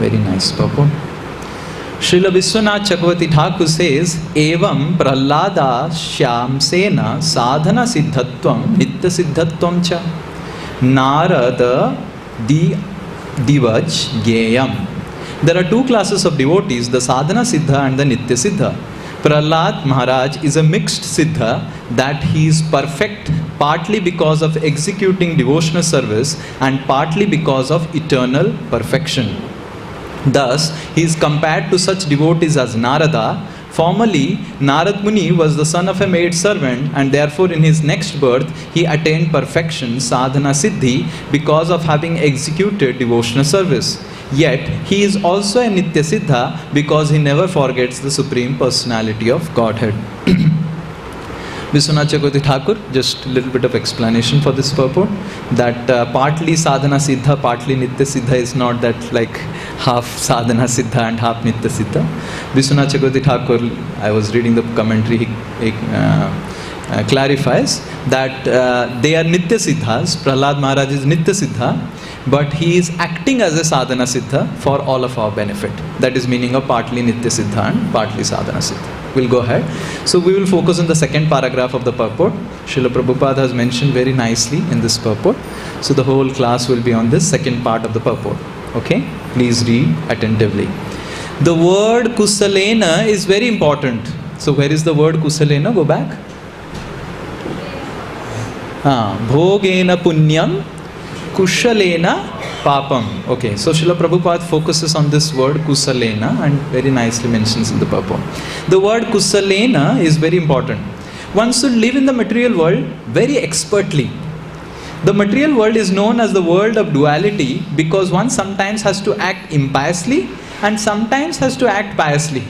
Very nice purport. Srila Vishwanath Chakravarti Thakur says, Evam Prahlada Shyamsena Sadhana Siddhatvam Nitya Siddhatvam Cha Narada Divaj Geyam. There are two classes of devotees, the Sadhana Siddha and the Nitya Siddha. Prahlad Maharaj is a mixed Siddha, that he is perfect partly because of executing devotional service and partly because of eternal perfection. Thus, he is compared to such devotees as Narada. Formerly, Narad Muni was the son of a maid servant, and therefore in his next birth he attained perfection, sadhana siddhi, because of having executed devotional service. Yet, he is also a Nitya Siddha because he never forgets the Supreme Personality of Godhead. Vishwanath Chakravarti Thakur, just a little bit of explanation for this purport, that partly sadhana siddha, partly nitya siddha is not that like half sadhana siddha and half nitya siddha. Vishwanath Chakravarti Thakur, I was reading the commentary, he clarifies that they are nitya siddhas. Prahlad Maharaj is nitya siddha, but he is acting as a sadhana siddha for all of our benefit. That is meaning of partly nitya siddha and partly sadhana siddha. We'll go ahead. So we will focus on the second paragraph of the purport. Srila Prabhupada has mentioned very nicely in this purport. So the whole class will be on this second part of the purport. Okay? Please read attentively. The word kusalena is very important. So where is the word kusalena? Go back. Bhogena punyam kushalena papam. Okay, so Srila Prabhupada focuses on this word kusalena and very nicely mentions in the purport. The word kusalena is very important. One should live in the material world very expertly. The material world is known as the world of duality because one sometimes has to act impiously and sometimes has to act piously.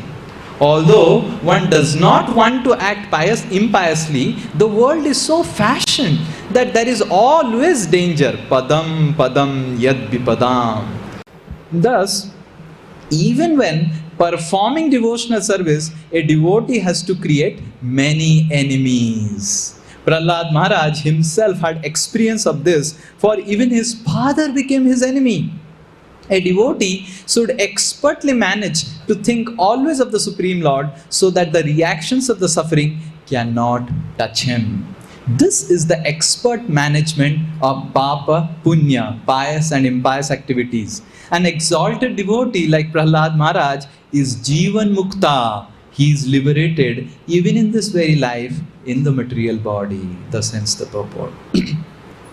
Although one does not want to act impiously, the world is so fashioned that there is always danger. Padam padam yad vipadam. Thus, even when performing devotional service, a devotee has to create many enemies. Prahlad Maharaj himself had experience of this, for even his father became his enemy. A devotee should expertly manage to think always of the Supreme Lord so that the reactions of the suffering cannot touch him. This is the expert management of papa, punya, pious and impious activities. An exalted devotee like Prahlad Maharaj is Jivan Mukta. He is liberated even in this very life in the material body. Thus ends the purport.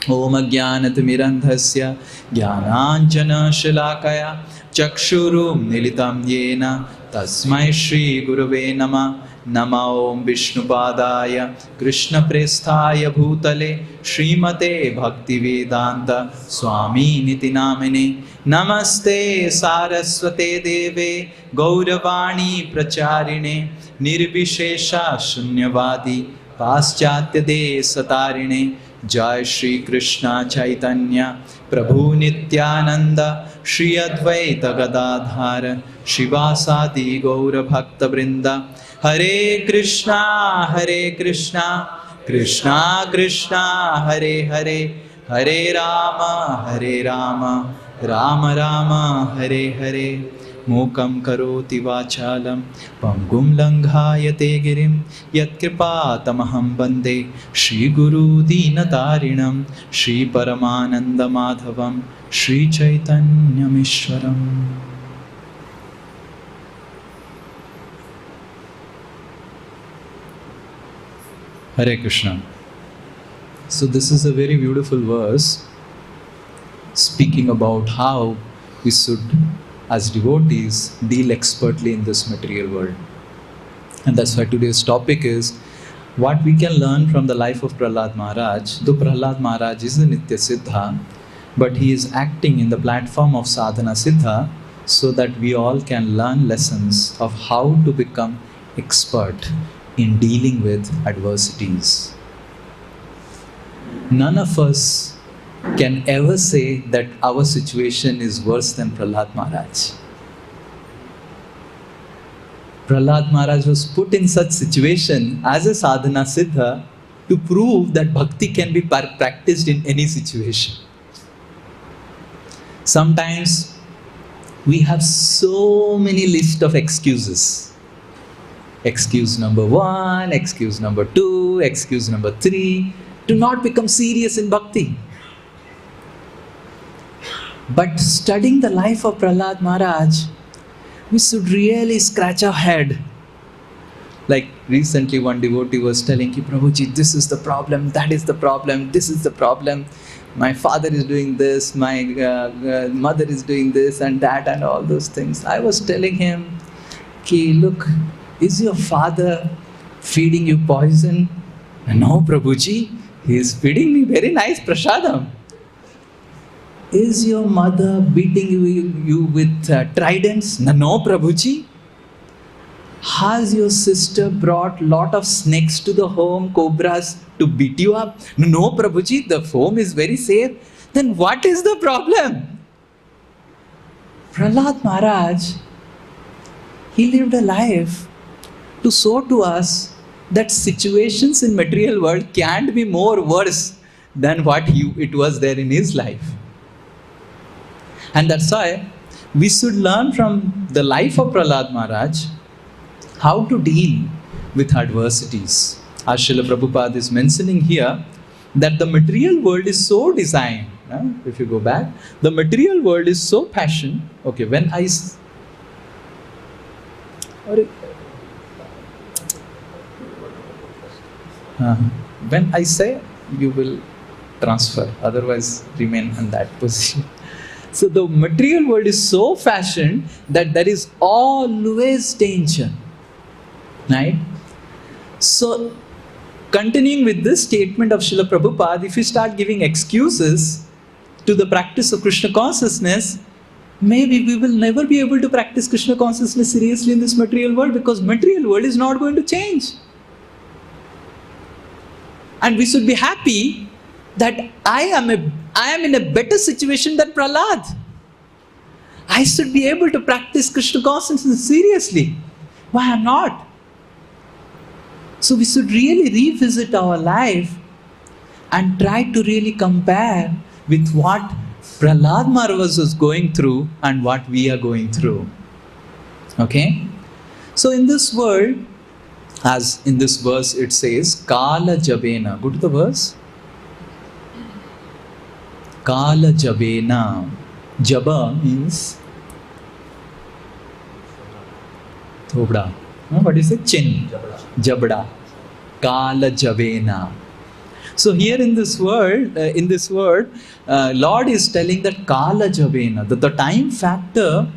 Om Ajnanatimirandhasya Jnananjana Shalakaya Chakshurum Militam Yena Tasmai Shri Gurave Nama Nama Om Vishnupadaya Krishna Presthaya Bhutale Srimate Bhaktivedanta Swami Niti Namine Namaste Saraswate Deve Gauravani Pracharine Nirvishesha Shunyavadi Paschatya De Satarine Jai Shri Krishna Chaitanya Prabhu Nityananda Shri Advaita Gadadhara Shivasadi Gaura Bhakta Brinda Hare Krishna Krishna Krishna Hare Hare Hare Rama Rama Rama Hare Hare Mukam karoti vachalam pangum langhayate girim yat kripa tamaham bande Shri Guru Dinatarinam Shri Paramananda Madhavam Shri Chaitanya Mishwaram. Hare Krishna. So this is a very beautiful verse speaking about how we should as devotees deal expertly in this material world. And that's why today's topic is what we can learn from the life of Prahlad Maharaj. Though Prahlad Maharaj is a Nitya Siddha, but he is acting in the platform of Sadhana Siddha so that we all can learn lessons of how to become expert in dealing with adversities. None of us can ever say that our situation is worse than Prahlad Maharaj. Prahlad Maharaj was put in such situation as a sadhana siddha to prove that bhakti can be practiced in any situation. Sometimes We have so many list of excuses. Excuse number 1, excuse number 2, excuse number 3, to not become serious in bhakti. But studying the life of Prahlad Maharaj, we should really scratch our head. Like recently one devotee was telling ki, Prabhuji, this is the problem, that is the problem, this is the problem. My father is doing this, my mother is doing this and that and all those things. I was telling him, ki, look, is your father feeding you poison? No, Prabhuji, he is feeding me very nice prasadam. Is your mother beating you with tridents? No, Prabhuji. Has your sister brought lot of snakes to the home, cobras, to beat you up? No, Prabhuji, the home is very safe. Then what is the problem? Prahlad Maharaj, he lived a life to show to us that situations in material world can't be more worse than what it was there in his life. And that's why we should learn from the life of Prahlad Maharaj how to deal with adversities. As Srila Prabhupada is mentioning here, that the material world is so designed, if you go back, the material world is so passion. Okay, when I say, you will transfer, otherwise remain in that position. So the material world is so fashioned that there is always danger. Right? So, continuing with this statement of Srila Prabhupada, if we start giving excuses to the practice of Krishna consciousness, maybe we will never be able to practice Krishna consciousness seriously in this material world, because material world is not going to change. And we should be happy that I am in a better situation than Prahlad. I should be able to practice Krishna consciousness seriously. Why I am not? So we should really revisit our life and try to really compare with what Prahlad Maharaj was going through and what we are going through. Okay? So in this world, as in this verse it says, Kala Jabena. Go to the verse. Kala Jabena. Jaba means Thobda. What is it? Chin. Jabda. Kala Javena. So here in this word, Lord is telling that Kala Javena, that the time factor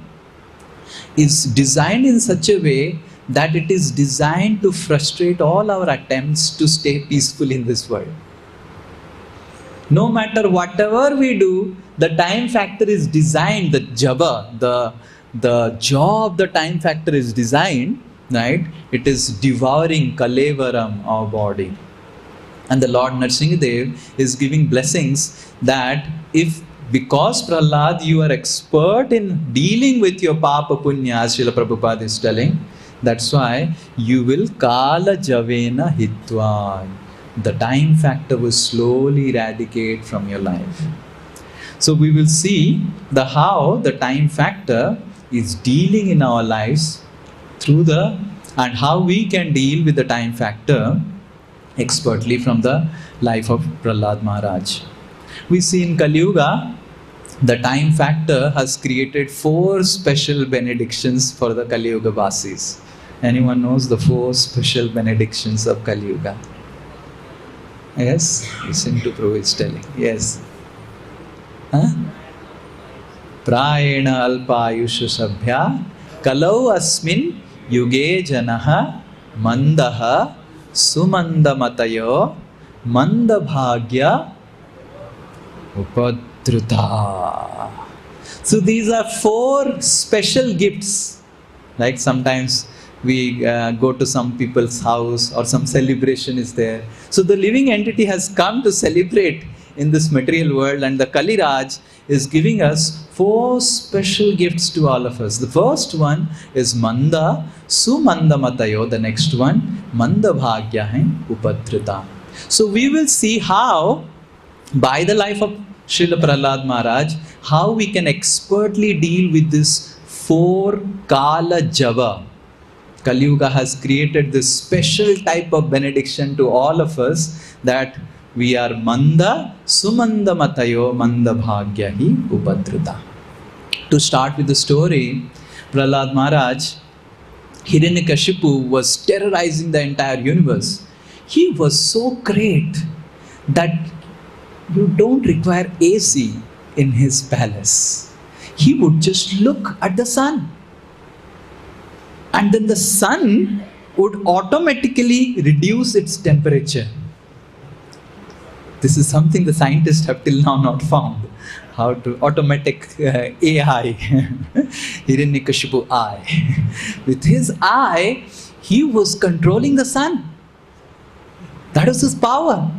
is designed in such a way that it is designed to frustrate all our attempts to stay peaceful in this world. No matter whatever we do, the time factor is designed, the Jaba, the jaw of the time factor is designed, right? It is devouring Kalevaram, our body. And the Lord Narsimha is giving blessings that if, because Prahlad, you are expert in dealing with your Papa Punya, as Srila Prabhupada is telling, that's why you will Kala Javena Hitva. The time factor will slowly eradicate from your life. So we will see how the time factor is dealing in our lives and how we can deal with the time factor expertly from the life of Prahlad Maharaj. We see in Kali Yuga, the time factor has created 4 special benedictions for the Kali Yuga Vasis. Anyone knows the 4 special benedictions of Kali Yuga? Yes? Listen to Prabhu is telling. Yes. Prayena alpa ayusha sabhya kalau asmin yuge janaha mandaha sumandamatayo mandabhagya upadruta. So these are 4 special gifts. Like sometimes we go to some people's house or some celebration is there. So the living entity has come to celebrate in this material world, and the Kali Raj is giving us 4 special gifts to all of us. The first one is Manda, Sumanda Matayo. The next one, Manda Bhagya hai Upadrita. So we will see how, by the life of Srila Prahlad Maharaj, how we can expertly deal with this 4 Kala Java. Kali Yuga has created this special type of benediction to all of us, that we are Manda Sumanda Matayo Manda Bhagyahi Upadruta. To start with the story, Prahlad Maharaj, Hiranyakashipu was terrorizing the entire universe. He was so great that you don't require AC in his palace. He would just look at the sun, and then the sun would automatically reduce its temperature. This is something the scientists have till now not found. How to automatic AI, Hiranyakashipu eye. With his eye, he was controlling the sun. That was his power.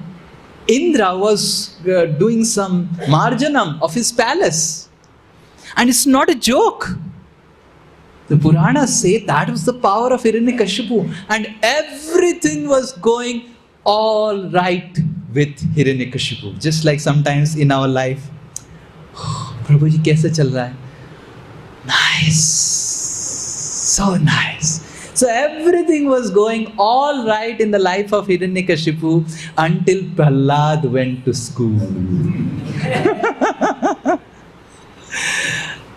Indra was doing some marjanam of his palace. And it's not a joke. The Puranas say that was the power of Hiranyakashipu. And everything was going all right with Hiranyakashipu. Just like sometimes in our life, Prabhu ji, kaise chal raha hai? Nice. So nice. So everything was going all right in the life of Hiranyakashipu until Prahlad went to school.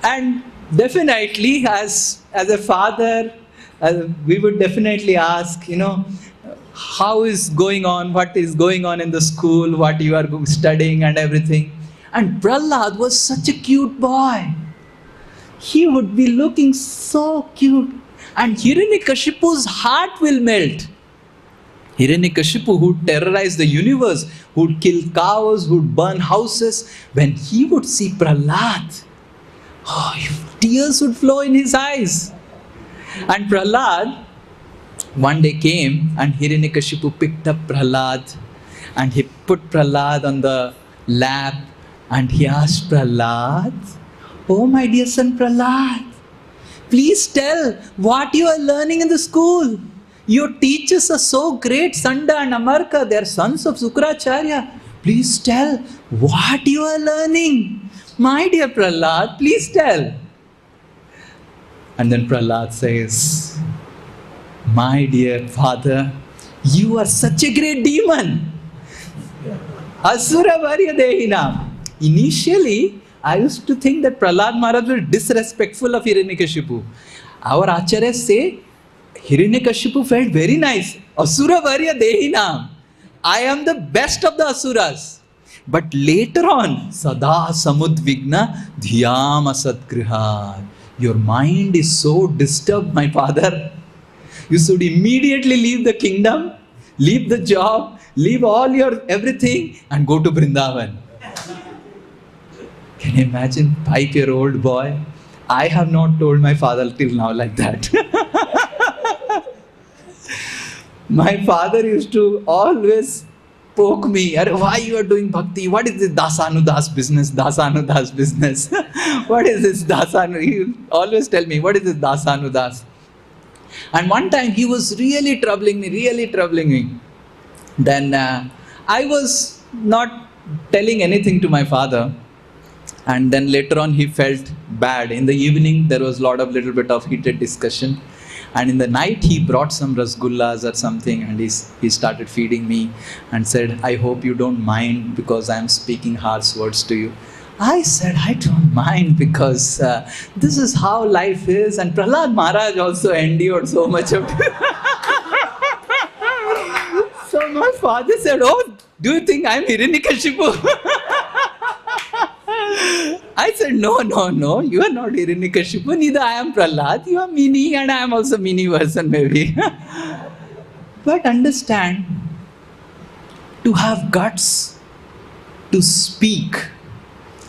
And definitely, as a father, we would definitely ask, how is going on, what is going on in the school, what you are studying and everything. And Prahlad was such a cute boy. He would be looking so cute. And Hiranyakashipu's heart will melt. Hiranyakashipu, who terrorized the universe, who would kill cows, who would burn houses, when he would see Prahlad, tears would flow in his eyes. And Prahlad one day came, and Hiranyakashipu picked up Prahlad, and he put Prahlad on the lap, and he asked Prahlad, "Oh my dear son Prahlad, please tell what you are learning in the school. Your teachers are so great, Sanda and Amarka, they are sons of Sukracharya. Please tell what you are learning. My dear Prahlad, please tell." And then Prahlad says, "My dear father, you are such a great demon. Asura Varya Dehinam." Initially, I used to think that Prahlad Maharaj was disrespectful of Hiranyakashipu. Our acharyas say, Hiranyakashipu felt very nice. Asura Varya Dehinam. I am the best of the asuras. But later on, Sada Samudvigna Dhyam Asadgriha. Your mind is so disturbed, my father. You should immediately leave the kingdom, leave the job, leave all your everything and go to Vrindavan. Can you imagine, 5-year-old boy? I have not told my father till now like that. My father used to always poke me. Why you are doing bhakti? What is this Dasanudas business? Dasanudas business. What is this Dasanu? He always tell me, what is this Dasanudas? And one time he was really troubling me. Then I was not telling anything to my father. And then later on he felt bad. In the evening there was little bit of heated discussion. And in the night he brought some rasgullas or something, and he started feeding me and said, "I hope you don't mind because I am speaking harsh words to you." I said, "I don't mind because this is how life is." And Prahlad Maharaj also endured so much of it. So my father said, "Oh, do you think I am Hiranyakashipu?" I said, no, you are not Hiranyakashipu, neither I am Prahlad, you are mini and I am also mini version maybe. But understand, to have guts to speak,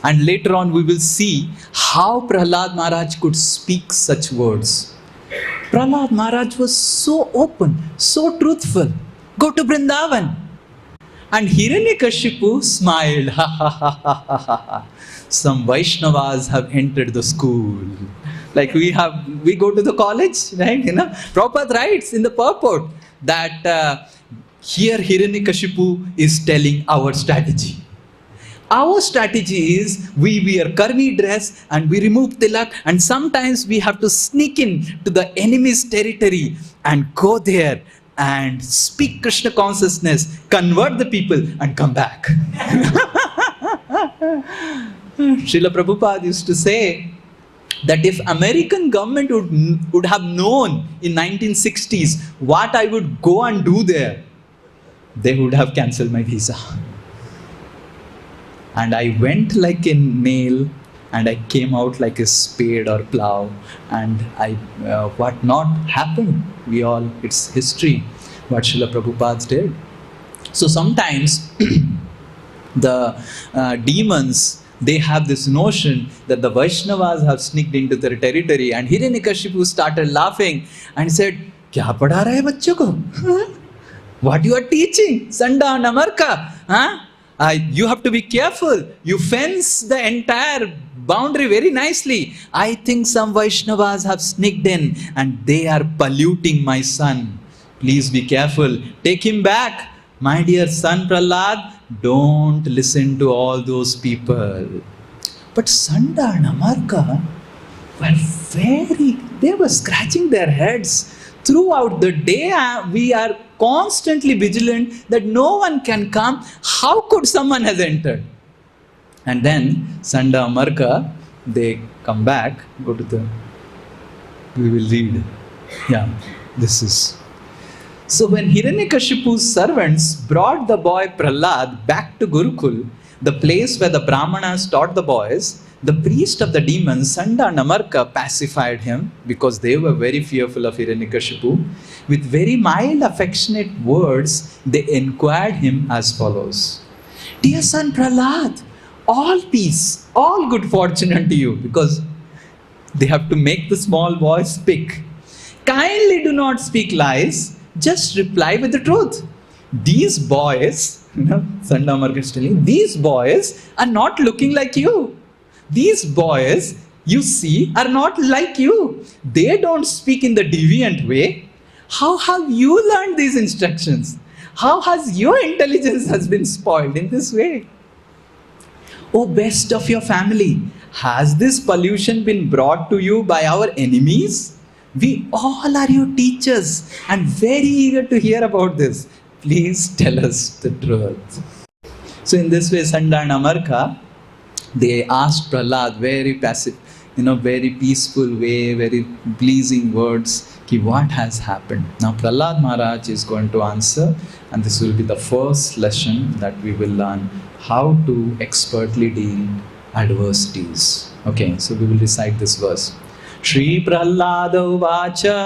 and later on we will see how Prahlad Maharaj could speak such words. Prahlad Maharaj was so open, so truthful. Go to Vrindavan. And Hiranyakashipu smiled. Ha ha ha ha ha ha. Some Vaishnavas have entered the school. Like we go to the college, right? Prabhupada writes in the purport that here Hiranyakashipu is telling our strategy. Our strategy is we wear curvy dress and we remove tilak, and sometimes we have to sneak in to the enemy's territory and go there and speak Krishna consciousness, convert the people and come back. Srila Prabhupada used to say that if American government would have known in 1960s what I would go and do there, they would have cancelled my visa. And I went like a nail and I came out like a spade or plow, and what not happened, it's history what Srila Prabhupada did. So sometimes the demons, they have this notion that the Vaishnavas have sneaked into their territory, and Hiranyakashipu started laughing and said, "Kya padha raha hai bachcho ko? What you are teaching? Sanda Namarka? Huh? You have to be careful. You fence the entire boundary very nicely. I think some Vaishnavas have sneaked in and they are polluting my son. Please be careful. Take him back. My dear son Prahlad, don't listen to all those people." But Sanda and Amarka they were scratching their heads. Throughout the day, we are constantly vigilant that no one can come. How could someone has entered? And then Sanda Amarka, they come back, we will read. Yeah, this is. So when Hiranyakashipu's servants brought the boy Prahlad back to Gurukul, the place where the Brahmanas taught the boys, the priest of the demons, Sanda and Amarka, pacified him because they were very fearful of Hiranyakashipu. With very mild, affectionate words, they inquired him as follows: "Dear son Prahlad, all peace, all good fortune unto you," because they have to make the small boy speak. "Kindly do not speak lies, just reply with the truth. These boys," Sanda Amarka is telling, "these boys are not looking like you. These boys, you see, are not like you. They don't speak in the deviant way. How have you learned these instructions? How has your intelligence has been spoiled in this way? O best of your family, has this pollution been brought to you by our enemies? We all are your teachers and very eager to hear about this. Please tell us the truth." So in this way, Sanda and Amarka, they asked Prahlad very passive, very peaceful way, very pleasing words, what has happened. Now Prahlad Maharaj is going to answer, and this will be the first lesson that we will learn how to expertly deal adversities. Okay, so we will recite this verse. Shri Prahlada Uvacha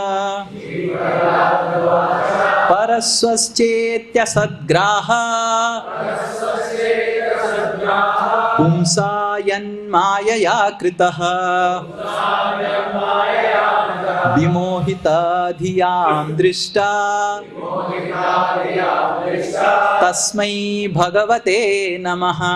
Paraswaschetya Sadgraha Pumsayan Mayaya Kritaha Vimohita Dhiyam Drishta Tasmai Bhagavate Namaha.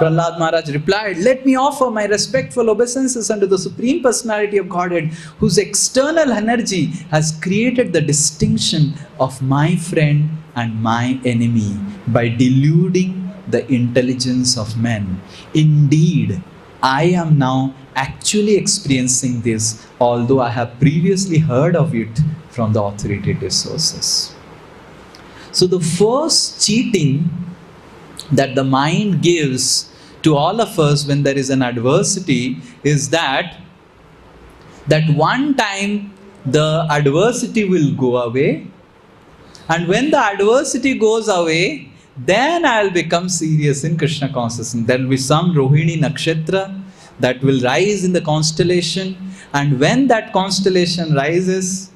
Prahlad Maharaj replied, "Let me offer my respectful obeisances unto the Supreme Personality of Godhead, whose external energy has created the distinction of my friend and my enemy by deluding the intelligence of men. Indeed, I am now actually experiencing this, although I have previously heard of it from the authoritative sources." So the first cheating that the mind gives to all of us when there is an adversity is that one time the adversity will go away, and when the adversity goes away, then I will become serious in Krishna consciousness. There will be some Rohini Nakshatra that will rise in the constellation, and when that constellation rises,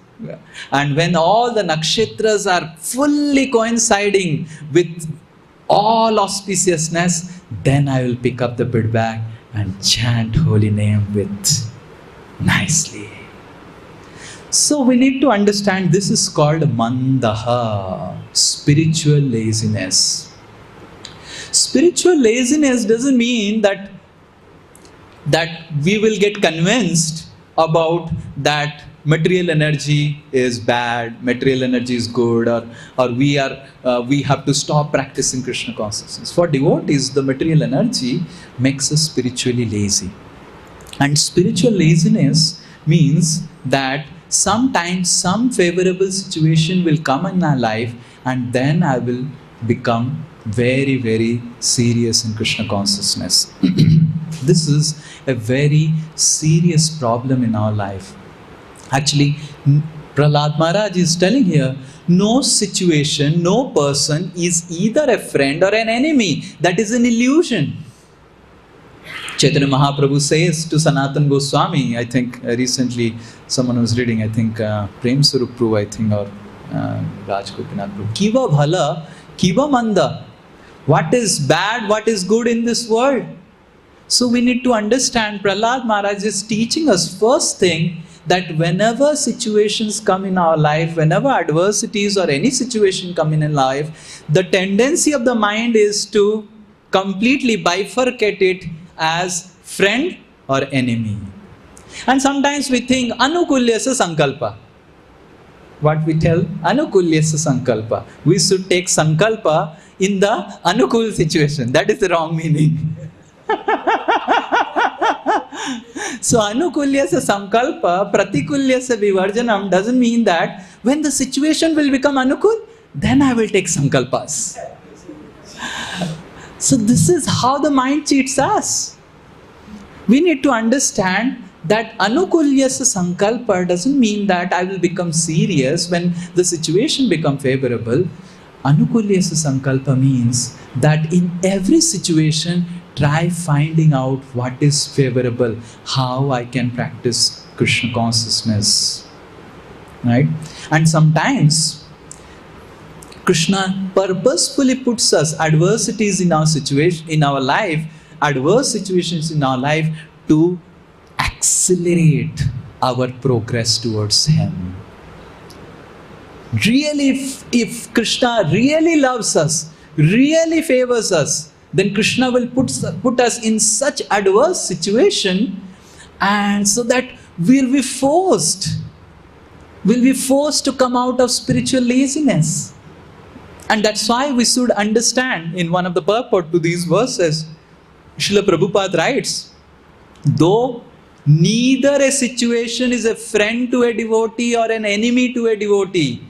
and when all the nakshatras are fully coinciding with all auspiciousness, then I will pick up the bid bag and chant holy name with nicely. So we need to understand this is called mandaha, spiritual laziness. Spiritual laziness doesn't mean that we will get convinced about that material energy is bad, material energy is good, or we have to stop practicing Krishna consciousness. For devotees, the material energy makes us spiritually lazy. And spiritual laziness means that sometimes some favorable situation will come in my life, and then I will become very, very serious in Krishna consciousness. This is a very serious problem in our life. Actually, Prahlada Maharaj is telling here, no situation, no person is either a friend or an enemy. That is an illusion. Chaitanya Mahaprabhu says to Sanatana Goswami, I think recently someone was reading, I think Prem Swarup Prabhu, I think, or Raj Gopinath Prabhu, Kiva Bhala, Kiva Manda. What is bad, what is good in this world? So we need to understand, Prahlada Maharaj is teaching us first thing, that whenever situations come in our life, whenever adversities or any situation come in life, the tendency of the mind is to completely bifurcate it as friend or enemy. And sometimes we think anukulyasa sankalpa. What we tell? Anukulyasa sankalpa. We should take sankalpa in the anukul situation. That is the wrong meaning. So anukulyasa sankalpa, pratikulyasa vivarjanam doesn't mean that when the situation will become anukul, then I will take sankalpas. So this is how the mind cheats us. We need to understand that anukulyasa sankalpa doesn't mean that I will become serious when the situation become favorable. Anukulyasa sankalpa means that in every situation, try finding out what is favorable, how I can practice Krishna consciousness. Right? And sometimes Krishna purposefully puts us adversities in our situation, in our life, adverse situations in our life to accelerate our progress towards Him. Really, if Krishna really loves us, really favors us, then Krishna will put us in such adverse situation, and so that we'll be forced to come out of spiritual laziness. And that's why we should understand, in one of the purport to these verses, Srila Prabhupada writes, though neither a situation is a friend to a devotee or an enemy to a devotee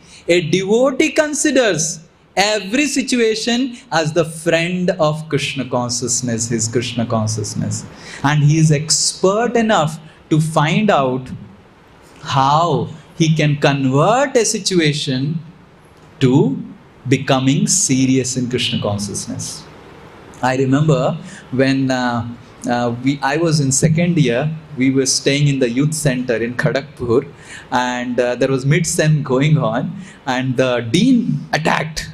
considers every situation as the friend of Krishna consciousness, his Krishna consciousness. And he is expert enough to find out how he can convert a situation to becoming serious in Krishna consciousness. I remember when I was in second year, we were staying in the youth center in Kharagpur, and there was mid-sem going on, and the dean attacked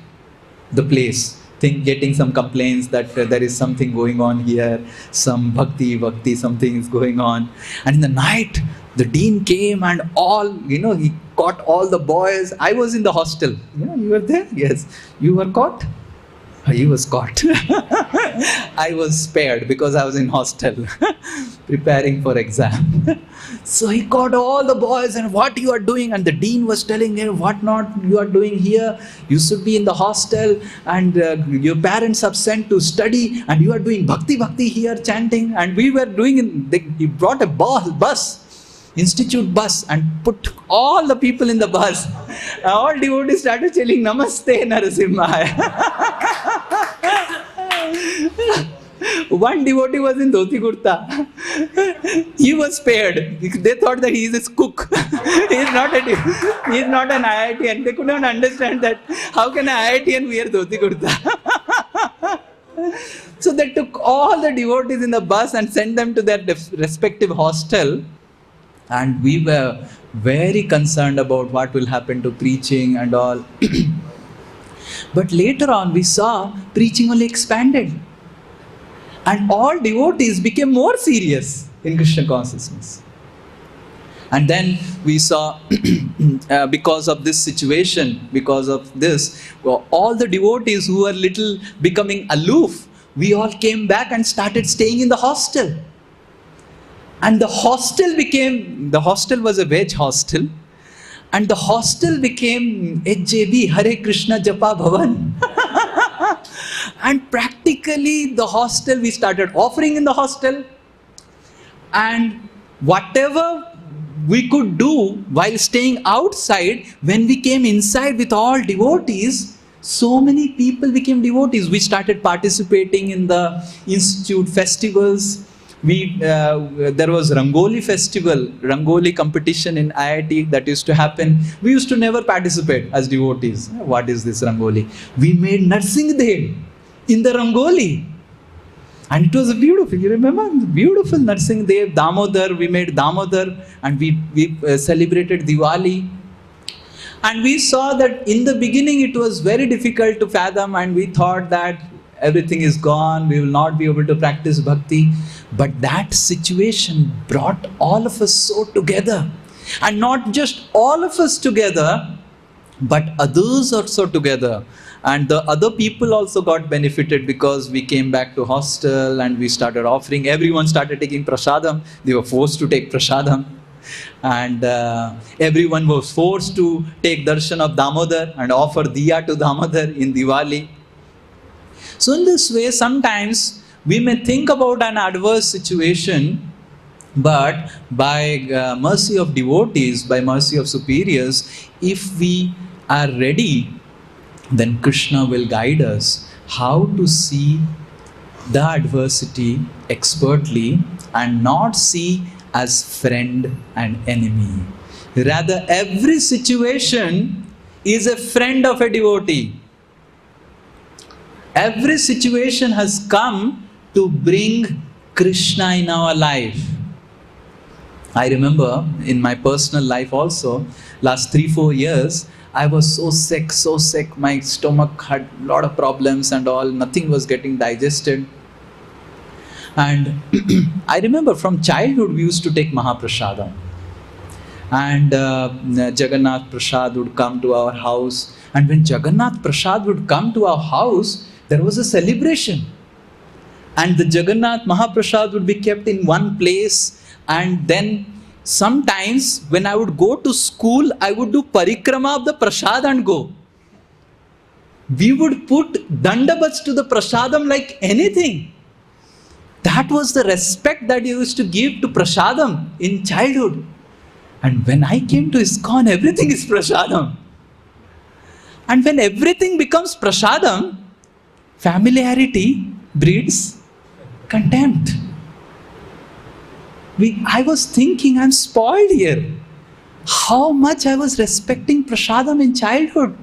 the place, getting some complaints that there is something going on here, some bhakti, something is going on. And in the night, the dean came and he caught all the boys. I was in the hostel. You were there? Yes. You were caught? He was caught. I was spared because I was in hostel preparing for exam. So he caught all the boys and what you are doing, and the dean was telling him what not you are doing here. You should be in the hostel, and your parents have sent to study, and you are doing bhakti here chanting. And we were doing he brought a bus, institute bus, and put all the people in the bus. All devotees started telling Namaste Narsimha. One devotee was in dhoti kurta. He was spared. They thought that he is a cook. He is not an IITian. They could not understand that how can an IITian wear dhoti kurta. So they took all the devotees in the bus and sent them to their respective hostel. And we were very concerned about what will happen to preaching and all. But later on we saw preaching only expanded. And all devotees became more serious in Krishna consciousness. And then we saw, because of this situation, because of this, all the devotees who were little becoming aloof, we all came back and started staying in the hostel. And the hostel was a veg hostel, and the hostel became HJB, Hare Krishna Japa Bhavan. And practically the hostel, we started offering in the hostel, and whatever we could do while staying outside, when we came inside with all devotees, so many people became devotees. We started participating in the institute festivals. There was Rangoli festival, Rangoli competition in IIT that used to happen. We used to never participate as devotees. What is this Rangoli? We made Narsimha in the Rangoli. And it was beautiful. You remember? Beautiful Narsimha, Damodar. We made Damodar, and we celebrated Diwali. And we saw that in the beginning it was very difficult to fathom, and we thought that everything is gone, we will not be able to practice bhakti. But that situation brought all of us so together. And not just all of us together, but others also together. And the other people also got benefited, because we came back to hostel and we started offering. Everyone started taking prasadam. They were forced to take prasadam. And everyone was forced to take darshan of Damodar and offer diya to Damodar in Diwali. So in this way, sometimes we may think about an adverse situation, but by mercy of devotees, by mercy of superiors, if we are ready, then Krishna will guide us how to see the adversity expertly and not see as friend and enemy. Rather, every situation is a friend of a devotee. Every situation has come to bring Krishna in our life. I remember in my personal life also, last 3-4 years, I was so sick, my stomach had a lot of problems and all, nothing was getting digested. And I remember from childhood we used to take Mahaprasada. And Jagannath Prasad would come to our house. And when Jagannath Prasad would come to our house, there was a celebration. And the Jagannath Mahaprasad would be kept in one place. And then sometimes when I would go to school, I would do parikrama of the prasad and go. We would put dandabats to the prasadam like anything. That was the respect that you used to give to prasadam in childhood. And when I came to ISKCON, everything is prasadam. And when everything becomes prasadam, familiarity breeds contempt. I was thinking, I'm spoiled here. How much I was respecting prasadam in childhood.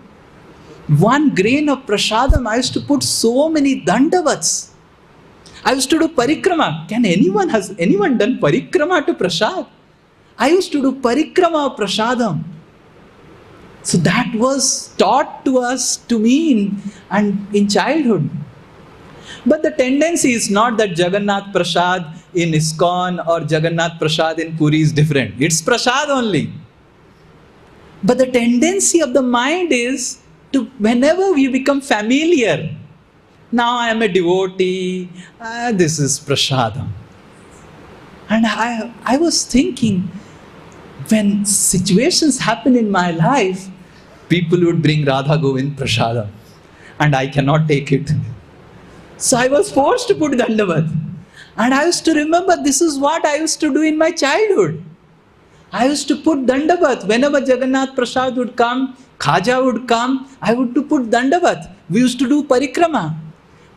1 grain of prasadam, I used to put so many dandavats. I used to do parikrama. Has anyone done parikrama to prasad? I used to do parikrama of prasadam. So that was taught to us, to me in childhood. But the tendency is not that Jagannath Prasad in ISKCON or Jagannath Prasad in Puri is different. It's Prasad only. But the tendency of the mind is to, whenever we become familiar, now I am a devotee, this is Prasadam. And I was thinking, when situations happen in my life, people would bring Radha Govind Prasadam. And I cannot take it. So I was forced to put Dandavat. And I used to remember, this is what I used to do in my childhood. I used to put Dandavat. Whenever Jagannath Prasad would come, Khaja would come, I would to put Dandavat. We used to do parikrama.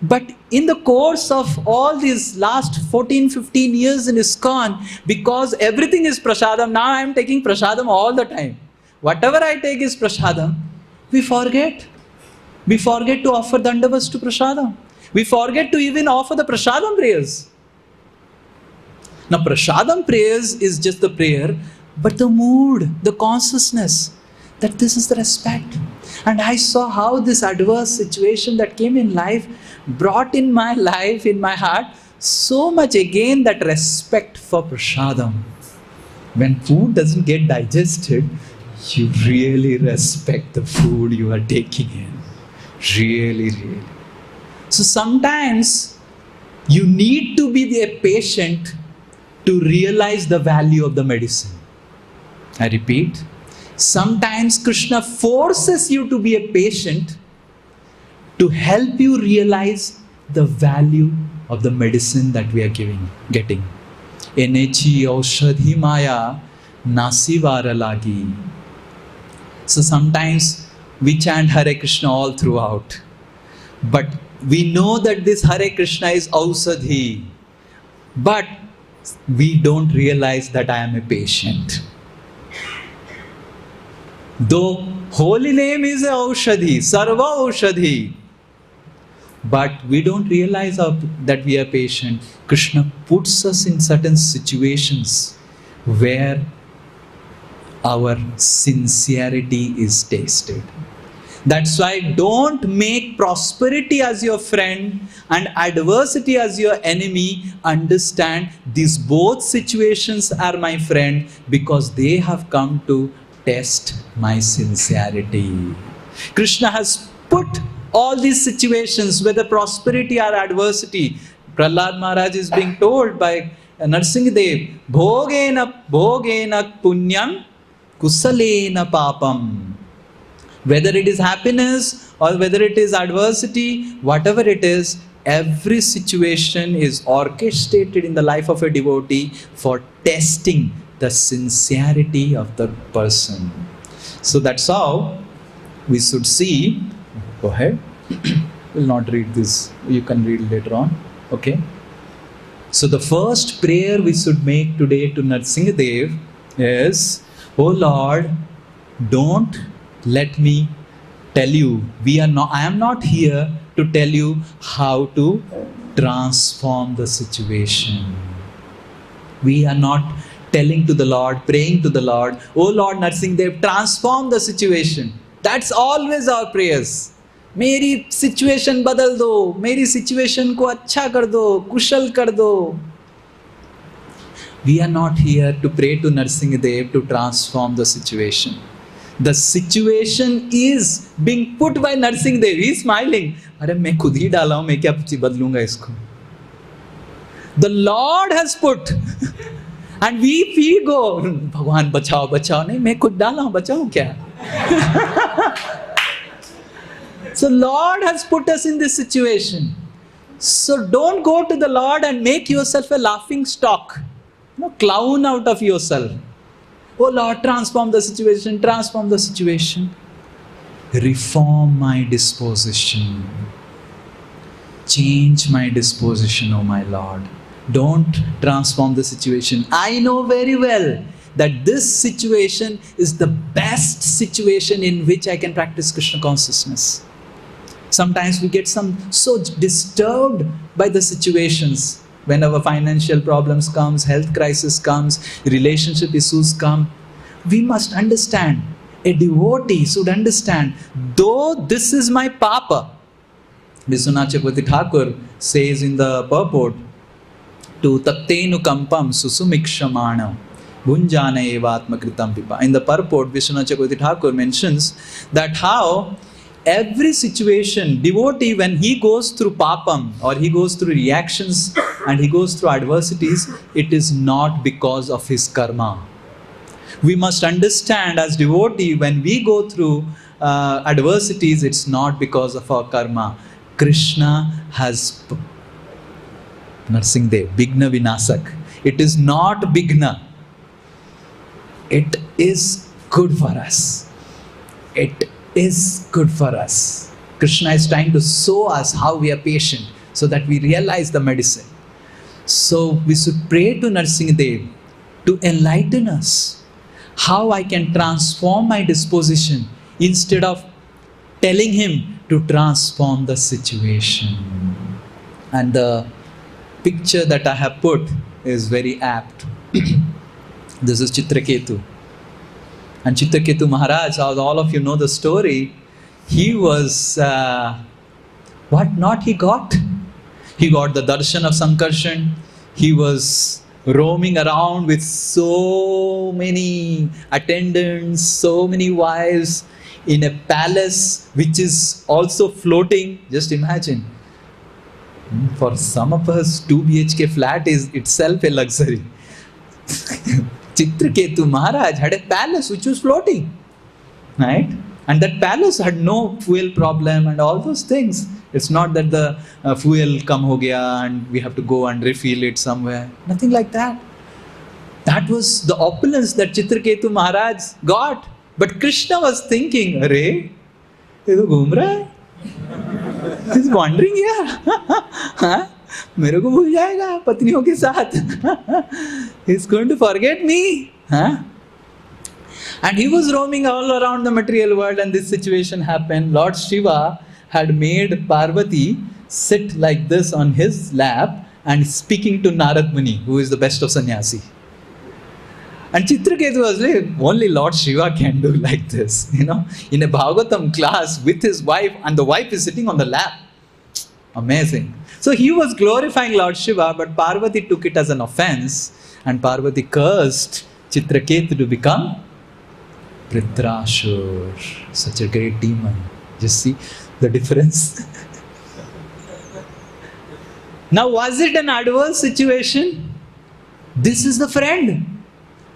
But in the course of all these last 14-15 years in ISKCON, because everything is prasadam, now I am taking prasadam all the time. Whatever I take is prasadam. We forget. We forget to offer dandavas to prasadam. We forget to even offer the prasadam prayers. Now prasadam prayers is just the prayer, but the mood, the consciousness, that this is the respect. And I saw how this adverse situation that came in life brought in my life, in my heart, so much again that respect for prasadam. When food doesn't get digested, you really respect the food you are taking in. Really, really. So sometimes you need to be a patient to realize the value of the medicine. I repeat, sometimes Krishna forces you to be a patient to help you realize the value of the medicine that we are getting. Enechi aushadhi maya nasivara lagi. So sometimes we chant Hare Krishna all throughout, but we know that this Hare Krishna is aushadhi, but we don't realize that I am a patient. Though holy name is a aushadhi, sarva aushadhi, but we don't realize that we are patient. Krishna puts us in certain situations where our sincerity is tasted. That's why don't make prosperity as your friend and adversity as your enemy. Understand these both situations are my friend because they have come to test my sincerity. Krishna has put all these situations, whether prosperity or adversity. Prahlada Maharaj is being told by Narsimha, Bhogena punyam kusalena papam. Whether it is happiness or whether it is adversity, whatever it is, every situation is orchestrated in the life of a devotee for testing the sincerity of the person. So that's how we should see. Go ahead. We'll not read this. You can read later on. Okay. So the first prayer we should make today to Narsimha is, Oh Lord, don't let me tell you, I am not here to tell you how to transform the situation. We are not telling to the Lord, praying to the Lord, Oh Lord Narsimha, transform the situation. That's always our prayers. मेरी situation बदल दो, मेरी situation को अच्छा कर दो, कुशल कर दो. We are not here to pray to Narsimha to transform the situation. The situation is being put by Narsimha. He is smiling. अरे मैं खुद ही डाला हूँ, मैं क्या बदलूंगा इसको? The Lord has put, and we go, भगवान बचाओ बचाओ, नहीं मैं खुद डाला हूँ, बचाऊँ क्या? So Lord has put us in this situation. So don't go to the Lord and make yourself a laughing stock. Clown out of yourself. Oh Lord, transform the situation, transform the situation. Reform my disposition. Change my disposition, oh my Lord. Don't transform the situation. I know very well that this situation is the best situation in which I can practice Krishna consciousness. Sometimes we get so disturbed by the situations. When our financial problems comes, health crisis comes, relationship issues come, we must understand. A devotee should understand, though this is my papa. Vishwanath Chakravarti Thakur says in the purport, to tattenu kampam susumikshamana bhunjana evatma kritam pipa. In the purport, Vishwanath Chakravarti Thakur mentions that how every situation, devotee, when he goes through papam or he goes through reactions and he goes through adversities, it is not because of his karma. We must understand as devotee, when we go through adversities, it's not because of our karma. Krishna has Narsimha, Bigna Vinasak. It is not Bigna. It is good for us. It is good for us. Krishna is trying to show us how we are patient so that we realize the medicine. So we should pray to Narsimha to enlighten us how I can transform my disposition instead of telling him to transform the situation. And the picture that I have put is very apt. This is Chitraketu. And Chitraketu Maharaj, all of you know the story, he was, what not he got? He got the darshan of Sankarshan. He was roaming around with so many attendants, so many wives in a palace which is also floating. Just imagine. For some of us, 2 BHK flat is itself a luxury. Chitraketu Maharaj had a palace which was floating, right? And that palace had no fuel problem and all those things. It's not that the fuel kam ho gaya and we have to go and refill it somewhere. Nothing like that. That was the opulence that Chitraketu Maharaj got. But Krishna was thinking, Arey, ye to ghum raha hai? He's wandering here. Huh? मेरे को भूल जाएगा पत्नियों के साथ. He's going to forget me. Huh? And he was roaming all around the material world, and this situation happened. Lord Shiva had made Parvati sit like this on his lap and speaking to Narad Muni, who is the best of sannyasi. And Chitraketu was like, only Lord Shiva can do like this, in a Bhagavatam class with his wife, and the wife is sitting on the lap. Amazing. So he was glorifying Lord Shiva, but Parvati took it as an offense, and Parvati cursed Chitraketu to become Vritrashur, such a great demon. Just see the difference. Now, was it an adverse situation? This is the friend.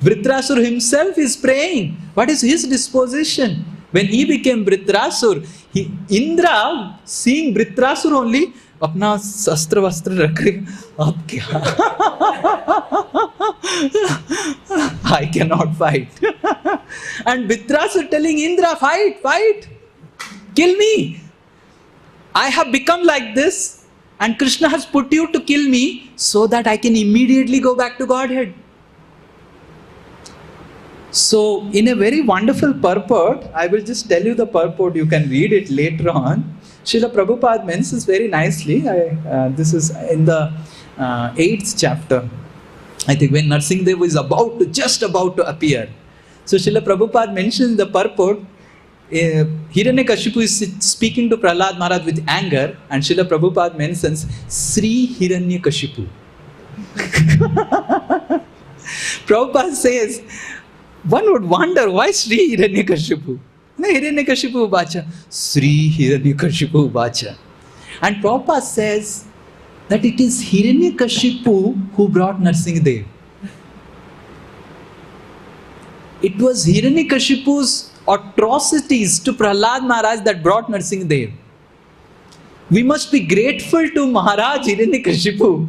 Vritrasur himself is praying. What is his disposition? When he became Vritrasur, Indra, seeing Vritrasur only, अपना शस्त्र वस्त्र रख रहे, अब क्या? I cannot fight. And Vritrasur telling Indra, fight, kill me. I have become like this, and Krishna has put you to kill me so that I can immediately go back to Godhead. So, in a very wonderful purport, I will just tell you the purport, you can read it later on. Srila Prabhupada mentions very nicely, this is in the 8th chapter, I think, when Narsimha is just about to appear. So Srila Prabhupada mentions the purport, Hiranyakashipu is speaking to Prahlada Maharaj with anger, and Srila Prabhupada mentions Sri Hiranyakashipu. Prabhupada says, one would wonder why Sri Hiranyakashipu? No, Hiranyakashipu Bacha. Sri Hiranyakashipu Bacha. And Prabhupada says that it is Hiranyakashipu who brought Narsimha. It was Hiranyakashipu's atrocities to Prahlada Maharaj that brought Narsimha. We must be grateful to Maharaj Hiranyakashipu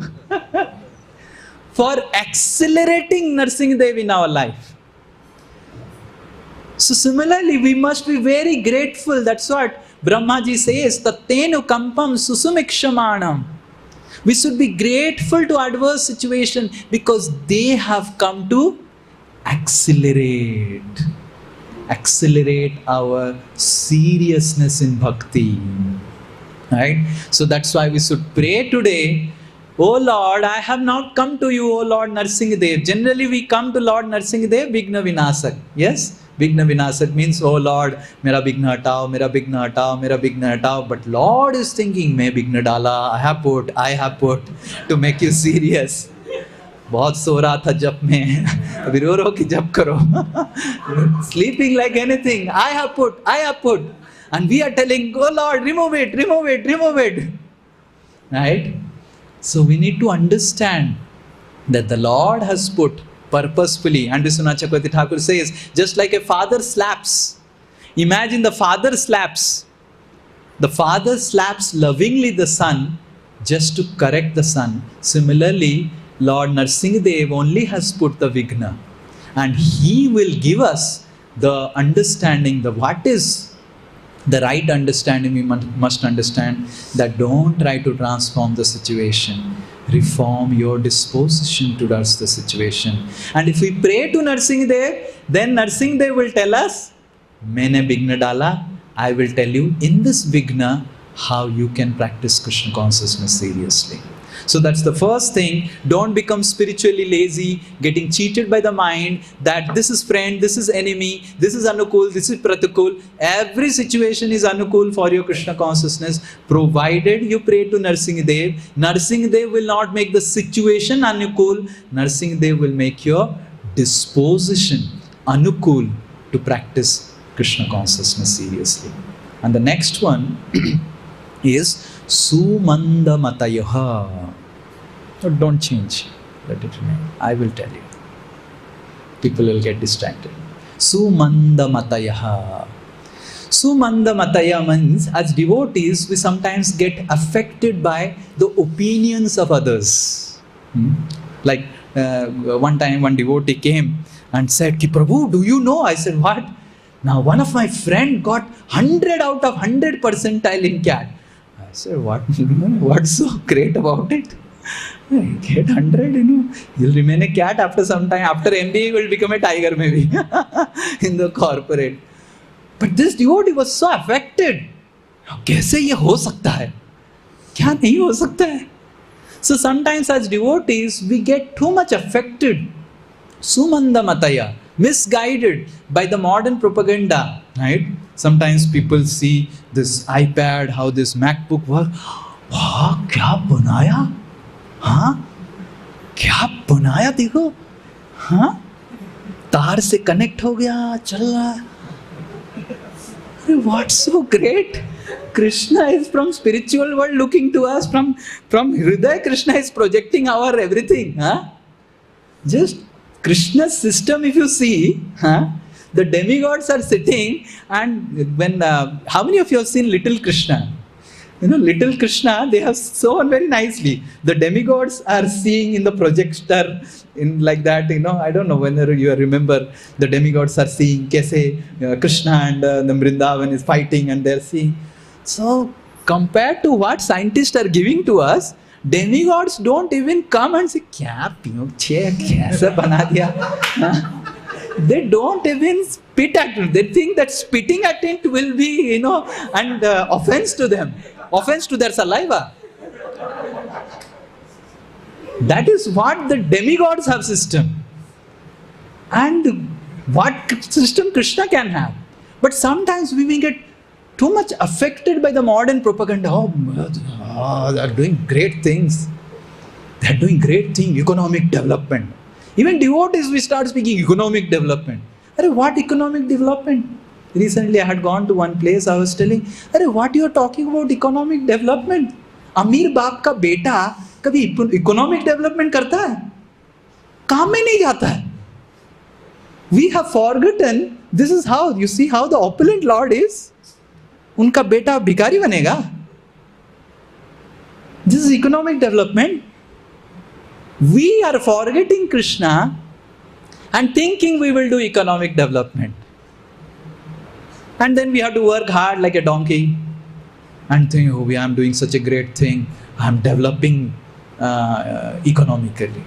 for accelerating Narsimha in our life. So similarly, we must be very grateful. That's what Brahmaji says, Tattenu kampam susumikshamanam. We should be grateful to adverse situation because they have come to accelerate our seriousness in bhakti. Right? So that's why we should pray today, Oh Lord, I have not come to you, O Lord Narsimha. Generally we come to Lord Narsimha, Vigna Vinasak. Yes? Vigna Vinasak means, oh Lord, mera vigna hatao, mera vigna hatao, mera vigna hatao. But Lord is thinking, मैं vigna डाला, I have put to make you serious. बहुत सो रहा था जप में, अभी रो रो कि जप करो. Sleeping like anything, I have put. And we are telling, oh Lord, remove it. Right? So we need to understand that the Lord has put purposefully, and Vishwanath Chakravarti Thakur says, just like a father slaps. Imagine the father slaps. The father slaps lovingly the son just to correct the son. Similarly, Lord Narsimha only has put the Vigna, and He will give us the understanding, what is the right understanding. We must understand that don't try to transform the situation. Reform your disposition towards the situation. And if we pray to Narsimha, then Narsimha will tell us, Maine Vigna Dala. I will tell you in this Vigna how you can practice Krishna consciousness seriously. So that's the first thing. Don't become spiritually lazy, getting cheated by the mind that this is friend, this is enemy, this is Anukul, this is Pratikul. Every situation is Anukul for your Krishna consciousness, provided you pray to Narsimha. Narsimha will not make the situation Anukul. Narsimha will make your disposition Anukul to practice Krishna consciousness seriously. And the next one is Sumanda Matayaha. Don't change. Let it remain. I will tell you. people will get distracted. Sumandamatayaha. Sumandamataya means, as devotees, we sometimes get affected by the opinions of others. Like one time, one devotee came and said, Ki Prabhu, do you know? I said, what? Now, one of my friend got 100 out of 100 percentile in CAT. I said, what? What's so great about it? Get 100, you'll remain a cat after some time. After MBA, you will become a tiger maybe in the corporate. But this devotee was so affected. कैसे ये हो सकता है? क्या नहीं हो सकता है? So sometimes as devotees, we get too much affected, sumandamataya, misguided by the modern propaganda, right? Sometimes people see this iPad, how this MacBook works. वाह, क्या बनाया? हाँ, क्या बनाया देखो? हाँ, तार से कनेक्ट हो गया, चल रहा है. What's so great? Krishna is from spiritual world looking to us, from Hriday. Krishna is projecting our everything. Huh? Just Krishna's system, if you see, the demigods are sitting, and when how many of you have seen Little Krishna? Little Krishna, they have shown very nicely. The demigods are seeing in the projector, in like that, I don't know whether you remember, the demigods are seeing kaise Krishna and the Vrindavan is fighting, and they're seeing. So, compared to what scientists are giving to us, demigods don't even come and say, kya kaisa bana diya? They don't even spit at it. They think that spitting at it will be, and offense to them. Offense to their saliva. That is what the demigods have system. And what system Krishna can have. But sometimes we may get too much affected by the modern propaganda. Oh, they are doing great things. They are doing great things, economic development. Even devotees, we start speaking economic development. What economic development? Recently, I had gone to one place, I was telling, what you are talking about economic development? अमीर बाप का बेटा कभी economic development करता है? काम में नहीं जाता है. We have forgotten, this is how, you see how the opulent Lord is? उनका बेटा भिखारी बनेगा? This is economic development. We are forgetting Krishna and thinking we will do economic development. And then we have to work hard like a donkey and think, oh, I am doing such a great thing. I am developing economically.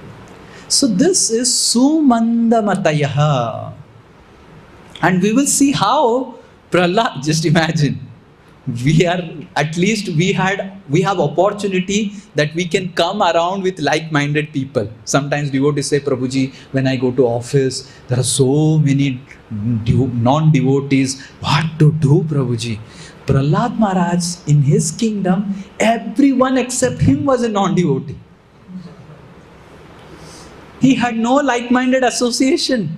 So this is Sumandamatayaha. And we will see how Prahlada, just imagine, we have opportunity that we can come around with like-minded people. Sometimes devotees say, Prabhuji, when I go to office, there are so many non-devotees. What to do, Prabhuji? Prahlada Maharaj, in his kingdom, everyone except him was a non-devotee. He had no like-minded association.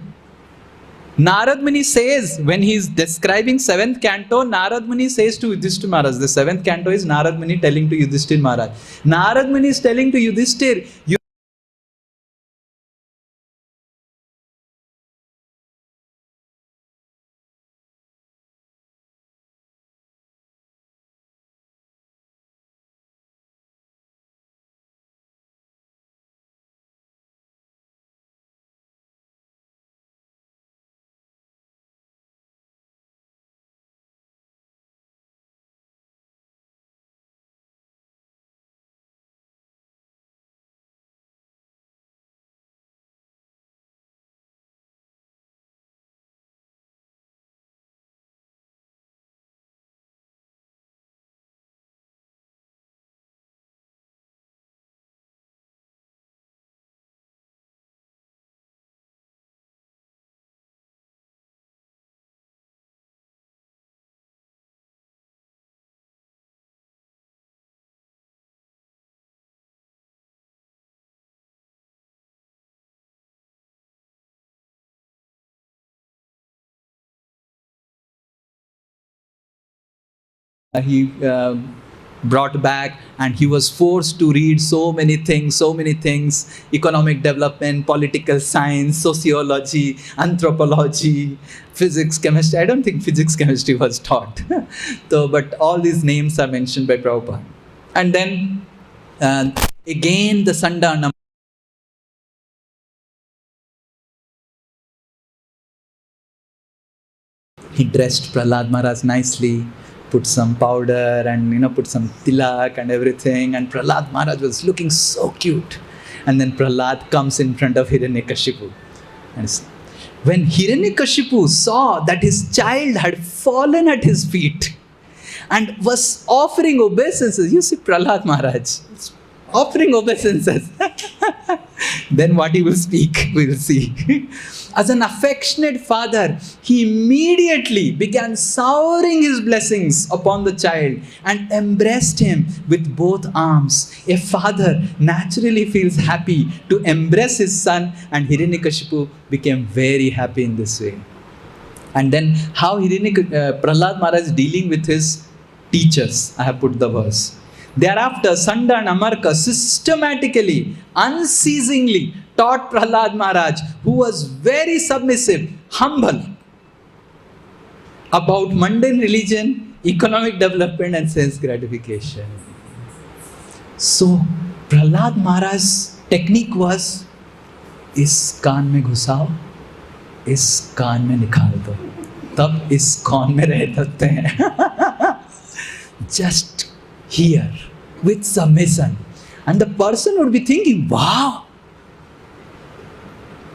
Narad Muni says, when he is describing 7th canto, Narad Muni says to Yudhishthir Maharaj, the 7th canto is Narad Muni telling to Yudhishthir Maharaj. Narad Muni is telling to Yudhishthir, he brought back, and he was forced to read so many things, economic development, political science, sociology, anthropology, physics, chemistry. I don't think physics, chemistry was taught. So, but all these names are mentioned by Prabhupada. And then again the Sandana. He dressed Prahlad Maharaj nicely, put some powder and put some tilak and everything, and Prahlad Maharaj was looking so cute. And then Prahlad comes in front of Hiranyakashipu. And when Hiranyakashipu saw that his child had fallen at his feet and was offering obeisances, you see Prahlad Maharaj offering obeisances, then what he will speak, we will see. As an affectionate father, he immediately began showering his blessings upon the child and embraced him with both arms. A father naturally feels happy to embrace his son, and Hiranyakashipu became very happy in this way. And then how Prahlad Maharaj is dealing with his teachers, I have put the verse. Thereafter, Sanda and Amarka systematically, unceasingly taught Prahlad Maharaj, who was very submissive, humble, about mundane religion, economic development and sense gratification. So, Prahlad Maharaj's technique was, इस कान में घुसाओ, इस कान में निकाल दो, तब इस कान में रह सकते हैं. Just hear with submission. And the person would be thinking, wow.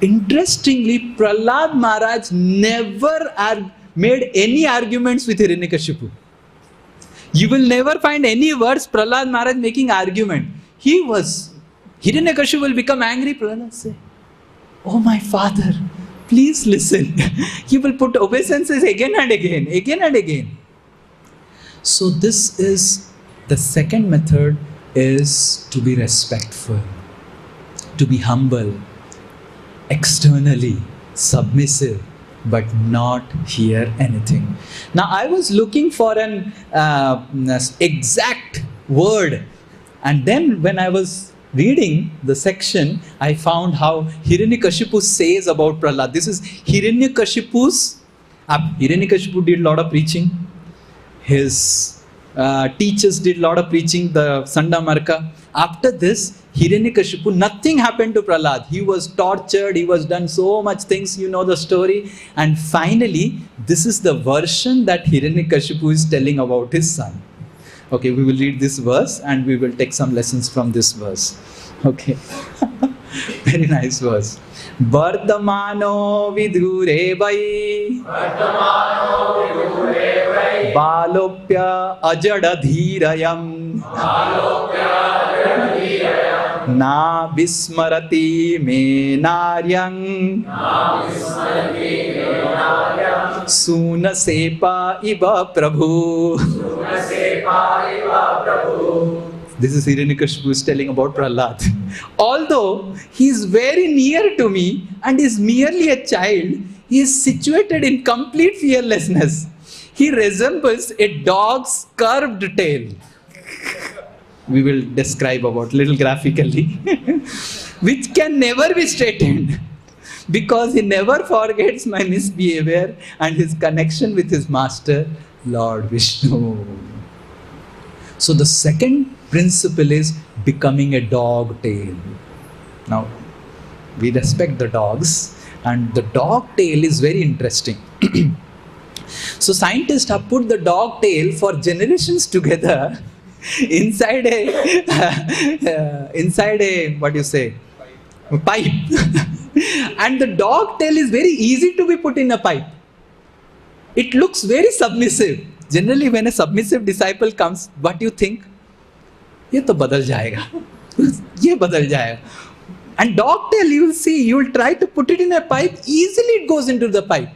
Interestingly, Prahlad Maharaj never made any arguments with Hiranyakashipu. You will never find any words Prahlad Maharaj making argument. Hiranyakashipu will become angry. Prahlad say, oh my father, please listen. He will put obeisances again and again. So this is the second method, is to be respectful, to be humble, externally submissive, but not hear anything. Now I was looking for an exact word, and then when I was reading the section, I found how Hiranyakashipu says about Prahlad. This is Hiranyakashipu's. Hiranyakashipu did a lot of preaching. His teachers did a lot of preaching, the Sandamarka. After this, Hiranyakashipu, nothing happened to Prahlad. He was tortured, he was done so much things, you know the story. And finally, this is the version that Hiranyakashipu is telling about his son. Okay, we will read this verse and we will take some lessons from this verse. Okay, very nice verse. Vardamano vidhure vai balopya ajada dhirayam na vismarati me naryang suna sepa iva prabhu. This is Hiranyakashipu is telling about Prahlad. Although he is very near to me and is merely a child, he is situated in complete fearlessness. He resembles a dog's curved tail. We will describe about little graphically. Which can never be straightened, because he never forgets my misbehavior and his connection with his master, Lord Vishnu. So the second principle is becoming a dog tail. Now, we respect the dogs, and the dog tail is very interesting. So scientists have put the dog tail for generations together inside a what do you say? Pipe. And the dog tail is very easy to be put in a pipe. It looks very submissive. Generally, when a submissive disciple comes, what do you think? ये तो बदल जाएगा, ये बदल जाएगा. And dog tail, you will see, you will try to put it in a pipe, easily it goes into the pipe.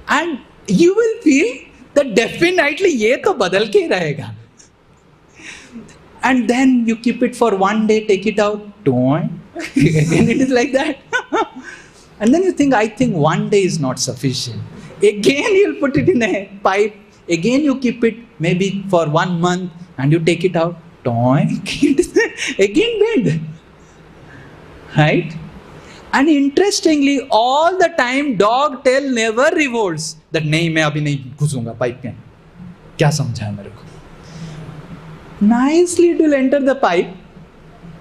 And you will feel that definitely ये तो बदल के ही रहेगा. And then you keep it for one day, take it out, again it is like that. And then you think, I think one day is not sufficient. Again you'll put it in a pipe, again you keep it maybe for 1 month, and you take it out, toink, again bend, right? And interestingly, all the time dog tail never revolts that नहीं मैं अभी नहीं घुसूंगा pipe में, क्या समझाया मेरे को. Nicely it will enter the pipe,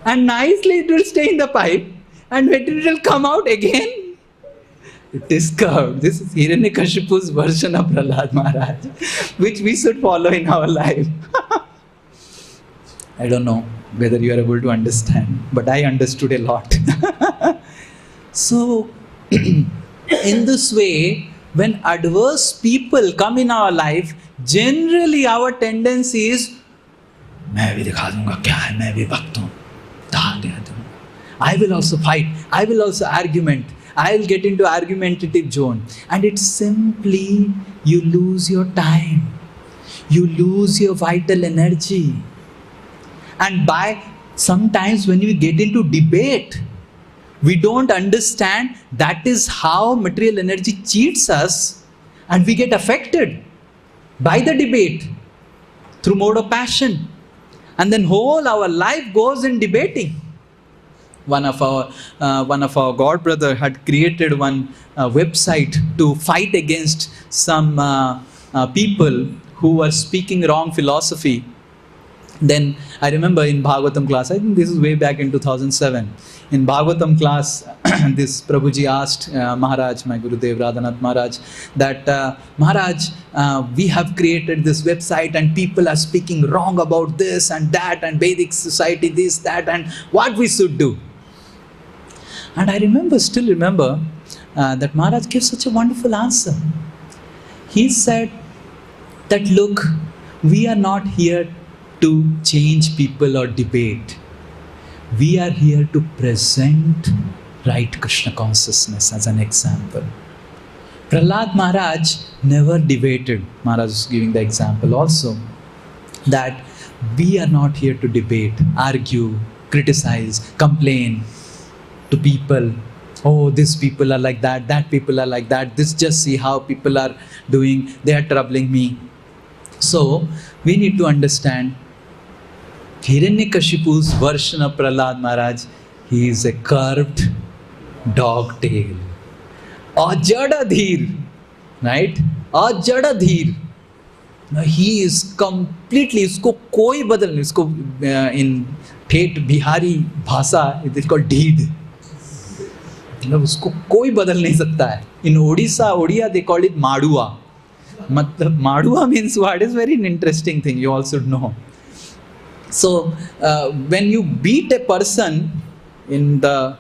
and nicely it will stay in the pipe, and when it will come out again, it is curved. This is Hiranyakashipu's version of Prahlada Maharaj, which we should follow in our life. I don't know whether you are able to understand, but I understood a lot. So, in this way, when adverse people come in our life, generally our tendency is, मैं भी दिखा दूंगा क्या है, मैं भी भक्त हूँ, I will also fight, I will also argument, I will get into argumentative zone. And it's simply, you lose your time, you lose your vital energy. And by sometimes when we get into debate, we don't understand that is how material energy cheats us, and we get affected by the debate through mode of passion. And then whole our life goes in debating. One of our god brother had created one website to fight against some people who were speaking wrong philosophy. Then I remember in Bhagavatam class, I think this is way back in 2007. In Bhagavatam class, this Prabhuji asked Maharaj, my Gurudev Radhanath Maharaj, that Maharaj, we have created this website and people are speaking wrong about this and that and Vedic society, this, that, and what we should do. And I still remember that Maharaj gave such a wonderful answer. He said that, look, we are not here to change people or debate. We are here to present right Krishna consciousness as an example. Prahlada Maharaj never debated. Maharaj is giving the example also that we are not here to debate, argue, criticize, complain to people. Oh, these people are like that, that people are like that. This, just see how people are doing, they are troubling me. So, we need to understand Hiranyakashipu's version of Prahlada Maharaj, he is a curved dog tail. Ajadadhir, right? Ajadadhir. He is completely, isko koi badal nahi, isko in Thet Bihari bhasa, it is called deed. मतलब उसको कोई बदल नहीं सकता है. In Odia they call it Madua. मतलब Madua means what is very interesting thing, you all should know. So when you beat a person in the,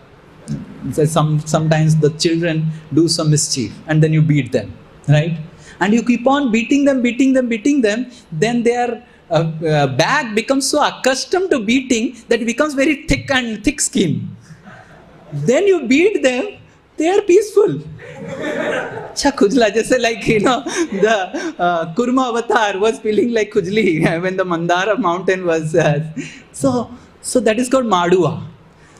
sometimes the children do some mischief and then you beat them, right? And you keep on beating them, then their back becomes so accustomed to beating that it becomes very thick skin. Then you beat them, they are peaceful. Khujla, just like, the Kurma avatar was feeling like Khujli when the Mandara mountain was. So that is called Madua.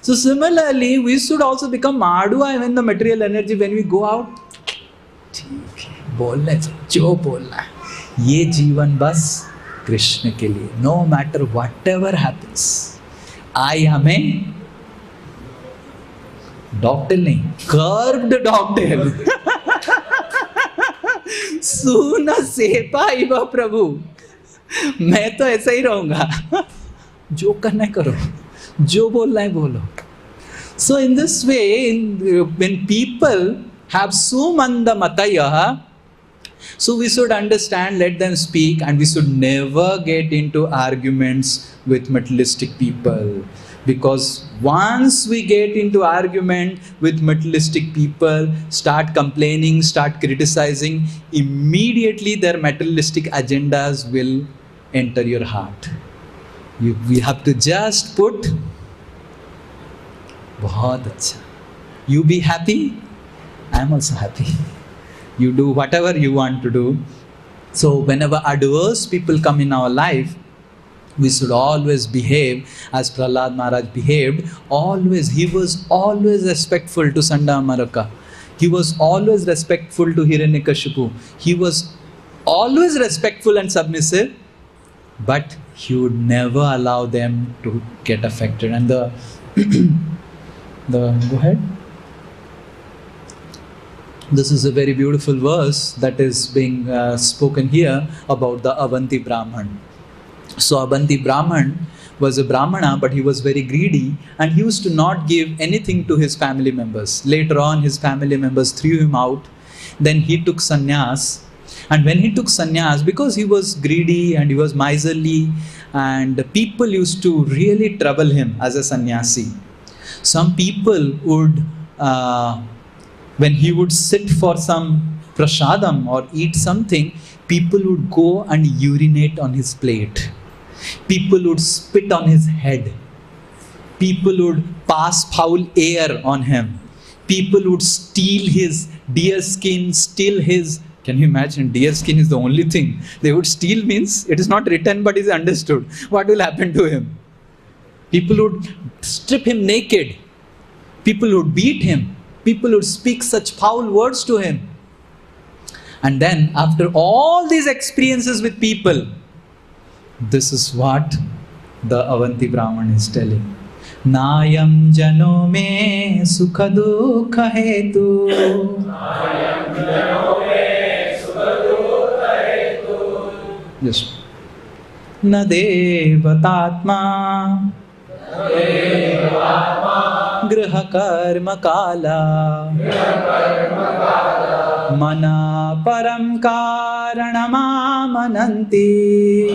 So similarly, we should also become Madua when the material energy, when we go out. बोलना जो बोलना है, ये जीवन बस कृष्ण के लिए. No matter whatever happens, I am a dogtail नहीं, curved dogtail. सुना सेपा इवा प्रभु, मैं तो ऐसा ही रहूंगा. जो करना है करो, जो बोलना है बोलो. So in this way, when people have sumanda mataya, so we should understand, let them speak, and we should never get into arguments with materialistic people. Because once we get into argument with materialistic people, start complaining, start criticizing, immediately their materialistic agendas will enter your heart. We have to just put, बहुत अच्छा. You be happy, I am also happy. You do whatever you want to do. So whenever adverse people come in our life, we should always behave as Prahlada Maharaj behaved. Always, he was always respectful to Sanda Maraka. He was always respectful to Hiranyakashipu. He was always respectful and submissive, but he would never allow them to get affected. And the go ahead. This is a very beautiful verse that is being spoken here about the Avanti Brahman. So Avanti Brahman was a Brahmana, but he was very greedy and he used to not give anything to his family members. Later on, his family members threw him out. Then he took sannyas. And when he took sannyas, because he was greedy and he was miserly, and people used to really trouble him as a sannyasi. Some people would, when he would sit for some prasadam or eat something, people would go and urinate on his plate. People would spit on his head. People would pass foul air on him. People would steal his deer skin, steal his... Can you imagine? Deer skin is the only thing. They would steal means it is not written but is understood. What will happen to him? People would strip him naked. People would beat him. People would speak such foul words to him. And then after all these experiences with people, this is what the Avanti Brahman is telling. Nayam jano me sukha dukha hetu. Yes. Na devatatma griha karma kala mana param karanamamananti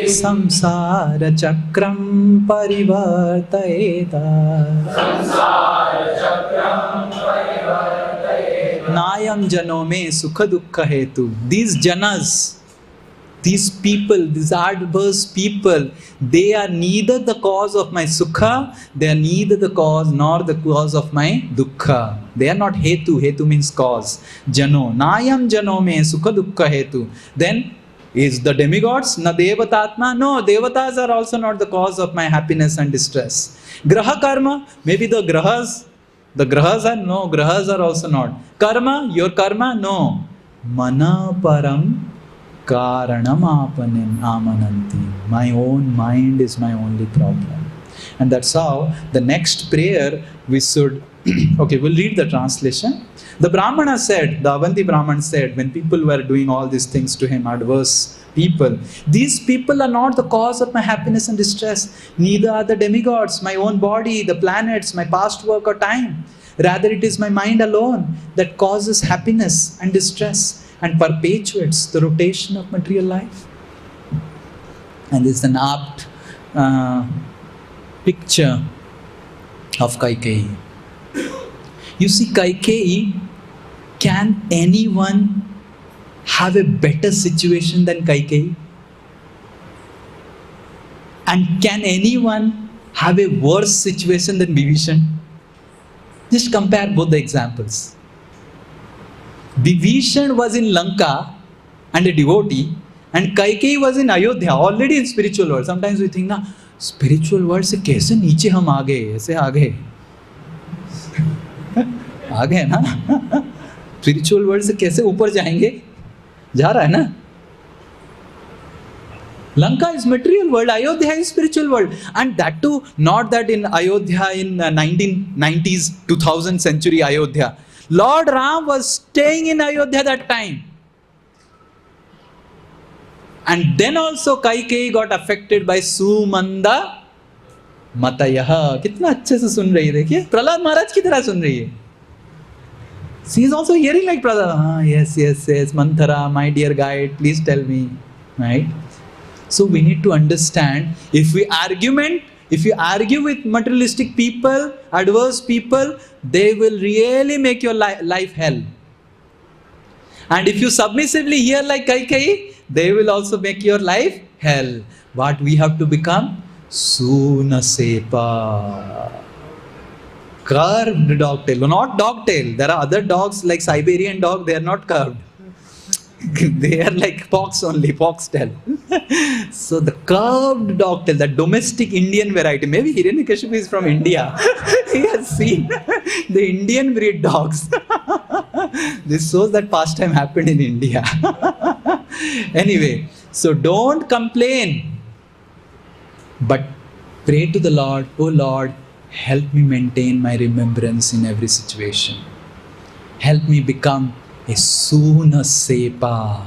samsara chakram parivartayeta. Nayam jano me sukha dukkha hetu. These janas, these people, these adverse people, they are neither the cause of my sukha, they are neither the cause nor the cause of my dukkha. They are not hetu. Hetu means cause. Jano. Nayam jano me sukha dukkha hetu. Then is the demigods na devatatma? No, devatas are also not the cause of my happiness and distress. Graha karma, maybe the grahas. The grahas are no, grahas are also not. Karma, your karma, no. Mana param karanam amananti. My own mind is my only problem. And that's how the next prayer we should... Okay, we'll read the translation. The Brahmana said, the Avanti Brahman said, when people were doing all these things to him, adverse people, these people are not the cause of my happiness and distress. Neither are the demigods, my own body, the planets, my past work or time. Rather, it is my mind alone that causes happiness and distress and perpetuates the rotation of material life. And this is an apt picture of Kaikeyi. You see, Kaikeyi, can anyone have a better situation than Kaikeyi? And can anyone have a worse situation than Vibhishan? Just compare both the examples. Vibhishan was in Lanka and a devotee, and Kaikeyi was in Ayodhya, already in spiritual world. Sometimes we think, na, spiritual world se kaise niche hum aa gaye, aise aa gaye. आ गए ना spiritual world से कैसे ऊपर जाएंगे जा रहा है ना Lanka is material world, Ayodhya is spiritual world, and that too not that in Ayodhya in 1990s 2000 century Ayodhya. Lord Ram was staying in Ayodhya that time, and then also Kaikeyi got affected by Sumanda Matayah. कितना अच्छे से सुन रही है, देखिए प्रहलाद महाराज की तरह सुन रही है. She is also hearing like Prahlada. Yes, Manthara, my dear guide, please tell me. Right? So we need to understand, if you argue with materialistic people, adverse people, they will really make your life hell. And if you submissively hear like Kaikeyi, they will also make your life hell. What we have to become? Sunasepa. Curved dogtail, not dogtail. There are other dogs like Siberian dog, they are not curved. They are like fox only, foxtail. So the curved dogtail, the domestic Indian variety. Maybe Hiranyakashipu is from India. He has seen the Indian breed dogs. This shows that pastime happened in India. Anyway, so don't complain, but pray to the Lord, oh Lord, help me maintain my remembrance in every situation. Help me become a Suna Sepa.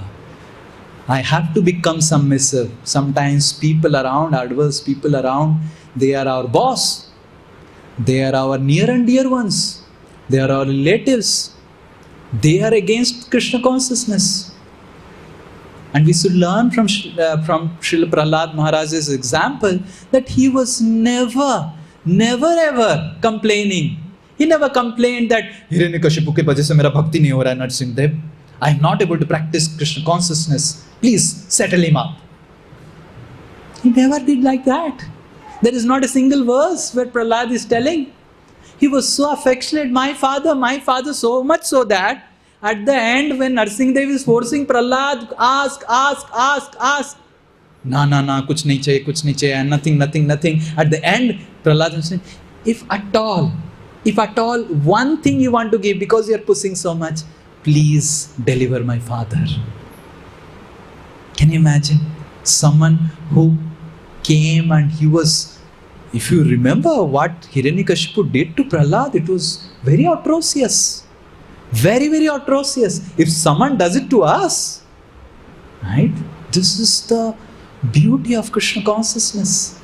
I have to become submissive. Sometimes people around, adverse people around, they are our boss. They are our near and dear ones. They are our relatives. They are against Krishna consciousness. And we should learn from Srila Prahlada Maharaj's example that he was never ever complaining. He never complained that Hiranyakashipu ke wajah se mera bhakti nahi ho raha hai, Narsimha Dev. I am not able to practice Krishna consciousness. Please settle him up. He never did like that. There is not a single verse where Prahlada is telling. He was so affectionate, my father, so much so that at the end when Narsimha Dev is forcing Prahlada, ask. Na, kuch nahi chahiye, nothing. At the end, Prahlada is saying, if at all, one thing you want to give because you are pushing so much, please deliver my father. Can you imagine? Someone who came and he was, if you remember what Hiranyakashipu did to Prahlada, it was very atrocious. Very atrocious. If someone does it to us, right? This is the beauty of Krishna consciousness.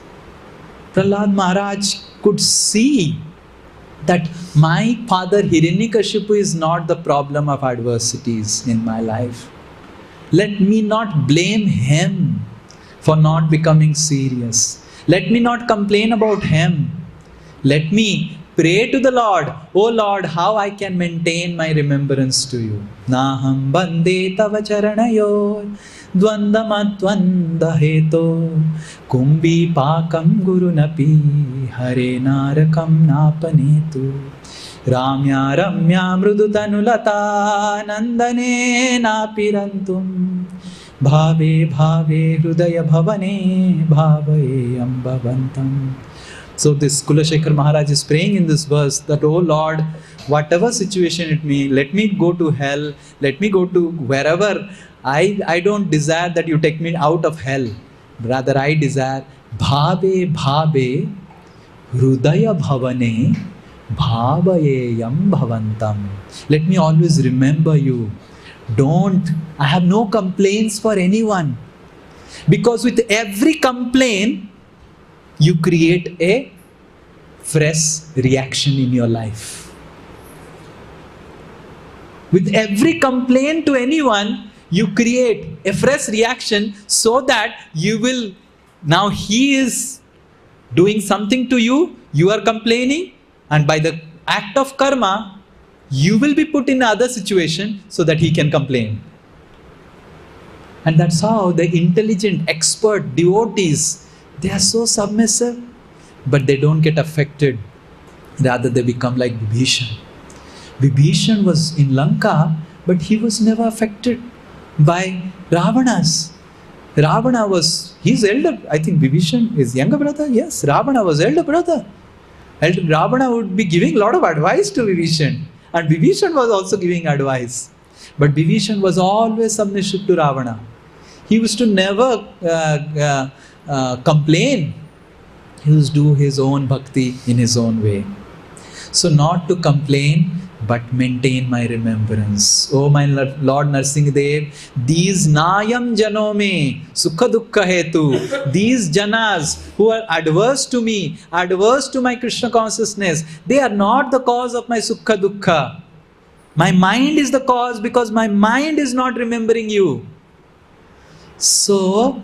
Prahlada Maharaj could see that my father Hiranyakashipu is not the problem of adversities in my life. Let me not blame him for not becoming serious. Let me not complain about him. Let me pray to the Lord, oh Lord, how I can maintain my remembrance to you. Naham bande tava charanayor dvandamadvanda heto kumbi pakam guru napi hare narakam napanetu ramya ramya mrudu tanulata nandane napirantum bhave hrudaya bhavane bhavaye ambhavantam. So this Kulashekar Maharaj is praying in this verse that, oh Lord, whatever situation it may, let me go to hell, let me go to wherever. I don't desire that you take me out of hell. Rather, I desire bhave hrudaya bhavane bhavayeyam bhavantam. Let me always remember you. I have no complaints for anyone. Because with every complaint, you create a fresh reaction in your life. With every complaint to anyone, you create a fresh reaction so that you will, now he is doing something to you, you are complaining, and by the act of karma, you will be put in another situation so that he can complain. And that's how the intelligent, expert devotees, they are so submissive, but they don't get affected. Rather, they become like Vibhishan. Vibhishan was in Lanka, but he was never affected by Ravana's. Ravana was his elder, I think Vibhishan, his younger brother. Yes, Ravana was elder brother. Ravana would be giving a lot of advice to Vibhishan. And Vibhishan was also giving advice. But Vibhishan was always submissive to Ravana. He used to never complain. He used to do his own bhakti in his own way. So not to complain, but maintain my remembrance. Oh my Lord Narsimha Dev, these nayam janome sukha dukkha hetu, these janas who are adverse to me, adverse to my Krishna consciousness, they are not the cause of my sukha dukkha. My mind is the cause because my mind is not remembering you. So,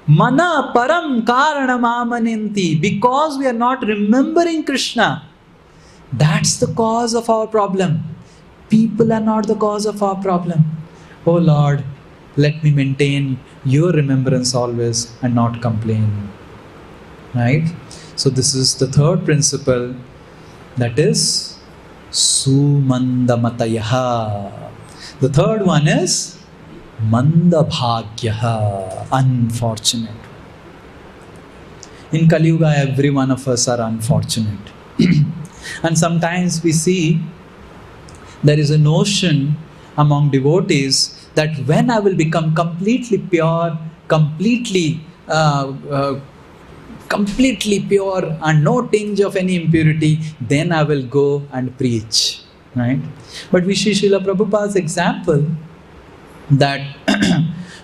mana param karanam amananti, because we are not remembering Krishna, that's the cause of our problem. People are not the cause of our problem. Oh Lord, let me maintain your remembrance always and not complain. Right? So this is the third principle, that is sumandamatayaha. The third one is mandabhagyaha, unfortunate. In Kali Yuga, every one of us are unfortunate. And sometimes we see there is a notion among devotees that when I will become completely pure, completely pure and no tinge of any impurity, then I will go and preach, right? But we see Srila Prabhupada's example that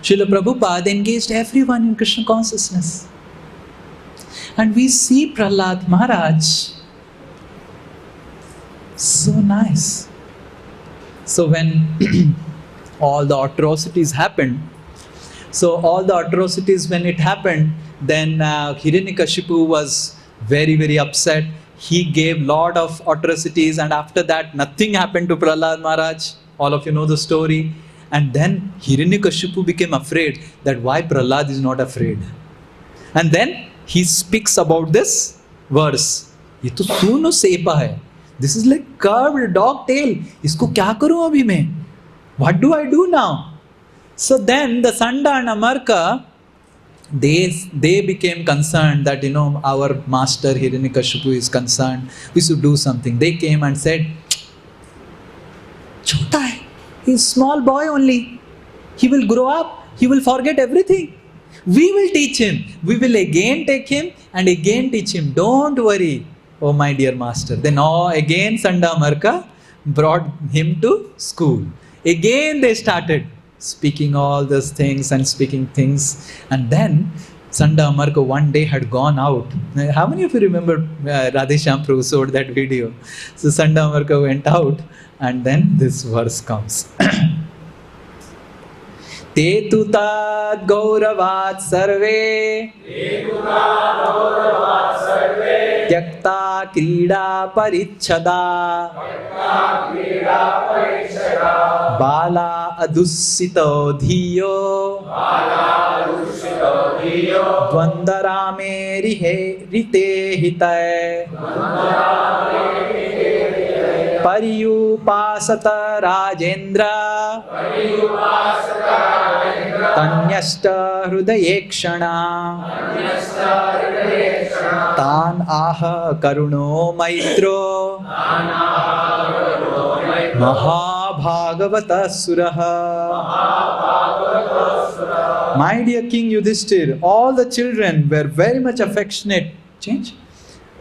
Srila Prabhupada engaged everyone in Krishna consciousness. And we see Prahlada Maharaj, so nice. So when all the atrocities happened, when it happened, then Hiranyakashipu was very, very upset. He gave lot of atrocities, and after that nothing happened to Prahlada Maharaj. All of you know the story. And then Hiranyakashipu became afraid that why Prahlada is not afraid. And then he speaks about this verse. ये तो सूनो सेपा है. This is like curved dog tail. इसको क्या करूं अभी मैं? What do I do now? So then the Sanda and Amarka, they became concerned that, our master Hiranyakashipu is concerned. We should do something. They came and said, Chota hai. He's small boy only. He will grow up. He will forget everything. We will teach him. We will again take him and again teach him. Don't worry, oh my dear master. Then again Sanda Amarka brought him to school. Again they started speaking all those things and speaking things. And then Sanda Amarka one day had gone out. How many of you remember Radheshyam Prabhu showed that video? So Sanda Amarka went out, and then this verse comes. Te tu tad gauravat sarve tyakta krida parichada bala adussito dhiyo dvandarame rite hitaye Pariyupasata Rajendra Tanyasta Hrudayekshana Tan Aha Karuno Maitro Mahabhagavata Suraha. My dear King Yudhishthir, all the children were very much affectionate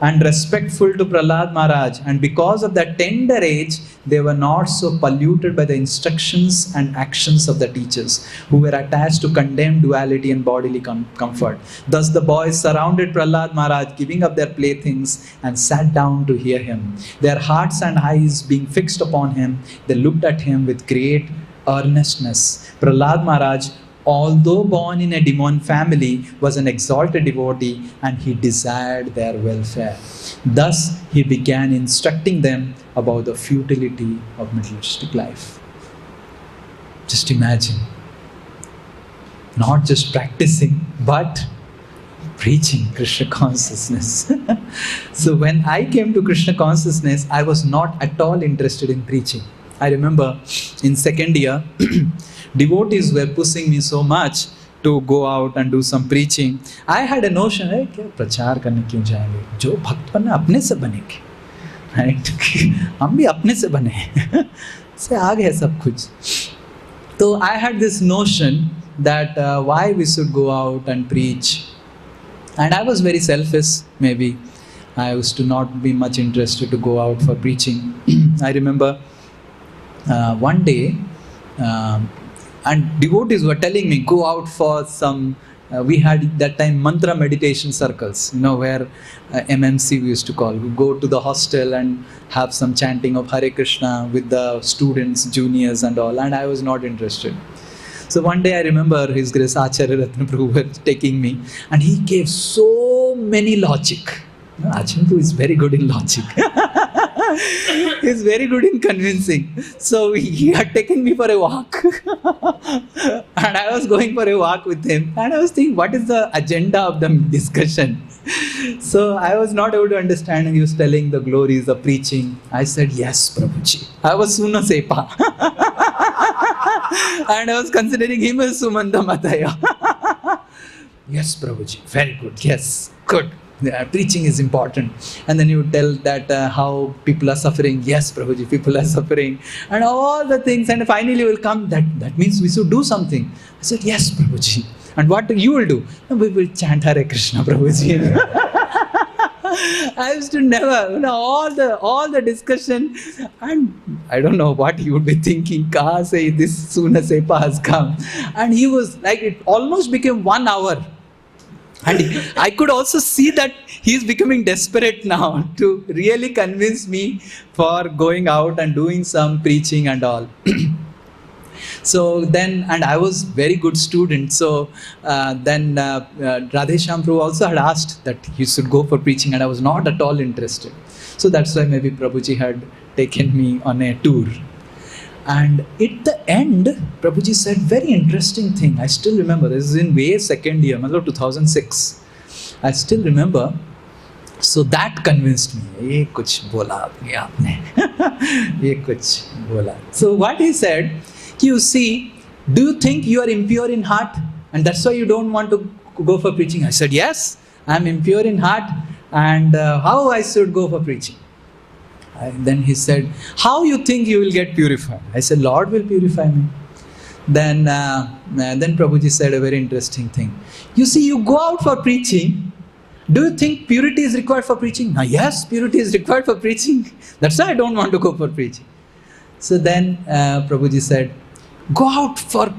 and respectful to Prahlada Maharaj, and because of that tender age, they were not so polluted by the instructions and actions of the teachers, who were attached to condemn duality and bodily comfort. Thus the boys surrounded Prahlada Maharaj, giving up their playthings, and sat down to hear him. Their hearts and eyes being fixed upon him, they looked at him with great earnestness. Prahlada Maharaj, although born in a demon family, was an exalted devotee, and he desired their welfare. Thus, he began instructing them about the futility of materialistic life. Just imagine, not just practicing, but preaching Krishna consciousness. So when I came to Krishna consciousness, I was not at all interested in preaching. I remember in second year, devotees were pushing me so much to go out and do some preaching. I had a notion, क्या प्रचार करने क्यों जाएंगे? जो भक्त बनना अपने से बनेंगे, right? हम भी अपने से बने, से आ गए सब कुछ. So I had this notion that why we should go out and preach, and I was very selfish. Maybe I used to not be much interested to go out for preaching. I remember one day. And devotees were telling me, go out for some, we had that time mantra meditation circles, where MMC we used to call. We go to the hostel and have some chanting of Hare Krishna with the students, juniors and all, and I was not interested. So one day I remember His Grace Acharya Ratna Prabhu was taking me, and he gave so many logic. Acharya Prabhu is very good in logic. He's very good in convincing. So he had taken me for a walk. And I was going for a walk with him. And I was thinking, what is the agenda of the discussion? So I was not able to understand. And he was telling the glories of preaching. I said, yes, Prabhuji. I was Suna Sepa. And I was considering him as Sumanda Mataya. Yes, Prabhuji. Very good. Yes, good. preaching is important. And then you tell that how people are suffering. Yes, Prabhuji, people are suffering. And all the things. And finally will come, that means we should do something. I said, yes, Prabhuji. And what you will do? We will chant Hare Krishna, Prabhuji. I used to never, all the discussion, and I don't know what he would be thinking, kahan se this Suna Sepa has come. And he was like, it almost became 1 hour. And I could also see that he is becoming desperate now to really convince me for going out and doing some preaching and all. So then, and I was very good student. So then Radheshyam Prabhu also had asked that he should go for preaching, and I was not at all interested. So that's why maybe Prabhuji had taken me on a tour. And at the end, Prabhuji said very interesting thing. I still remember. This is in way second year, 2006. I still remember. So that convinced me. Ye kuch bola aapne. Ye kuch bola. So what he said, you see, do you think you are impure in heart? And that's why you don't want to go for preaching? I said, yes, I am impure in heart. And how I should go for preaching? Then he said, how you think you will get purified? I said, Lord will purify me. Then Prabhuji said a very interesting thing. You see, you go out for preaching. Do you think purity is required for preaching? Yes, purity is required for preaching. That's why I don't want to go for preaching. So then Prabhuji said, go out for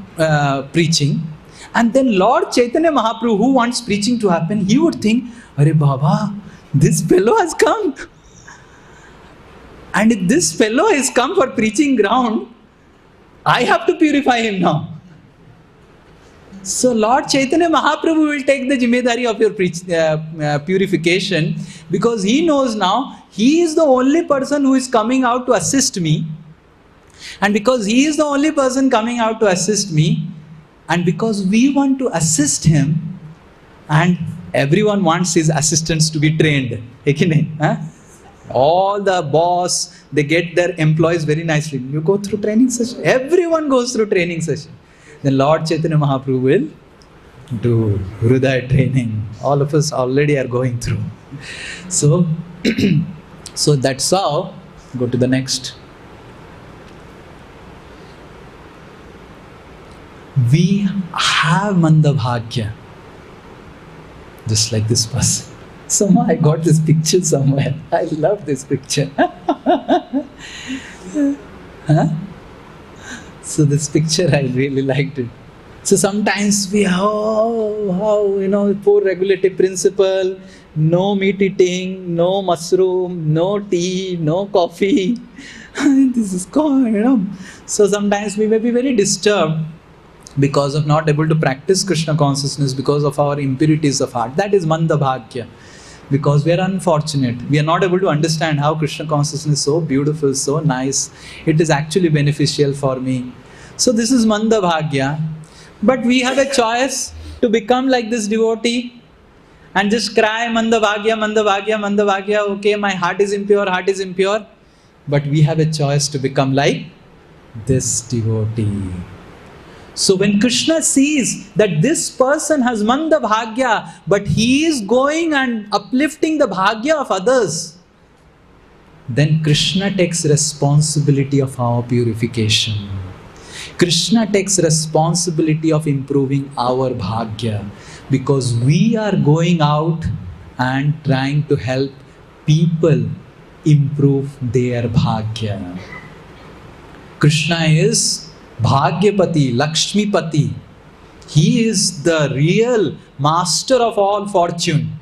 preaching, and then Lord Chaitanya Mahaprabhu, who wants preaching to happen, he would think, Arey Baba, this fellow has come. And if this fellow has come for preaching ground, I have to purify him now. So Lord Chaitanya Mahaprabhu will take the jimmedari of your purification, because he knows now he is the only person who is coming out to assist me. And because he is the only person coming out to assist me, and because we want to assist him, and everyone wants his assistants to be trained. All the boss, they get their employees very nicely. You go through training session. Everyone goes through training session. Then Lord Chaitanya Mahaprabhu will do Hridaya training. All of us already are going through. So, so that's how. Go to the next. We have Manda Bhagya. Just like this person. Somehow I got this picture somewhere. I love this picture. So this picture, I really liked it. So sometimes we have, poor regulative principle, no meat eating, no mushroom, no tea, no coffee. This is gone, So sometimes we may be very disturbed because of not able to practice Krishna consciousness, because of our impurities of heart. That is Manda Bhagya. Because we are unfortunate. We are not able to understand how Krishna consciousness is so beautiful, so nice. It is actually beneficial for me. So this is Manda Bhagya. But we have a choice to become like this devotee and just cry Manda Bhagya, Manda Bhagya, Manda Bhagya. Okay, my heart is impure, heart is impure. But we have a choice to become like this devotee. So when Krishna sees that this person has Manda Bhagya, but he is going and uplifting the Bhagya of others, then Krishna takes responsibility of our purification. Krishna takes responsibility of improving our Bhagya, because we are going out and trying to help people improve their Bhagya. Krishna is Bhagyapati, Lakshmipati. He is the real master of all fortune.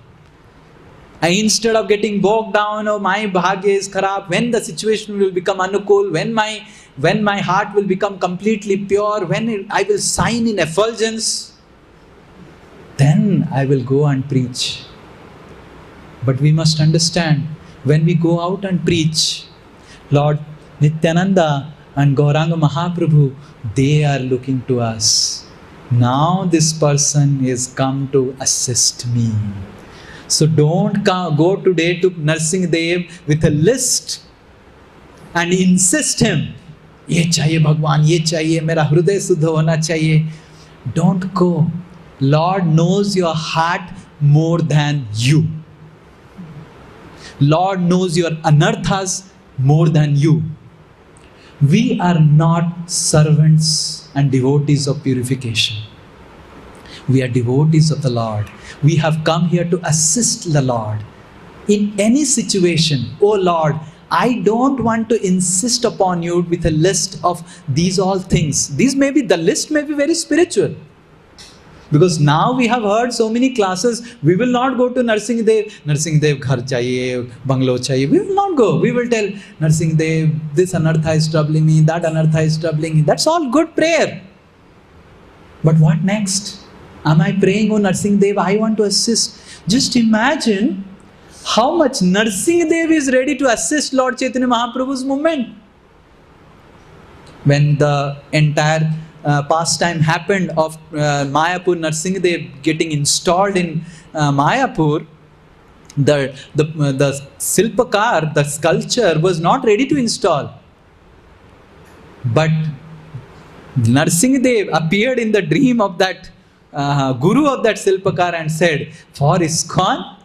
And instead of getting bogged down, oh my Bhagya is kharab, when the situation will become anukul, when my heart will become completely pure, when I will sign in effulgence, then I will go and preach. But we must understand, when we go out and preach, Lord Nityananda and Gauranga Mahaprabhu, they are looking to us. Now this person is come to assist me. So don't go today to Narsingh Dev with a list and insist him, ye chahiye Bhagwan, ye chahiye, mera hriday suddha hona chahiye. Don't go. Lord knows your heart more than you. Lord knows your anarthas more than you. We are not servants and devotees of purification. We are devotees of the Lord. We have come here to assist the Lord. In any situation, oh Lord, I don't want to insist upon you with a list of these all things. The list may be very spiritual. Because now we have heard so many classes, we will not go to Narsingh Dev ghar chahiye, bungalow chahiye. We will not go. We will tell Narsingh Dev, this anartha is troubling me, that anartha is troubling me. That's all good prayer. But what next? Am I praying, oh Narsingh Dev, I want to assist. Just imagine how much Narsingh Dev is ready to assist Lord Chaitanya Mahaprabhu's movement. When the entire pastime happened of Mayapur, Narsingh Dev getting installed in Mayapur, the Silpakar, the sculpture, was not ready to install. But Narsingh Dev appeared in the dream of that guru of that Silpakar and said, for ISKCON,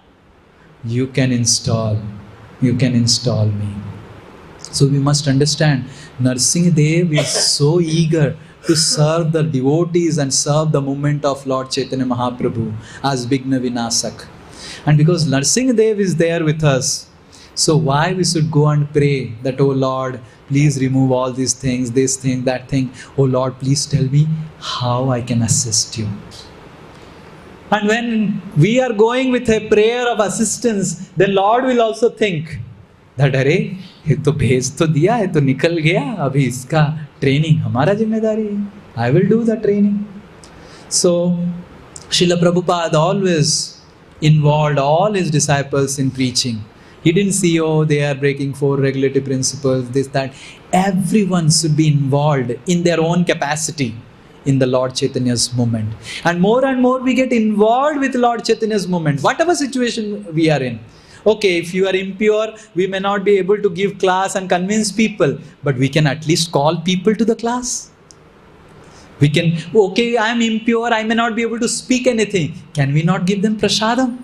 you can install me. So we must understand, Narsingh Dev is so eager to serve the devotees and serve the movement of Lord Chaitanya Mahaprabhu as Vigna Vinasak. And because Narsingh Dev is there with us, so why we should go and pray that, oh Lord, please remove all these things, this thing, that thing. Oh Lord, please tell me how I can assist you. And when we are going with a prayer of assistance, the Lord will also think that, अरे ये तो भेज तो दिया है, तो निकल गया, अभी इसका ट्रेनिंग हमारा जिम्मेदारी है. I will do the training. So Srila Prabhupada always involved all his disciples in preaching. He didn't see, oh, they are breaking 4 regulative principles, this, that. Everyone should be involved in their own capacity in the Lord Chaitanya's movement. And more we get involved with Lord Chaitanya's movement, whatever situation we are in. Okay, if you are impure, we may not be able to give class and convince people, but we can at least call people to the class. We can, okay, I am impure, I may not be able to speak anything. Can we not give them prasadam?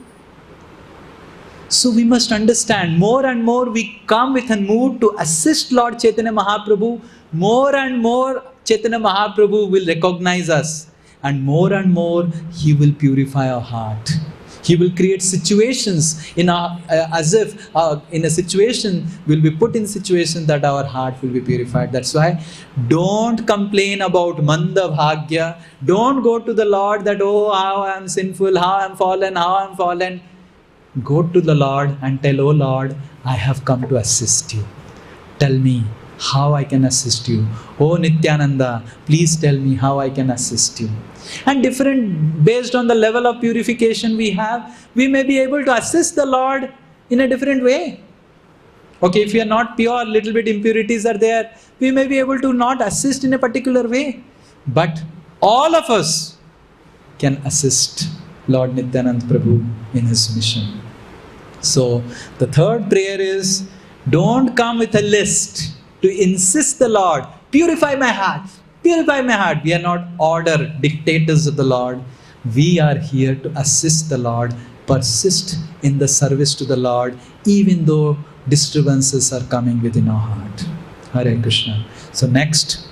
So we must understand, more and more we come with a mood to assist Lord Chaitanya Mahaprabhu, more and more Chaitanya Mahaprabhu will recognize us, and more he will purify our heart. He will create situations in our, as if in a situation, we'll be put in situation that our heart will be purified. That's why don't complain about manda bhagya. Don't go to the Lord that, oh, how I am sinful, how I am fallen. Go to the Lord and tell, oh Lord, I have come to assist you. Tell me how I can assist you. Oh Nityananda, please tell me how I can assist you. And based on the level of purification we have, we may be able to assist the Lord in a different way. Okay, if we are not pure, little bit impurities are there, we may be able to not assist in a particular way. But all of us can assist Lord Nityanand Prabhu in his mission. So the third prayer is, don't come with a list to insist the Lord, purify my heart. Purify my heart. We are not order dictators of the Lord. We are here to assist the Lord, persist in the service to the Lord, even though disturbances are coming within our heart. Hare Krishna. So next,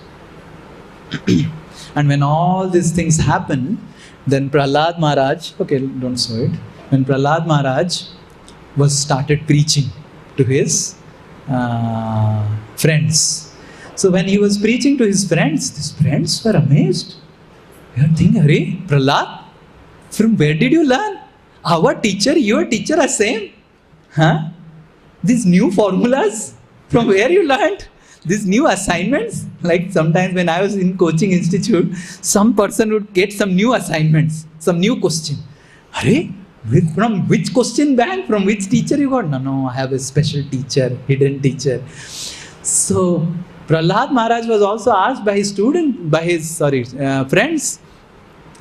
and when all these things happen, then Prahlada Maharaj, okay, don't show it. When Prahlada Maharaj was started preaching to his friends. So when he was preaching to his friends were amazed. They are thinking, Hare, Prahlad, from where did you learn? Our teacher, your teacher are same. Huh? These new formulas, from where you learned? These new assignments? Like sometimes when I was in coaching institute, some person would get some new assignments, some new question. Hare, from which question bank? From which teacher you got? No, I have a special teacher, hidden teacher. So Prahlada Maharaj was also asked by his friends,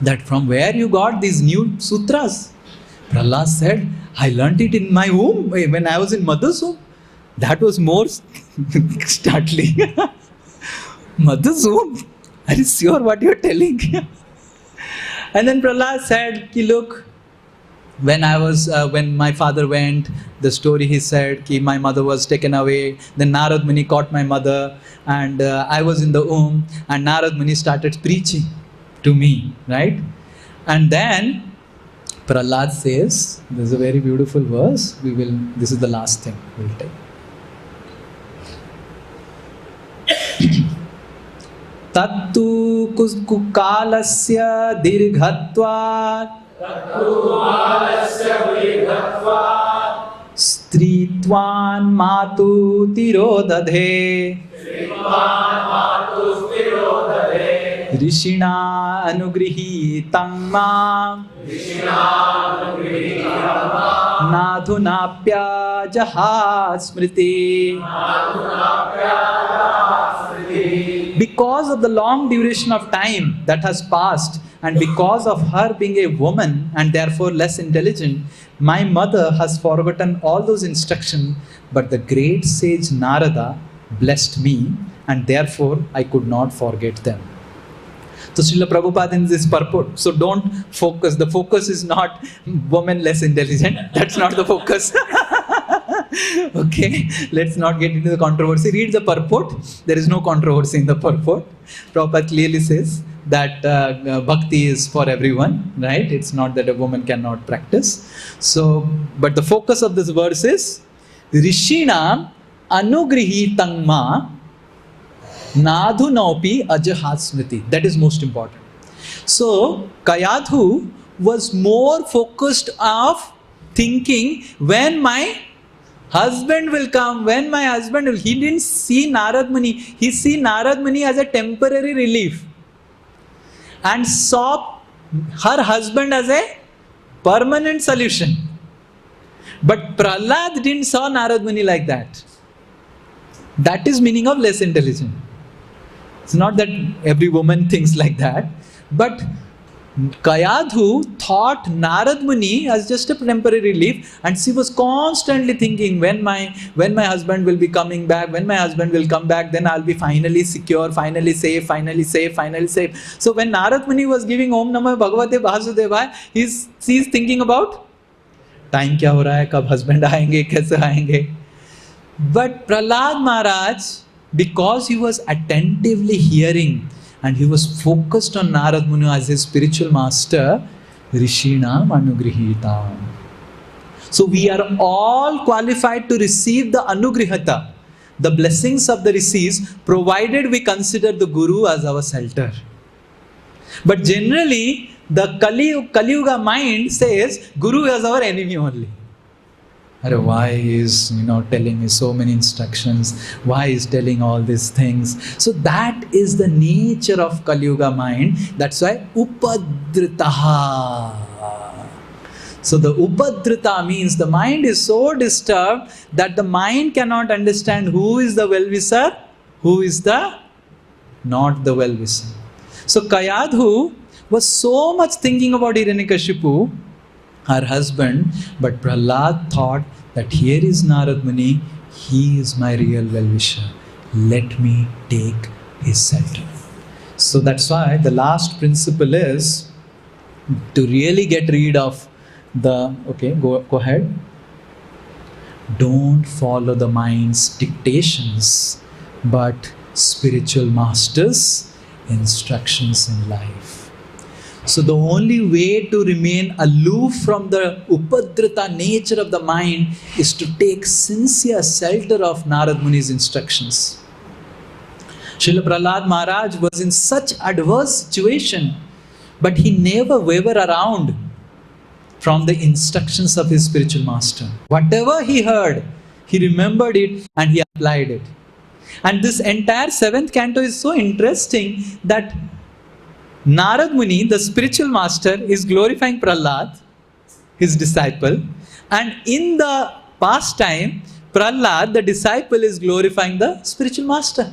that from where you got these new sutras. Prahlada said, I learnt it in my womb, when I was in mother's womb. That was more startling. Mother's womb? Are you sure what you are telling? And then Prahlada said, look, when my father went, the story he said, ki my mother was taken away. Then Narad Muni caught my mother, and I was in the womb, and Narad Muni started preaching to me, right? And then Prahlad says, this is a very beautiful verse. This is the last thing we'll take. Tattu kukalasya dirghatva Stritvan matu tirodadhe Rishina anugrihitam ma Nadhunapya jaha smriti. Because of the long duration of time that has passed, and because of her being a woman and therefore less intelligent, my mother has forgotten all those instructions, but the great sage Narada blessed me, and therefore I could not forget them. So Srila Prabhupada in this purport. So don't focus. The focus is not woman less intelligent. That's not the focus. Okay, let's not get into the controversy. Read the purport. There is no controversy in the purport. Prabhupada clearly says that bhakti is for everyone, right? It's not that a woman cannot practice. So, but the focus of this verse is Rishina anugrihitam ma Nadhu naupi ajahat smriti. That is most important. So, Kayadhu was more focused of thinking when my husband will come, when my husband will. He didn't see Narad Muni. He see Narad Muni as a temporary relief and saw her husband as a permanent solution. But Prahlad didn't saw Narad Muni like that. That is meaning of less intelligent. It's not that every woman thinks like that, but Kayadhu thought Narad Muni as just a temporary relief, and she was constantly thinking when my husband will be coming back, when my husband will come back, then I'll be finally secure, finally safe, finally safe, finally safe. So when Narad Muni was giving Om Namah Bhagavate Vasudevaya, she's thinking about time kya ho raha hai, kab husband aayenge, kaise aayenge. But Prahlad Maharaj, because he was attentively hearing and he was focused on Narad Muni as his spiritual master, Rishinam Anugrihitam. So we are all qualified to receive the Anugrihata, the blessings of the rishis, provided we consider the Guru as our shelter. But generally, the Kali Yuga mind says Guru is our enemy only. Why is telling me so many instructions? Why is telling all these things? So that is the nature of Kali Yuga mind. That's why Upadritaha. So the Upadrita means the mind is so disturbed that the mind cannot understand who is the well-wisher, who is the not the well-wisher. So Kayadhu was so much thinking about Hiranyakashipu, her husband, but Prahlad thought that here is Narad Muni, he is my real well-wisher. Let me take his shelter. So that's why the last principle is to really get rid of the, go ahead. Don't follow the mind's dictations, but spiritual masters' instructions in life. So the only way to remain aloof from the Upadrita nature of the mind is to take sincere shelter of Narad Muni's instructions. Srila Prahlad Maharaj was in such adverse situation, but he never wavered around from the instructions of his spiritual master. Whatever he heard, he remembered it and he applied it. And this entire 7th canto is so interesting that Narad Muni, the spiritual master, is glorifying Prahlad, his disciple, and in the pastime, Prahlad, the disciple, is glorifying the spiritual master.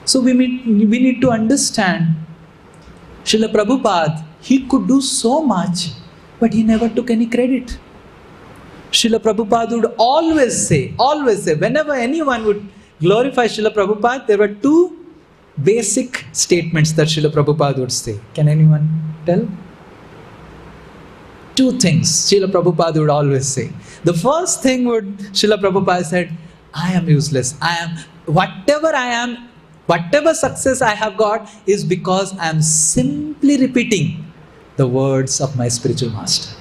So we need to understand, Srila Prabhupada, he could do so much, but he never took any credit. Srila Prabhupada would always say, whenever anyone would glorify Srila Prabhupada, there were two basic statements that Srila Prabhupada would say. Can anyone tell? Two things Srila Prabhupada would always say. The first thing would Srila Prabhupada said, I am useless. Whatever success I have got is because I am simply repeating the words of my spiritual master.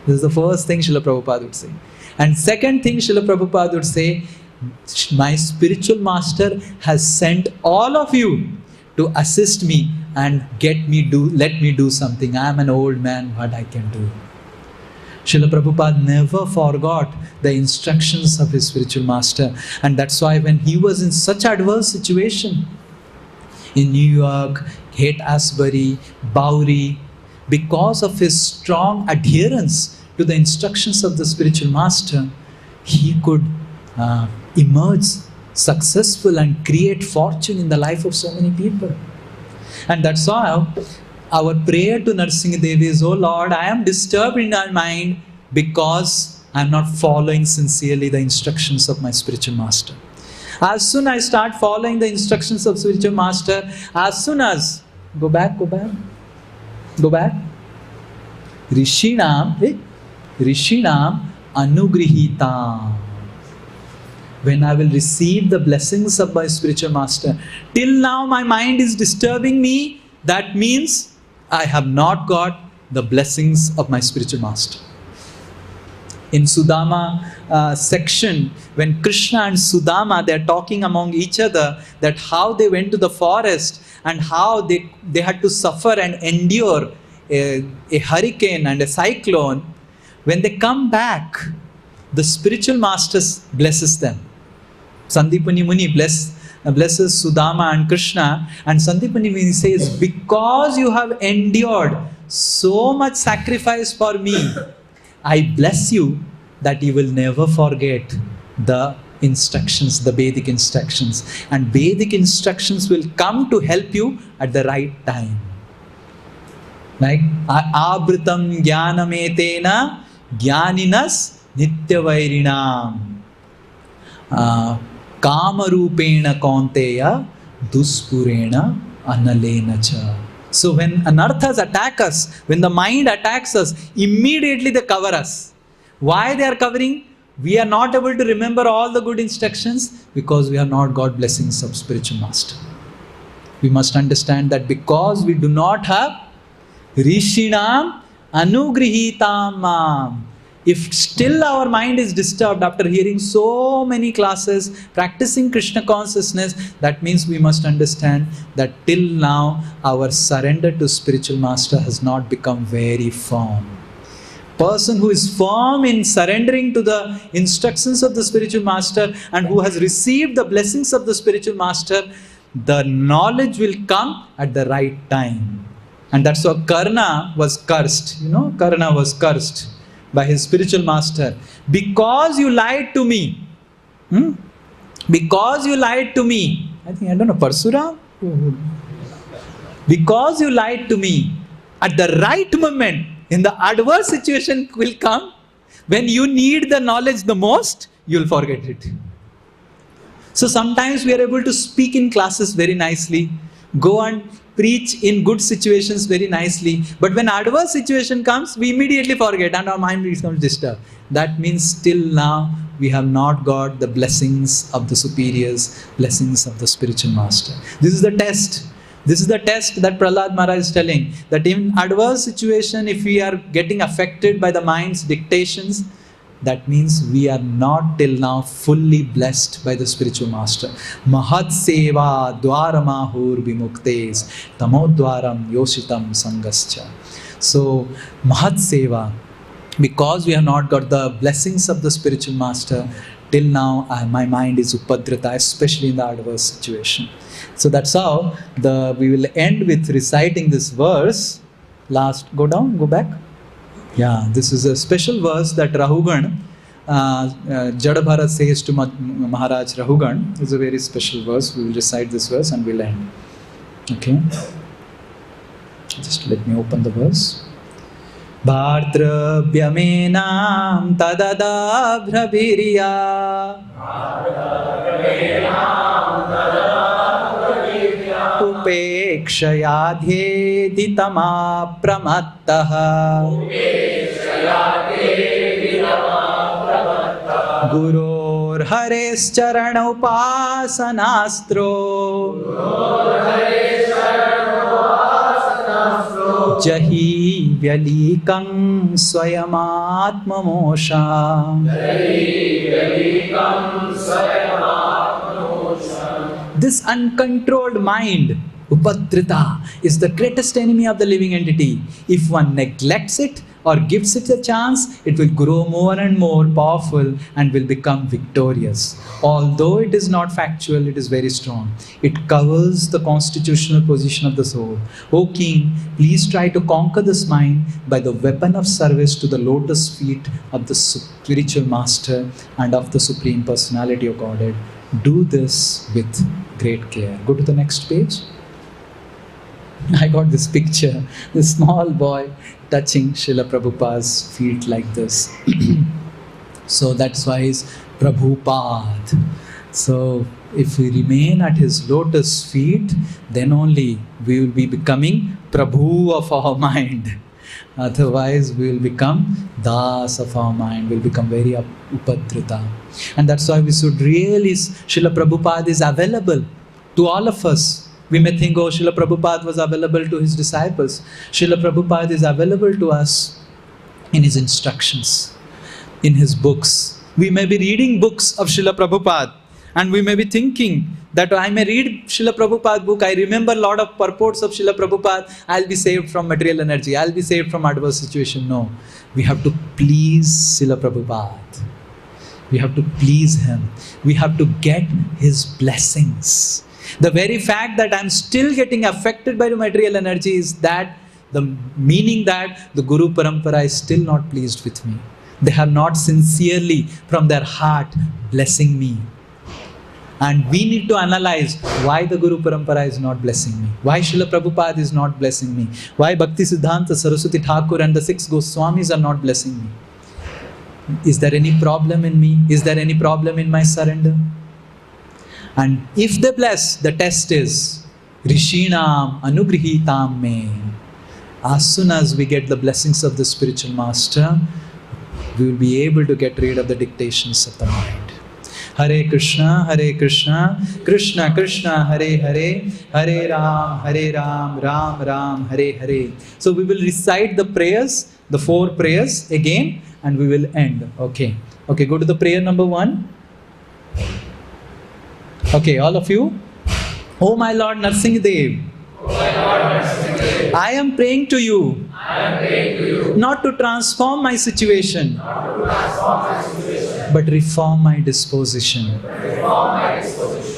This is the first thing Srila Prabhupada would say. And second thing Srila Prabhupada would say, my spiritual master has sent all of you to assist me and let me do something. I am an old man, what I can do. Srila Prabhupada never forgot the instructions of his spiritual master, and that's why when he was in such adverse situation in New York, Haight-Ashbury, Bowery, because of his strong adherence to the instructions of the spiritual master, he could emerge successful and create fortune in the life of so many people. And that's why our prayer to Narsimha Devi is, oh Lord, I am disturbed in my mind because I am not following sincerely the instructions of my spiritual master. As soon as I start following the instructions of spiritual master, as soon as, go back, Rishinam Anugrihita. When I will receive the blessings of my spiritual master, till now my mind is disturbing me, that means I have not got the blessings of my spiritual master. In Sudama section, when Krishna and Sudama, they are talking among each other that how they went to the forest and how they had to suffer and endure a hurricane and a cyclone. When they come back, the spiritual master blesses them. Sandipani Muni blesses Sudama and Krishna, and Sandipani Muni says, because you have endured so much sacrifice for me, I bless you that you will never forget the instructions, the Vedic instructions. And Vedic instructions will come to help you at the right time. Like, Abritam Jnanametena Jnaninas Nityavairinam Kamarupena Kaunteya Duspurena Analena Cha. So when anarthas attack us, when the mind attacks us, immediately they cover us. Why they are covering? We are not able to remember all the good instructions because we have not got blessings of spiritual master. We must understand that because we do not have Rishinam Anugrihitam. If still our mind is disturbed after hearing so many classes, practicing Krishna consciousness, that means we must understand that till now our surrender to spiritual master has not become very firm. Person who is firm in surrendering to the instructions of the spiritual master and who has received the blessings of the spiritual master, the knowledge will come at the right time. And that's why Karna was cursed. Karna was cursed by his spiritual master. Because you lied to me. Because you lied to me. Parsuram? Because you lied to me. At the right moment, in the adverse situation will come, when you need the knowledge the most, you'll forget it. So sometimes we are able to speak in classes very nicely, go and preach in good situations very nicely, but when adverse situation comes, we immediately forget and our mind becomes disturbed. That means still now we have not got the blessings of the superiors, blessings of the spiritual master. This is the test. This is the test that Prahlada Maharaj is telling, that in adverse situation, if we are getting affected by the mind's dictations, that means we are not till now fully blessed by the spiritual master. Mahat seva dwaramahur vimuktes tamodwaram yoshitam sangascha. So, Mahat seva, because we have not got the blessings of the spiritual master, till now my mind is upadrata, especially in the adverse situation. So that's how we will end with reciting this verse. Go back. Yeah, this is a special verse that Rahugan, Jadabharat says to Maharaj Rahugan. It's a very special verse. We will recite this verse and we'll end. Okay. Just let me open the verse. Bhardravyamenam tadadabhrabhirya upekshayadhyeditama pramattaha Guror Hares Charanopaasanastro Jahi Vyalikam Swayamatmamosha. This uncontrolled mind, Upadrita, is the greatest enemy of the living entity. If one neglects it or gives it a chance, it will grow more and more powerful and will become victorious. Although it is not factual, it is very strong. It covers the constitutional position of the soul. O King, please try to conquer this mind by the weapon of service to the lotus feet of the spiritual master and of the Supreme Personality of Godhead. Do this with great care. Go to the next page. I got this picture, this small boy touching Srila Prabhupada's feet like this. So that's why he's Prabhupada. So if we remain at his lotus feet, then only we will be becoming Prabhu of our mind. Otherwise, we will become Das of our mind. We will become very Upadrita. And that's why we should really, Srila Prabhupada is available to all of us. We may think, oh, Srila Prabhupada was available to his disciples. Srila Prabhupada is available to us in his instructions, in his books. We may be reading books of Srila Prabhupada and we may be thinking that I may read Srila Prabhupada book, I remember a lot of purports of Srila Prabhupada, I'll be saved from material energy, I'll be saved from adverse situation. No, we have to please Srila Prabhupada. We have to please him. We have to get his blessings. The very fact that I'm still getting affected by the material energy is that the meaning that the Guru Parampara is still not pleased with me. They are not sincerely from their heart blessing me. And we need to analyze why the Guru Parampara is not blessing me. Why Srila Prabhupada is not blessing me. Why Bhakti Siddhanta Saraswati Thakur and the 6 Goswamis are not blessing me. Is there any problem in me? Is there any problem in my surrender? And if they bless, the test is Rishinam Anugrihitam Me. As soon as we get the blessings of the spiritual master, we will be able to get rid of the dictations of the mind. Hare Krishna, Krishna Krishna, Hare Hare, Hare Ram, Ram Ram, Hare Hare. So we will recite the prayers, the 4 prayers again, and we will end. Okay, go to the prayer number 1. Okay, all of you. Oh my Lord Narsimha, I am praying to you, not to transform my situation, but reform my disposition,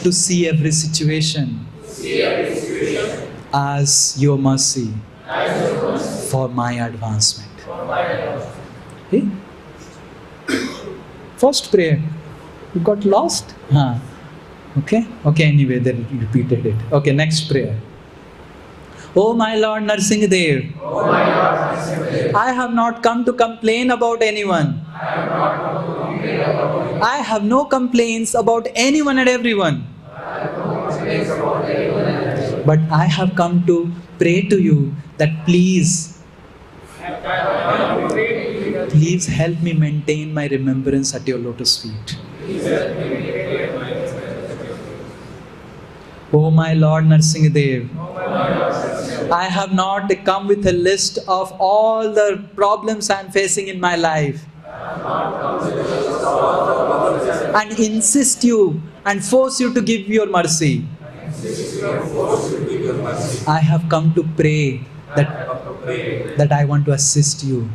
to see every situation as your mercy for my advancement. Okay? First prayer, you got lost? Okay, anyway, they repeated it. Okay, next prayer. Oh my Lord Narsimha, I have not come to complain about anyone. I have no complaints about anyone and everyone. But I have come to pray to you that please help me maintain my remembrance at your lotus feet. Oh my Lord Narsimha, I have not come with a list of all the problems I am facing in my life and insist you and force you to give your mercy. I have come to pray that I want to assist you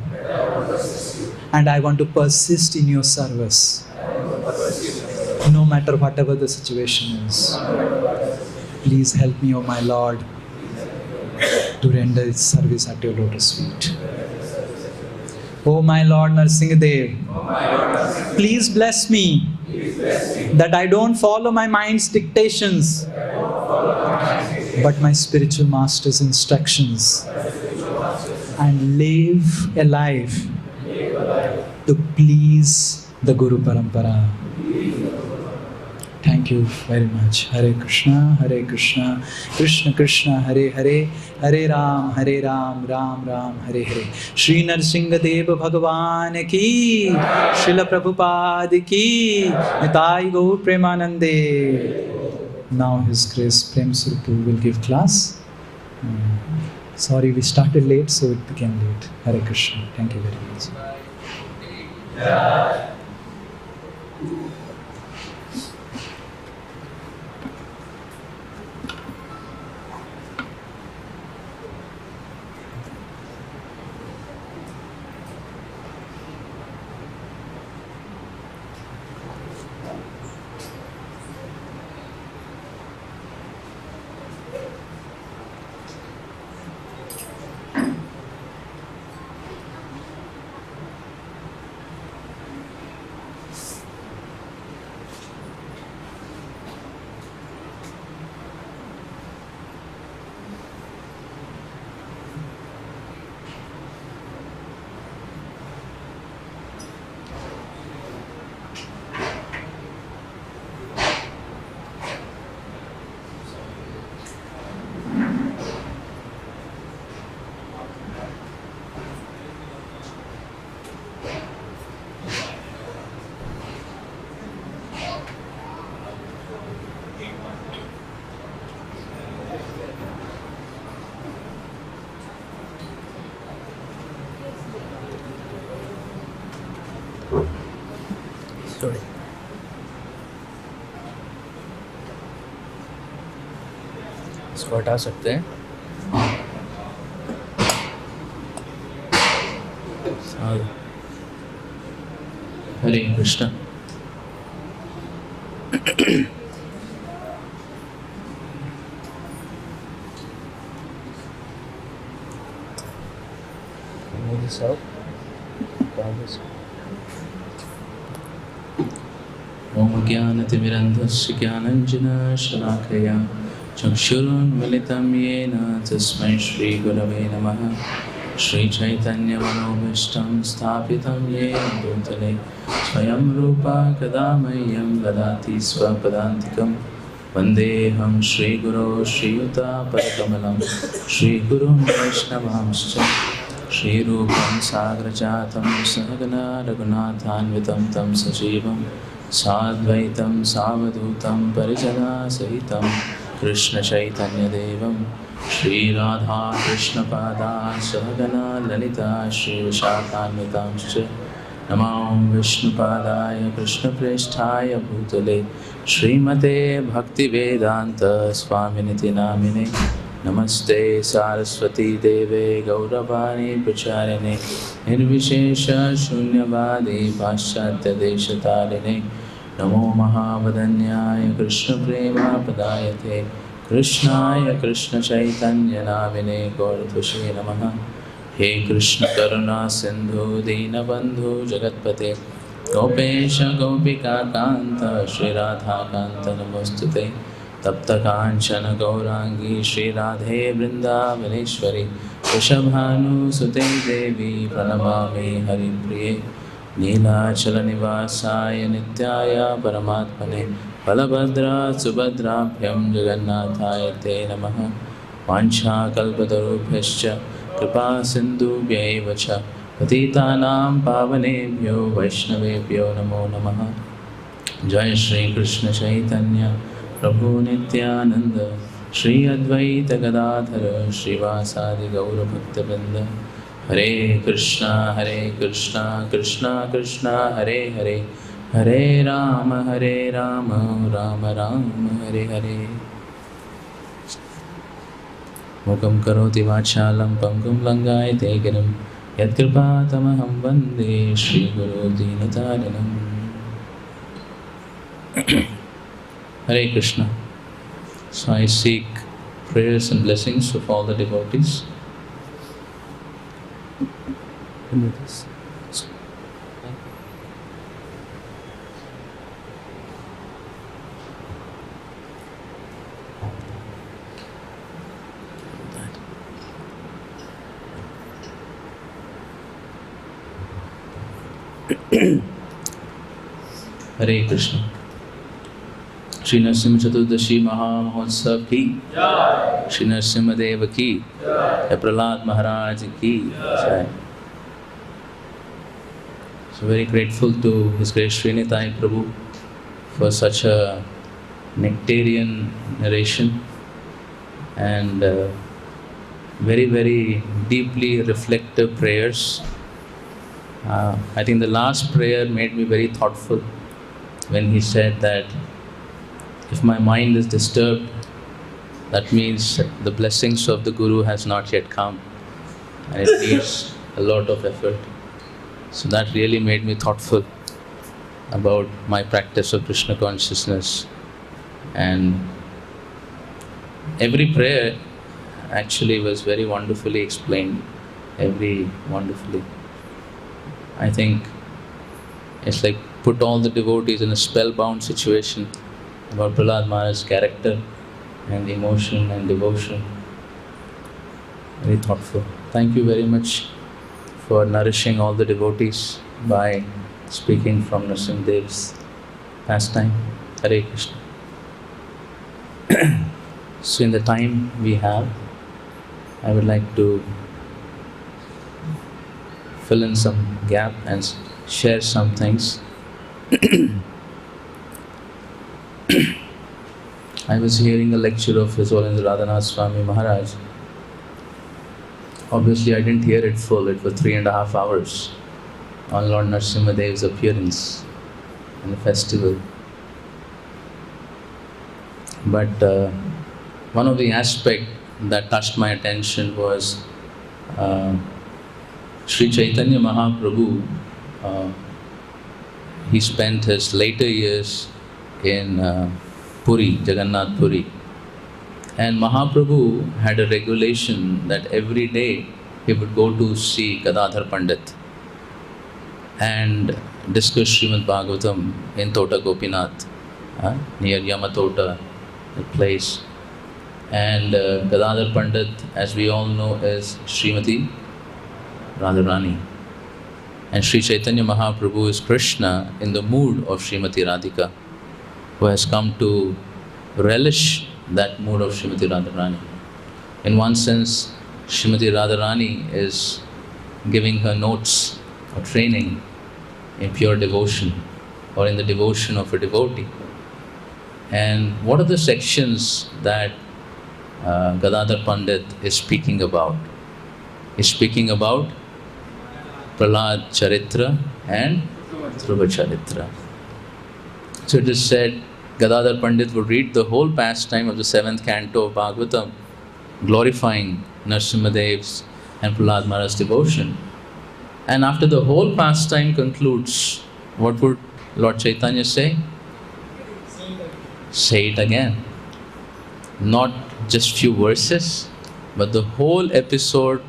and I want to persist in your service no matter whatever the situation is. Please help me, O my Lord, to render its service at your lotus feet. O my Lord Narsimha, please bless me that I don't follow my mind's dictations but my spiritual master's instructions and live a life to please the Guru Parampara. Thank you. Thank you very much. Hare Krishna, Krishna Krishna, Hare Hare, Hare Ram, Ram Ram, Hare Hare. Shri Narsimha Deva Bhagavan ki, Srila Prabhupada ki, Nitai Gaur Premanande. Now His Grace Prem Swarup will give class. Sorry, we started late, so it became late. Hare Krishna. Thank you very much. Sorry. इसको हटा सकते हैं. हरे Krishna. Move this out. Om Jnanatimirandhasya Jnananjana-shalakaya Chakshurunmilitam yena tasmai Shri Gurave Namaha. Shri Chaitanya Manobhishtam Sthapitam yena Bhutale Swayam Rupa Kadamayyam Dadati Swapadantikam Vandeham Shri Guru Shri Yuta Padakamalam Shri Guru Vaishnavamscha Shri Rupam Sagrajatam Sahagana Raghunathanvitam Tam Sajivam Sadvaitam Savadutam Parijana Sahitam Krishna Chaitanya Devam Shri Radha Krishna Pada Sahagana Lalita Shri Vishakhanvitamscha Namam Vishnu Padaya Krishna Presthaya Bhutale Srimate Bhakti Vedanta Swaminiti Namine Namaste Saraswati Deve Gauravani Pracharine Nirvishesha Shunyavadi Paschatya Deshatarine Namo Mahavadanyaya Krishna Prema Padayate Krishnaya Krishna Chaitanya Namine Gauratvashe Namaha. He Krishna Karuna Sindhu Dinabandhu Jagatpate Gopesha Gopika Kanta Shri Radha Kanta Namostute Tapta Kanchana Gaurangi Shri Radhe Vrindavaneshwari Vrishabhanu Sute Devi Pranamami Hari Priye Neelachala Nivasaya Nityaya Paramatmane Balabhadra Subhadrabhyam Jagannathaya Te Namaha. Vancha Kalpatarubhyascha Kripa Sindhubhyaiva cha Patitanam Pavanebhyo Vaishnavebhyo Namo Namaha. Jai Shri Krishna Chaitanya Prabhu Nityananda Shri Advaita Gadadhara Srivasadi Gaura Bhaktabinda. Hare Krishna Krishna Krishna Hare Hare, Hare Rama Rama Rama Hare Hare. Mukam karoti vachalam pangum langayate girim yadkripatamaham vande Shri Guru Dinataranam. Hare Krishna. So I seek prayers and blessings of all the devotees. Hare Krishna. Shri Narsimha Chaturdashi Maha Mahotsav ki Shri Narsimha Deva ki Jai Prahlad Maharaj ki Jai. So very grateful to His Grace Sri Nitai Prabhu for such a nectarian narration and very, very deeply reflective prayers. I think the last prayer made me very thoughtful when he said that if my mind is disturbed, that means the blessings of the Guru has not yet come and it needs a lot of effort. So that really made me thoughtful about my practice of Krishna consciousness. And every prayer actually was very wonderfully explained, wonderfully. I think it's like put all the devotees in a spellbound situation about Prahlad Maharaj's character and emotion and devotion. Very thoughtful. Thank you very much for nourishing all the devotees by speaking from Narsimha Dev's pastime. Hare Krishna. So in the time we have, I would like to fill in some gap and share some things. I was hearing a lecture of His Holiness Radhanath Swami Maharaj. Obviously I didn't hear it full, it was 3.5 hours on Lord Narsimha Dev's appearance in the festival. But one of the aspects that touched my attention was Sri Chaitanya Mahaprabhu. He spent his later years in Puri, Jagannath Puri. And Mahaprabhu had a regulation that every day he would go to see Gadadhar Pandit and discuss Srimad Bhagavatam in Tota Gopinath, near Yamatota, the place. And Gadadhar Pandit, as we all know, is Srimati Radharani. And Sri Chaitanya Mahaprabhu is Krishna in the mood of Srimati Radhika, who has come to relish that mood of Srimati Radharani. In one sense, Srimati Radharani is giving her notes or training in pure devotion or in the devotion of a devotee. And what are the sections that Gadadhar Pandit is speaking about? He's speaking about Prahlad Charitra and Dhruva Charitra. So it is said, Gadadhar Pandit would read the whole pastime of the 7th canto of Bhagavatam, glorifying Narsimha Dev's and Prahlad Maharaj's devotion. And after the whole pastime concludes, what would Lord Chaitanya say? Say it again. Not just few verses, but the whole episode.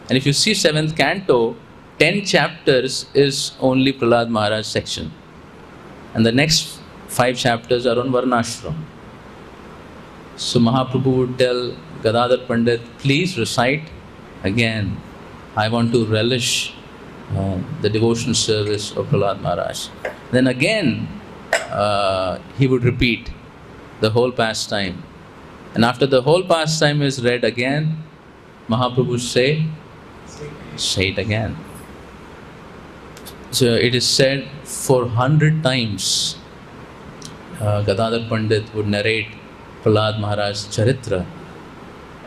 And if you see 7th canto, 10 chapters is only Prahlad Maharaj section. And the next 5 chapters are on Varnashram. So Mahaprabhu would tell Gadadhar Pandit, please recite again. I want to relish the devotional service of Prahlad Maharaj. Then again, he would repeat the whole pastime. And after the whole pastime is read again, Mahaprabhu would say it again. So it is said 400 times Gadadhar Pandit would narrate Prahlad Maharaj's Charitra.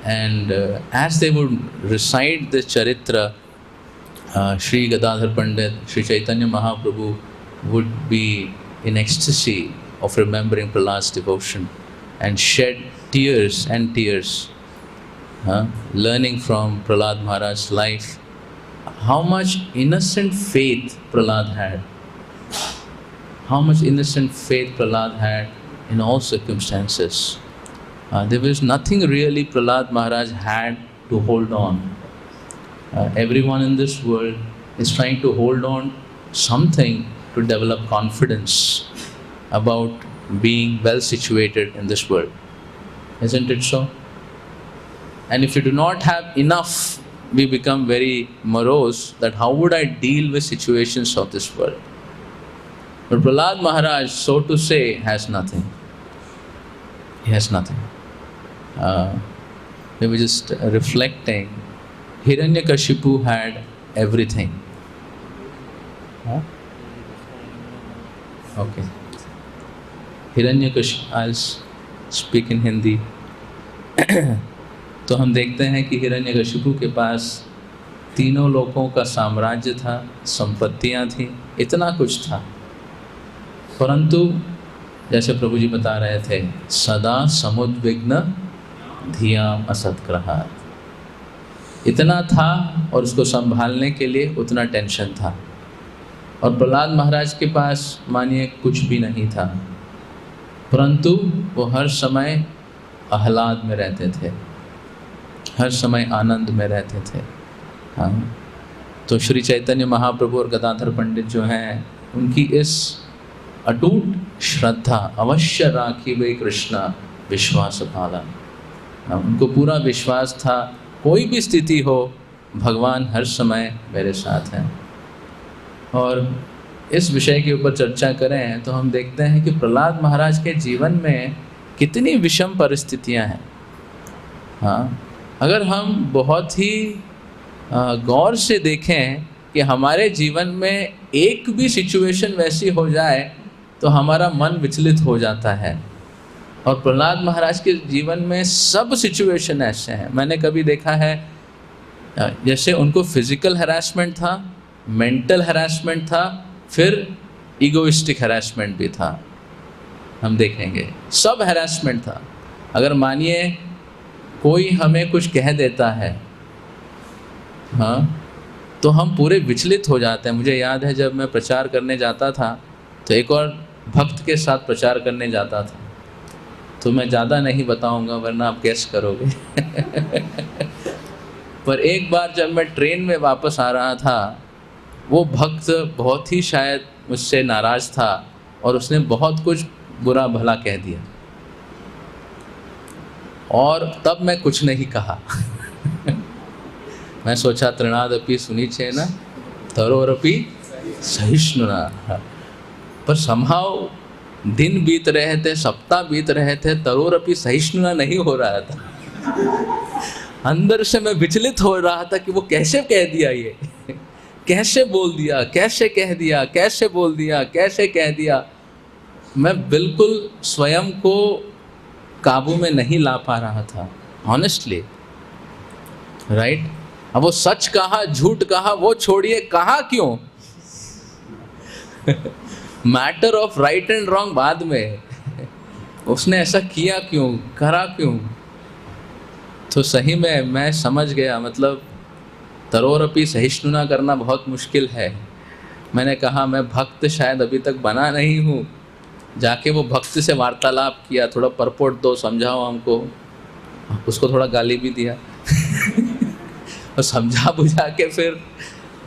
And as they would recite the Charitra, Sri Gadadhar Pandit, Sri Chaitanya Mahaprabhu would be in ecstasy of remembering Prahlad's devotion and shed tears and tears, learning from Prahlad Maharaj's life how much innocent faith Prahlad had. How much innocent faith Prahlad had in all circumstances. There was nothing really Prahlad Maharaj had to hold on. Everyone in this world is trying to hold on something to develop confidence about being well situated in this world. Isn't it so? And if you do not have enough, we become very morose that how would I deal with situations of this world? But Prahlad Maharaj, so to say, has nothing. He has nothing. We were just reflecting. Hiranyakashipu had everything. Huh? Okay. Hiranyakashipu, I'll speak in Hindi. तो हम देखते हैं कि हिरण्यकशिपु के पास तीनों लोकों का साम्राज्य था, संपत्तियां थी, इतना कुछ था, परंतु जैसे प्रभु जी बता रहे थे, सदा समुद्विग्न धियाम असत्ग्रहात्, इतना था और उसको संभालने के लिए उतना टेंशन था। और प्रहलाद महाराज के पास मानिए कुछ भी नहीं था, परंतु वो हर समय आह्लाद में रहते थे, हर समय आनंद में रहते थे। हाँ, तो श्री चैतन्य महाप्रभु और गदाधर पंडित जो हैं, उनकी इस अटूट श्रद्धा, अवश्य राखी वे कृष्णा विश्वास पालन, उनको पूरा विश्वास था, कोई भी स्थिति हो भगवान हर समय मेरे साथ हैं। और इस विषय के ऊपर चर्चा करें तो हम देखते हैं कि प्रहलाद महाराज के जीवन में कितनी विषम परिस्थितियां हैं। हाँ, अगर हम बहुत ही गौर से देखें कि हमारे जीवन में एक भी सिचुएशन वैसी हो जाए तो हमारा मन विचलित हो जाता है, और प्रहलाद महाराज के जीवन में सब सिचुएशन ऐसे हैं। मैंने कभी देखा है, जैसे उनको फिजिकल हैरेसमेंट था, मेंटल हैरेसमेंट था, फिर ईगोइस्टिक हैरेसमेंट भी था, हम देखेंगे सब हैरेसमेंट था। अगर मानिए कोई हमें कुछ कह देता है, हाँ, तो हम पूरे विचलित हो जाते हैं। मुझे याद है जब मैं प्रचार करने जाता था तो एक और भक्त के साथ प्रचार करने जाता था, तो मैं ज़्यादा नहीं बताऊंगा वरना आप गैस करोगे पर एक बार जब मैं ट्रेन में वापस आ रहा था, वो भक्त बहुत ही शायद मुझसे नाराज़ था और उसने बहुत कुछ बुरा भला कह दिया, और तब मैं कुछ नहीं कहा मैं सोचा तृणादपि सुनिचेन तरोरपि सहिष्णुना, पर समहाउ दिन बीत रहे थे, सप्ताह बीत रहे थे, तरोरपि सहिष्णुना नहीं हो रहा था। अंदर से मैं विचलित हो रहा था कि वो कैसे कह दिया, ये कैसे बोल दिया, कैसे कह दिया, कैसे बोल दिया, कैसे कह दिया। मैं बिल्कुल स्वयं को काबू में नहीं ला पा रहा था, ऑनेस्टली, राइट। अब वो सच कहा, झूठ कहा, वो छोड़िए, कहा क्यों matter of right and wrong बाद में, उसने ऐसा किया क्यों, करा क्यों। तो सही में मैं समझ गया, मतलब तरोरपि सहिष्णुना करना बहुत मुश्किल है। मैंने कहा मैं भक्त शायद अभी तक बना नहीं हूँ। जाके वो भक्त से वार्तालाप किया, थोड़ा परपोर्ट दो, समझाओ हमको। उसको थोड़ा गाली भी दिया और समझा बुझा के फिर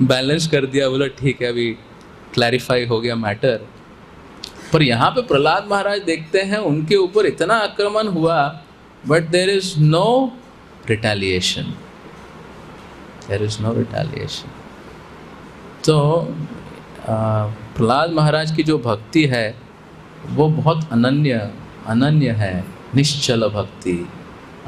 बैलेंस कर दिया। बोला ठीक है, अभी क्लैरिफाई हो गया मैटर। पर यहाँ पे प्रहलाद महाराज देखते हैं, उनके ऊपर इतना आक्रमण हुआ, but there is no retaliation, there is no retaliation. तो प्रहलाद महाराज की जो भक्ति है वो बहुत अनन्य है, निश्चल भक्ति,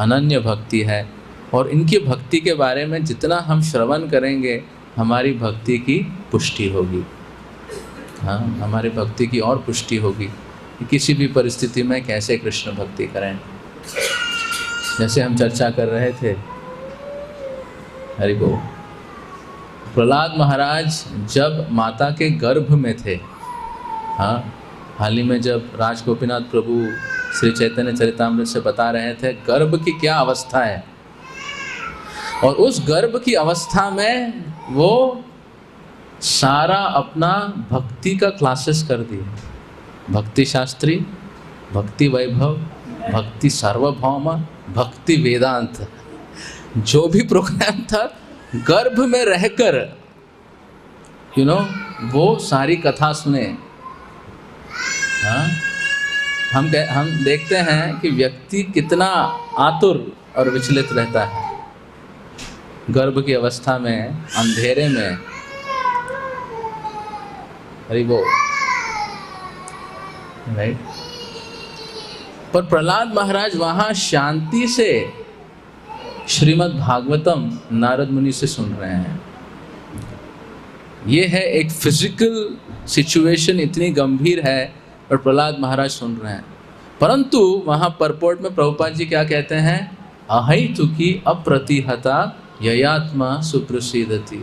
अनन्य भक्ति है। और इनकी भक्ति के बारे में जितना हम श्रवण करेंगे, हमारी भक्ति की पुष्टि होगी। हाँ, हमारी भक्ति की और पुष्टि होगी कि किसी भी परिस्थिति में कैसे कृष्ण भक्ति करें। जैसे हम चर्चा कर रहे थे, हरि बोल, प्रहलाद महाराज जब माता के गर्भ में थे, हाँ, हाल ही में जब राज गोपीनाथ प्रभु श्री चैतन्य चरितामृत से बता रहे थे गर्भ की क्या अवस्था है, और उस गर्भ की अवस्था में वो सारा अपना भक्ति का क्लासेस कर दिए। भक्ति शास्त्री, भक्ति वैभव, भक्ति सार्वभौम, भक्ति वेदांत, जो भी प्रोग्राम था गर्भ में रहकर वो सारी कथा सुने। हाँ, हम देखते हैं कि व्यक्ति कितना आतुर और विचलित रहता है गर्भ की अवस्था में, अंधेरे में। हरि बोल, राइट। पर प्रहलाद महाराज वहाँ शांति से श्रीमद् भागवतम नारद मुनि से सुन रहे हैं। ये है एक फिजिकल सिचुएशन, इतनी गंभीर है और प्रहलाद महाराज सुन रहे हैं। परंतु वहाँ परपोर्ट में प्रभुपाद जी क्या कहते हैं, अहैतुकी अप्रतिहता ययात्मा सुप्रसिद्धति।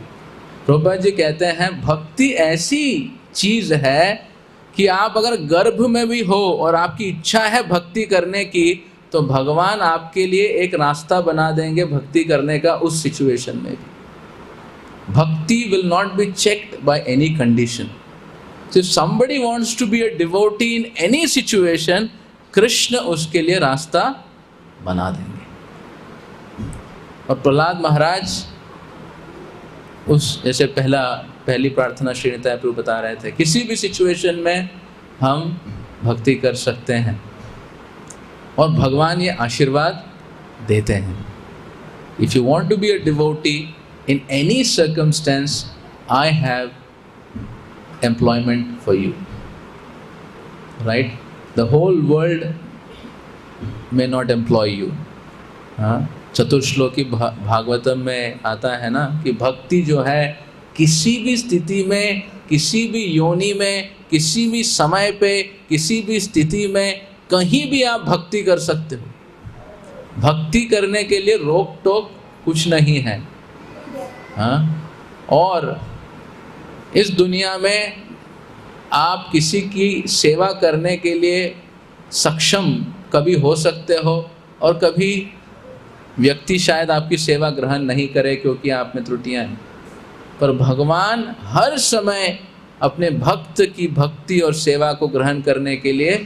प्रभुपाद जी कहते हैं भक्ति ऐसी चीज है कि आप अगर गर्भ में भी हो और आपकी इच्छा है भक्ति करने की, तो भगवान आपके लिए एक रास्ता बना देंगे भक्ति करने का उस सिचुएशन में भी। भक्ति will not be checked by any condition. So if somebody wants to be a devotee in any situation, Krishna उसके लिए रास्ता बना देंगे। और प्रहलाद महाराज उस जैसे पहली प्रार्थना श्री निताई प्रभु बता रहे थे, किसी भी सिचुएशन में हम भक्ति कर सकते हैं और भगवान ये आशीर्वाद देते हैं। If you want to be a devotee in any circumstance, I have employment for you, right? The whole world may not employ you. चतुर्श्लोकी Bhagavatam में आता है ना कि भक्ति जो है किसी भी स्थिति में, किसी भी योनि में, किसी भी समय पे, किसी भी स्थिति में, कहीं भी आप भक्ति कर सकते हो। भक्ति करने के लिए रोक टोक कुछ नहीं है। और इस दुनिया में आप किसी की सेवा करने के लिए सक्षम कभी हो सकते हो और कभी व्यक्ति शायद आपकी सेवा ग्रहण नहीं करे क्योंकि आप में त्रुटियां हैं, पर भगवान हर समय अपने भक्त की भक्ति और सेवा को ग्रहण करने के लिए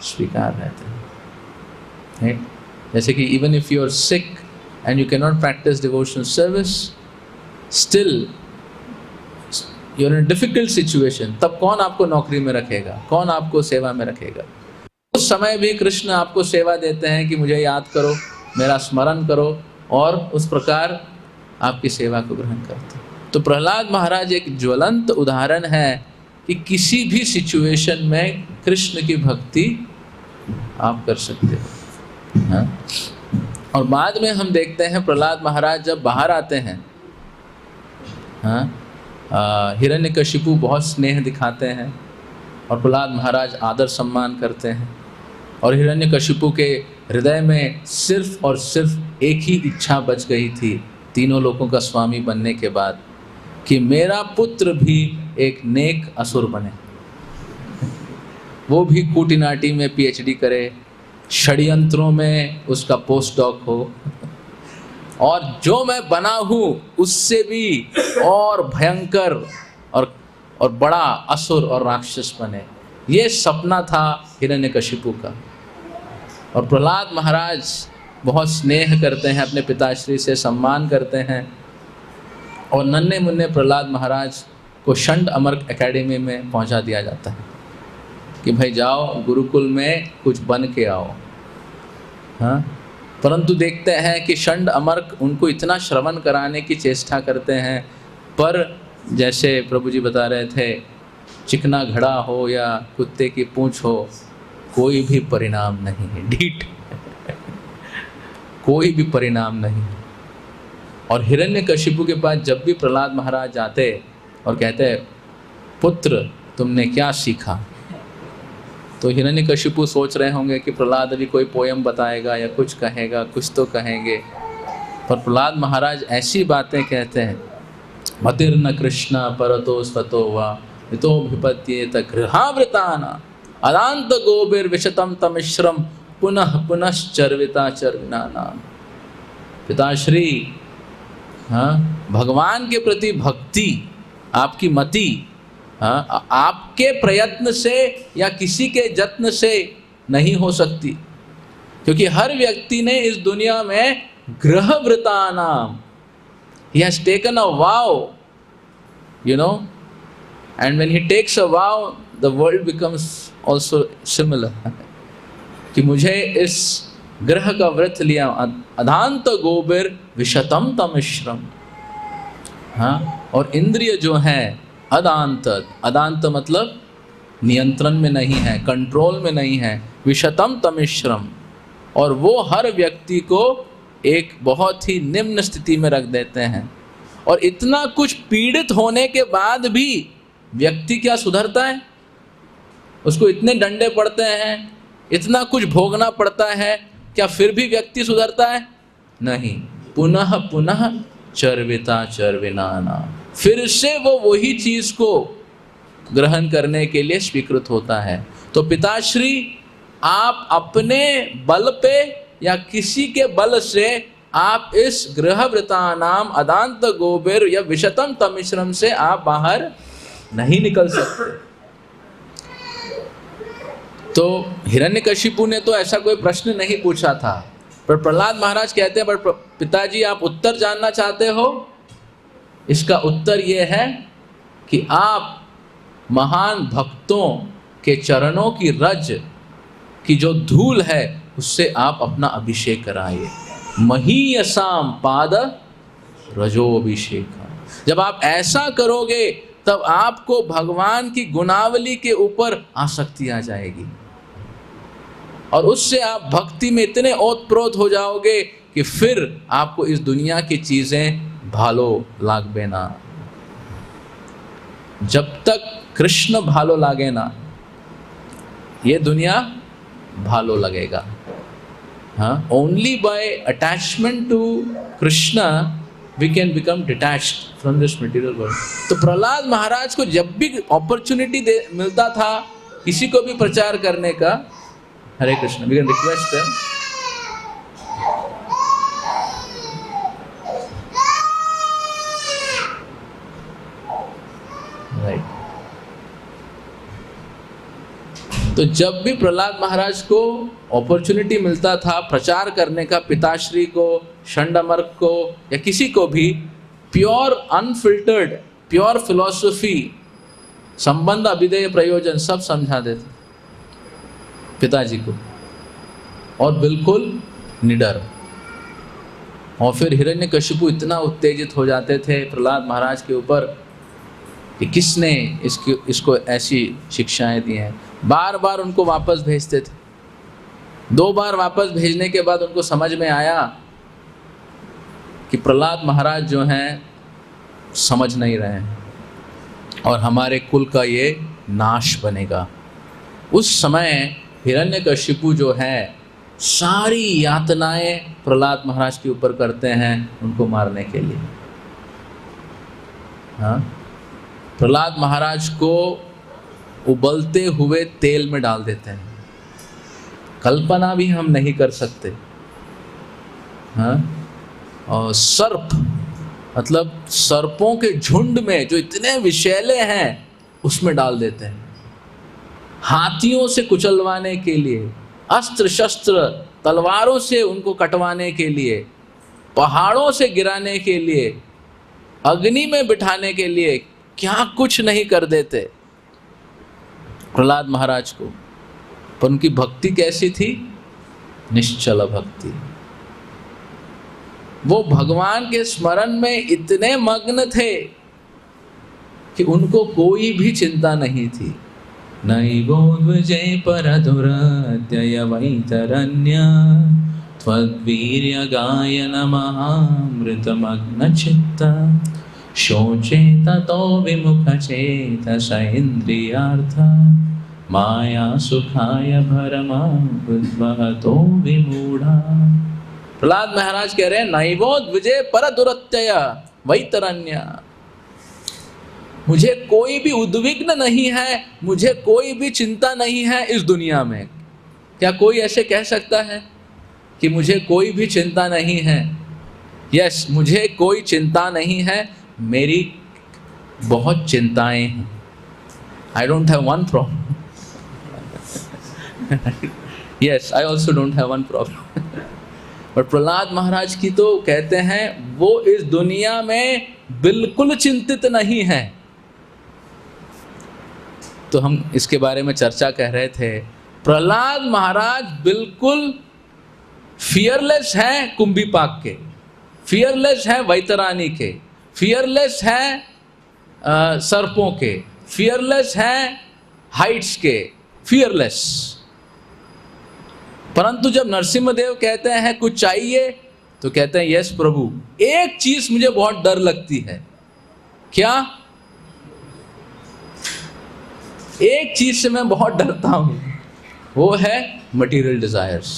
स्वीकार रहते हैं। जैसे कि even if you are sick and you can not practise devotional service, still you are in difficult situation, तब कौन आपको नौकरी में रखेगा, कौन आपको सेवा में रखेगा? उस समय भी कृष्ण आपको सेवा देते हैं कि मुझे याद करो, मेरा स्मरण करो, और उस प्रकार आपकी सेवा को ग्रहण करते हैं। तो प्रहलाद महाराज एक ज्वलंत उदाहरण है कि किसी भी सिचुएशन में कृष्ण की भक्ति आप कर सकते हो। और बाद में हम देखते हैं प्रहलाद महाराज जब बाहर आते हैं, हिरण्यकशिपु बहुत स्नेह दिखाते हैं और प्रहलाद महाराज आदर सम्मान करते हैं, और हिरण्यकशिपु के हृदय में सिर्फ और सिर्फ एक ही इच्छा बच गई थी तीनों लोगों का स्वामी बनने के बाद, कि मेरा पुत्र भी एक नेक असुर बने, वो भी कूटिनाटी में पीएचडी करे, षड्यंत्रों में उसका पोस्ट डॉक हो, और जो मैं बना हूँ उससे भी और भयंकर और बड़ा असुर और राक्षस बने। ये सपना था हिरण्यकशिपु का। और प्रहलाद महाराज बहुत स्नेह करते हैं, अपने पिताश्री से सम्मान करते हैं, और नन्हे मुन्ने प्रहलाद महाराज को षंड अमर्क एकेडमी में पहुंचा दिया जाता है कि भाई जाओ गुरुकुल में कुछ बन के आओ। परंतु देखते हैं कि षंड अमर्क उनको इतना श्रवण कराने की चेष्टा करते हैं, पर जैसे प्रभु जी बता रहे थे, चिकना घड़ा हो या कुत्ते की पूंछ हो, कोई भी परिणाम नहीं है, ढीठ कोई भी परिणाम नहीं। और हिरण्यकशिपु के पास जब भी प्रहलाद महाराज जाते और कहते पुत्र तुमने क्या सीखा, तो हिरण्यकशिपु सोच रहे होंगे कि प्रहलाद अभी कोई पोयम बताएगा या कुछ कहेगा, कुछ तो कहेंगे, पर प्रहलाद महाराज ऐसी बातें कहते हैं, मतिर्न कृष्ण परतो स्वतो वा हितोभिपत्येत गृहावृताना अदांत गोबिर विशतम तमिश्रम पुनः पुनश्चर्विता चर्विनाना। पिताश्री, भगवान के प्रति भक्ति आपकी मति आपके प्रयत्न से या किसी के जत्न से नहीं हो सकती, क्योंकि हर व्यक्ति ने इस दुनिया में गृहवृतानाम, he has taken a vow, you know, and when he takes a vow the world becomes also similar कि मुझे इस ग्रह का व्रत लिया, अदांत गोबिर विशतम तमिश्रम। और इंद्रिय जो है अदांत, अदांत मतलब नियंत्रण में नहीं है, कंट्रोल में नहीं है, विशतम तमिश्रम, और वो हर व्यक्ति को एक बहुत ही निम्न स्थिति में रख देते हैं। और इतना कुछ पीड़ित होने के बाद भी व्यक्ति क्या सुधरता है? उसको इतने डंडे पड़ते हैं, इतना कुछ भोगना पड़ता है, क्या फिर भी व्यक्ति सुधरता है? नहीं। पुनः पुनः चर्विता चर्विनाना, फिर से वो वही चीज को ग्रहण करने के लिए स्वीकृत होता है। तो पिताश्री, आप अपने बल पे या किसी के बल से आप इस गृहवृतानाम अदांत गोबिर या विशतम तमिश्रम से आप बाहर नहीं निकल सकते। तो हिरण्यकशिपु ने तो ऐसा कोई प्रश्न नहीं पूछा था, पर प्रहलाद महाराज कहते हैं, पर पिताजी आप उत्तर जानना चाहते हो? इसका उत्तर ये है कि आप महान भक्तों के चरणों की रज की जो धूल है उससे आप अपना अभिषेक कराइए। महीयसाम पाद रजोभिषेक। जब आप ऐसा करोगे तब आपको भगवान की गुणावली के ऊपर आसक्ति आ जाएगी और उससे आप भक्ति में इतने ओतप्रोत हो जाओगे कि फिर आपको इस दुनिया की चीजें भालो लागबे ना। जब तक कृष्ण भालो लागे ना, ये दुनिया भालो लगेगा। हाँ, only by attachment to Krishna we can become detached from this material world. तो प्रहलाद महाराज को जब भी अपॉर्चुनिटी मिलता था किसी को भी प्रचार करने का, Hare Krishna, we can request them, right. तो जब भी प्रहलाद महाराज को अपॉर्चुनिटी मिलता था प्रचार करने का, पिताश्री को, षंडमर्क को या किसी को भी, प्योर अनफिल्टर्ड प्योर फिलॉसफी, संबंध, अभिधेय, प्रयोजन सब समझा देते पिताजी को, और बिल्कुल निडर। और फिर हिरण्यकशिपु इतना उत्तेजित हो जाते थे प्रहलाद महाराज के ऊपर कि किसने इसको ऐसी शिक्षाएं दी हैं। बार बार उनको वापस भेजते थे। 2 बार वापस भेजने के बाद उनको समझ में आया कि प्रहलाद महाराज जो हैं समझ नहीं रहे हैं और हमारे कुल का ये नाश बनेगा। उस समय हिरण्यकशिपु जो है सारी यातनाएं प्रहलाद महाराज के ऊपर करते हैं उनको मारने के लिए। हाँ, प्रहलाद महाराज को उबलते हुए तेल में डाल देते हैं, कल्पना भी हम नहीं कर सकते। हाँ, और सर्प, मतलब सर्पों के झुंड में जो इतने विषैले हैं उसमें डाल देते हैं, हाथियों से कुचलवाने के लिए, अस्त्र शस्त्र तलवारों से उनको कटवाने के लिए, पहाड़ों से गिराने के लिए, अग्नि में बिठाने के लिए, क्या कुछ नहीं कर देते प्रहलाद महाराज को। पर उनकी भक्ति कैसी थी? निश्चल भक्ति। वो भगवान के स्मरण में इतने मग्न थे कि उनको कोई भी चिंता नहीं थी। नैवोद्विजय परदुरत्यय वैतरण्य त्वद्वीर्य गायन महामृतमग्न चित्त शोचे ततो विमुख चेतस इंद्रियार्थ माया सुखाय भरमा बुद्वहतो विमूढ़ा। प्रहलाद महाराज कह रहे हैं, नैवोद्विजय परदुरत्यय वैतरण्य, मुझे कोई भी उद्विग्न नहीं है, मुझे कोई भी चिंता नहीं है इस दुनिया में। क्या कोई ऐसे कह सकता है कि मुझे कोई भी चिंता नहीं है? यस, मुझे कोई चिंता नहीं है, मेरी बहुत चिंताएं हैं। I don't have one problem. Yes, I also don't have one problem. पर प्रहलाद महाराज की तो कहते हैं वो इस दुनिया में बिल्कुल चिंतित नहीं है। तो हम इसके बारे में चर्चा कर रहे थे। प्रहलाद महाराज बिल्कुल फियरलेस हैं कुंभीपाक के, फियरलेस हैं वैतरानी के, फियरलेस हैं सर्पों के, फियरलेस हैं हाइट्स के, फियरलेस। परंतु जब नरसिम्हा देव कहते हैं कुछ चाहिए तो कहते हैं यस प्रभु, एक चीज मुझे बहुत डर लगती है। क्या? एक चीज से मैं बहुत डरता हूं, वो है मटेरियल डिजायर्स।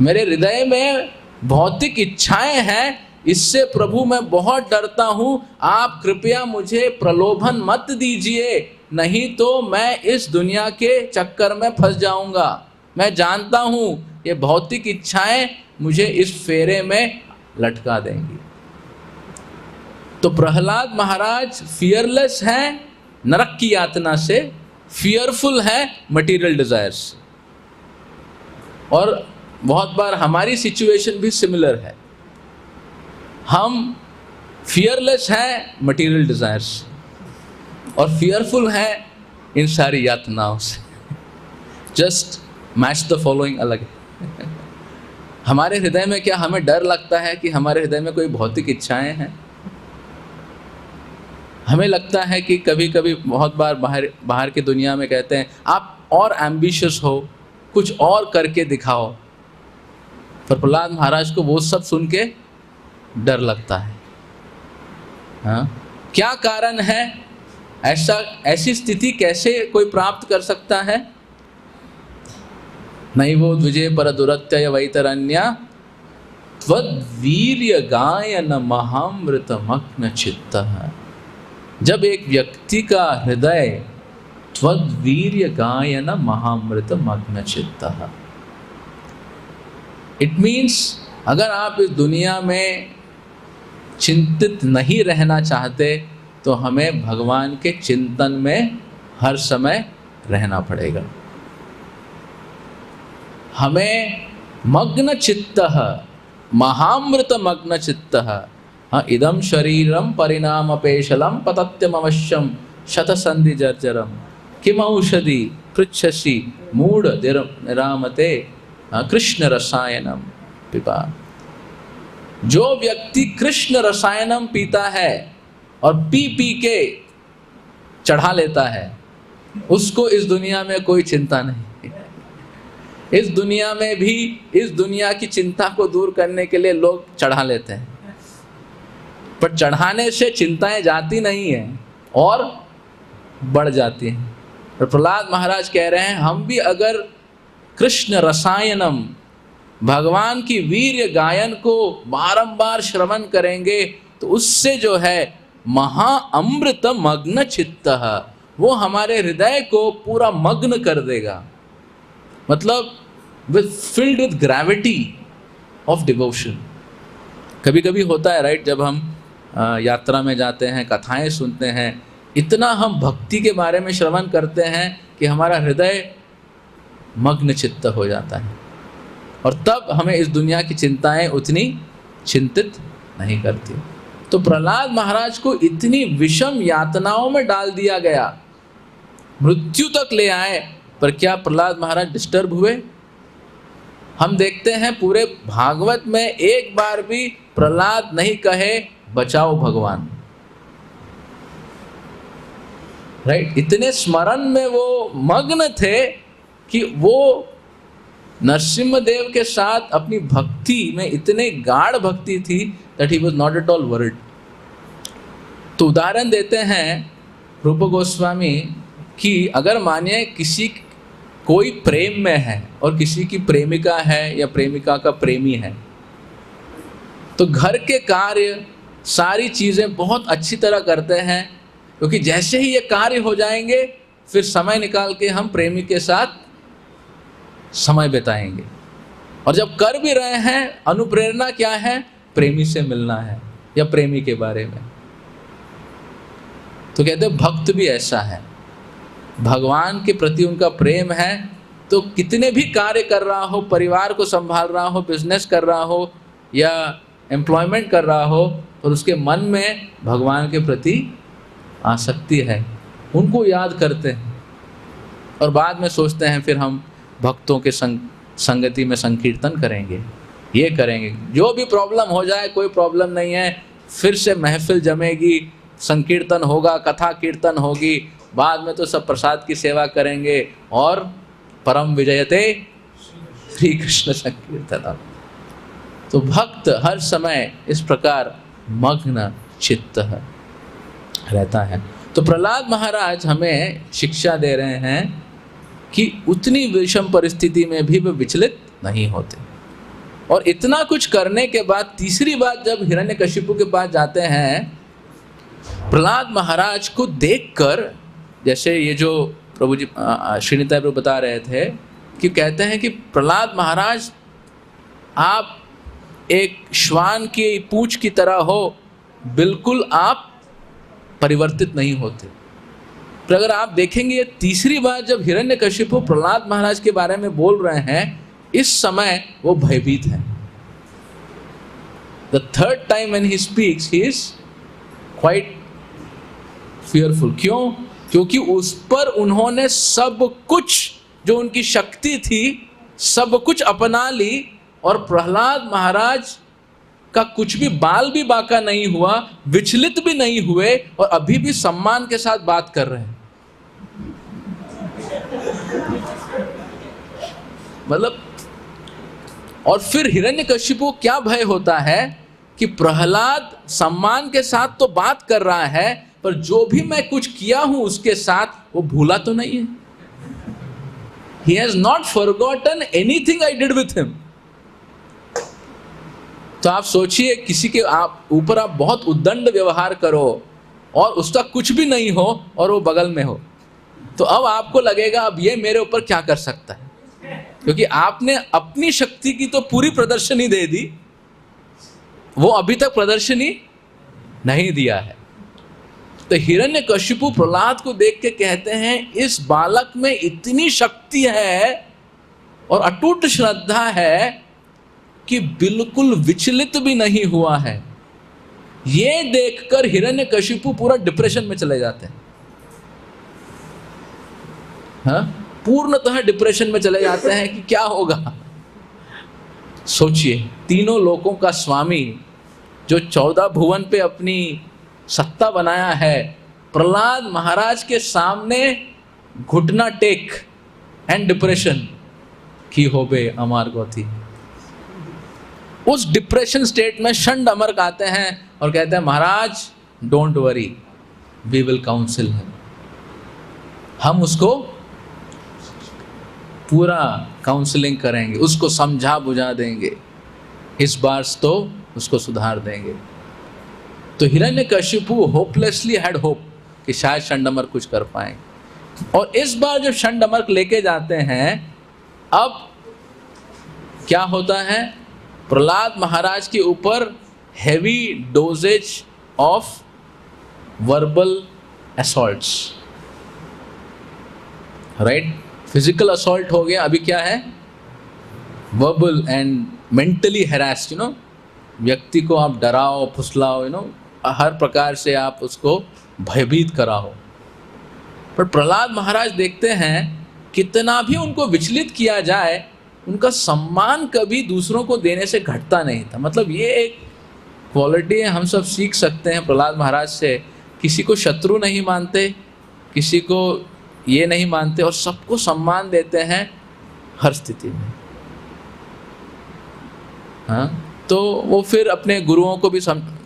मेरे हृदय में भौतिक इच्छाएं हैं, इससे प्रभु मैं बहुत डरता हूं। आप कृपया मुझे प्रलोभन मत दीजिए, नहीं तो मैं इस दुनिया के चक्कर में फंस जाऊंगा। मैं जानता हूं ये भौतिक इच्छाएं मुझे इस फेरे में लटका देंगी। तो प्रहलाद महाराज फियरलेस हैं नरक की यातना से, फियरफुल है मटेरियल डिजायर्स। और बहुत बार हमारी सिचुएशन भी सिमिलर है, हम फियरलेस हैं मटेरियल डिजायर्स और फियरफुल हैं इन सारी यातनाओं से। जस्ट मैच द फॉलोइंग अलग है। हमारे हृदय में क्या हमें डर लगता है कि हमारे हृदय में कोई भौतिक इच्छाएं हैं? हमें लगता है कि कभी कभी बहुत बार बाहर की दुनिया में कहते हैं आप और एम्बिशियस हो, कुछ और करके दिखाओ। पर प्रहलाद महाराज को वो सब सुन के डर लगता है। हाँ, क्या कारण है? ऐसी स्थिति कैसे कोई प्राप्त कर सकता है? नहीं वो द्विजय पर दुरत्यय वैतरण्या त्वद्वीर्य गायन महामृत मग्न चित्तः। जब एक व्यक्ति का हृदय त्वद्वीर्य गायन महामृत मग्न चित्तः, इट मीन्स अगर आप इस दुनिया में चिंतित नहीं रहना चाहते तो हमें भगवान के चिंतन में हर समय रहना पड़ेगा। हमें मग्न चित्तः, महामृत मग्न चित्तः। हाँ, इदम शरीरम परिणाम पेशलम पतत्यम अवश्यम शतसंधि जर्जरम किम औषधि पृच्छसि मूढ़ निरामते कृष्ण रसायनम पिबा। जो व्यक्ति कृष्ण रसायनम पीता है और पी पी के चढ़ा लेता है, उसको इस दुनिया में कोई चिंता नहीं। इस दुनिया में भी इस दुनिया की चिंता को दूर करने के लिए लोग चढ़ा लेते हैं, पर चढ़ाने से चिंताएं जाती नहीं है और बढ़ जाती हैं। और प्रहलाद महाराज कह रहे हैं हम भी अगर कृष्ण रसायनम, भगवान की वीर्य गायन को बारंबार श्रवण करेंगे तो उससे जो है महाअमृत मग्न चित्तः, वो हमारे हृदय को पूरा मग्न कर देगा। मतलब filled with gravity of devotion. कभी कभी होता है राइट, जब हम यात्रा में जाते हैं, कथाएं सुनते हैं, इतना हम भक्ति के बारे में श्रवण करते हैं कि हमारा हृदय मग्न चित्त हो जाता है और तब हमें इस दुनिया की चिंताएं उतनी चिंतित नहीं करती। तो प्रहलाद महाराज को इतनी विषम यातनाओं में डाल दिया गया, मृत्यु तक ले आए, पर क्या प्रहलाद महाराज डिस्टर्ब हुए? हम देखते हैं पूरे भागवत में एक बार भी प्रहलाद नहीं कहे बचाओ भगवान, राइट। इतने स्मरण में वो मग्न थे कि वो नरसिम्हा देव के साथ अपनी भक्ति में इतने गाढ़ भक्ति थी that he was not at all worried. तो उदाहरण देते हैं रूप गोस्वामी कि अगर मानिए कोई प्रेम में है और किसी की प्रेमिका है या प्रेमिका का प्रेमी है, तो घर के कार्य सारी चीज़ें बहुत अच्छी तरह करते हैं, क्योंकि जैसे ही ये कार्य हो जाएंगे फिर समय निकाल के हम प्रेमी के साथ समय बिताएंगे। और जब कर भी रहे हैं, अनुप्रेरणा क्या है? प्रेमी से मिलना है या प्रेमी के बारे में। तो कहते हैं भक्त भी ऐसा है, भगवान के प्रति उनका प्रेम है तो कितने भी कार्य कर रहा हो, परिवार को संभाल रहा हो, बिजनेस कर रहा हो या एम्प्लॉयमेंट कर रहा हो, और उसके मन में भगवान के प्रति आसक्ति है, उनको याद करते हैं और बाद में सोचते हैं फिर हम भक्तों के संगति में संकीर्तन करेंगे, ये करेंगे, जो भी प्रॉब्लम हो जाए कोई प्रॉब्लम नहीं है, फिर से महफिल जमेगी, संकीर्तन होगा, कथा कीर्तन होगी, बाद में तो सब प्रसाद की सेवा करेंगे और परम विजयते श्री कृष्ण संकीर्तनम। तो भक्त हर समय इस प्रकार मग्न चित्त रहता है। तो प्रहलाद महाराज हमें शिक्षा दे रहे हैं कि उतनी विषम परिस्थिति में भी वे विचलित नहीं होते। और इतना कुछ करने के बाद तीसरी बात जब हिरण्यकशिपु के पास जाते हैं, प्रहलाद महाराज को देखकर, जैसे ये जो प्रभु जी श्री निताई प्रभु बता रहे थे कि कहते हैं कि प्रहलाद महाराज आप एक श्वान की पूंछ की तरह हो, बिल्कुल आप परिवर्तित नहीं होते। पर अगर आप देखेंगे ये तीसरी बार जब हिरण्यकशिपु प्रहलाद महाराज के बारे में बोल रहे हैं, इस समय वो भयभीत है। The third time when he speaks, he is quite fearful. क्यों? क्योंकि उस पर उन्होंने सब कुछ जो उनकी शक्ति थी सब कुछ अपना ली, और प्रहलाद महाराज का कुछ भी बाल भी बाका नहीं हुआ, विचलित भी नहीं हुए, और अभी भी सम्मान के साथ बात कर रहे हैं। मतलब, और फिर हिरण्यकशिपु क्या भय होता है कि प्रहलाद सम्मान के साथ तो बात कर रहा है, पर जो भी मैं कुछ किया हूं उसके साथ वो भूला तो नहीं है। He has not forgotten anything I did with him. तो आप सोचिए, किसी के आप ऊपर आप बहुत उद्दंड व्यवहार करो और उसका कुछ भी नहीं हो और वो बगल में हो, तो अब आपको लगेगा अब ये मेरे ऊपर क्या कर सकता है, क्योंकि आपने अपनी शक्ति की तो पूरी प्रदर्शनी दे दी, वो अभी तक प्रदर्शनी नहीं दिया है। तो हिरण्यकशिपु प्रहलाद को देख के कहते हैं, इस बालक में इतनी शक्ति है और अटूट श्रद्धा है कि बिल्कुल विचलित भी नहीं हुआ है। ये देखकर हिरण्यकशिपु पूरा डिप्रेशन में चले जाते हैं। हाँ, पूर्णतः डिप्रेशन में चले जाते हैं कि क्या होगा। सोचिए, तीनों लोकों का स्वामी जो 14 भुवन पे अपनी सत्ता बनाया है, प्रहलाद महाराज के सामने घुटना टेक एंड डिप्रेशन की होबे अमार गौथी। उस डिप्रेशन स्टेट में षंड अमर आते हैं और कहते हैं, Maharaj don't worry, we will counsel him. हम उसको पूरा काउंसलिंग करेंगे, उसको समझा बुझा देंगे, इस बार तो उसको सुधार देंगे। तो हिरण्यकशिपु होपलेसली हैड होप कि शायद षंडमर कुछ कर पाएंगे। और इस बार जब षंडमर लेके जाते हैं, अब क्या होता है, प्रहलाद महाराज के ऊपर heavy doses of verbal assaults, right. Physical assault हो गया, अभी क्या है, वर्बल एंड मेंटली हैरास्ड, व्यक्ति को आप डराओ फुसलाओ, हर प्रकार से आप उसको भयभीत कराओ। पर प्रहलाद महाराज देखते हैं, कितना भी उनको विचलित किया जाए, उनका सम्मान कभी दूसरों को देने से घटता नहीं था। मतलब ये एक क्वालिटी है, हम सब सीख सकते हैं प्रहलाद महाराज से। किसी को शत्रु नहीं मानते, किसी को ये नहीं मानते, और सबको सम्मान देते हैं हर स्थिति में। हाँ, तो वो फिर अपने गुरुओं को भी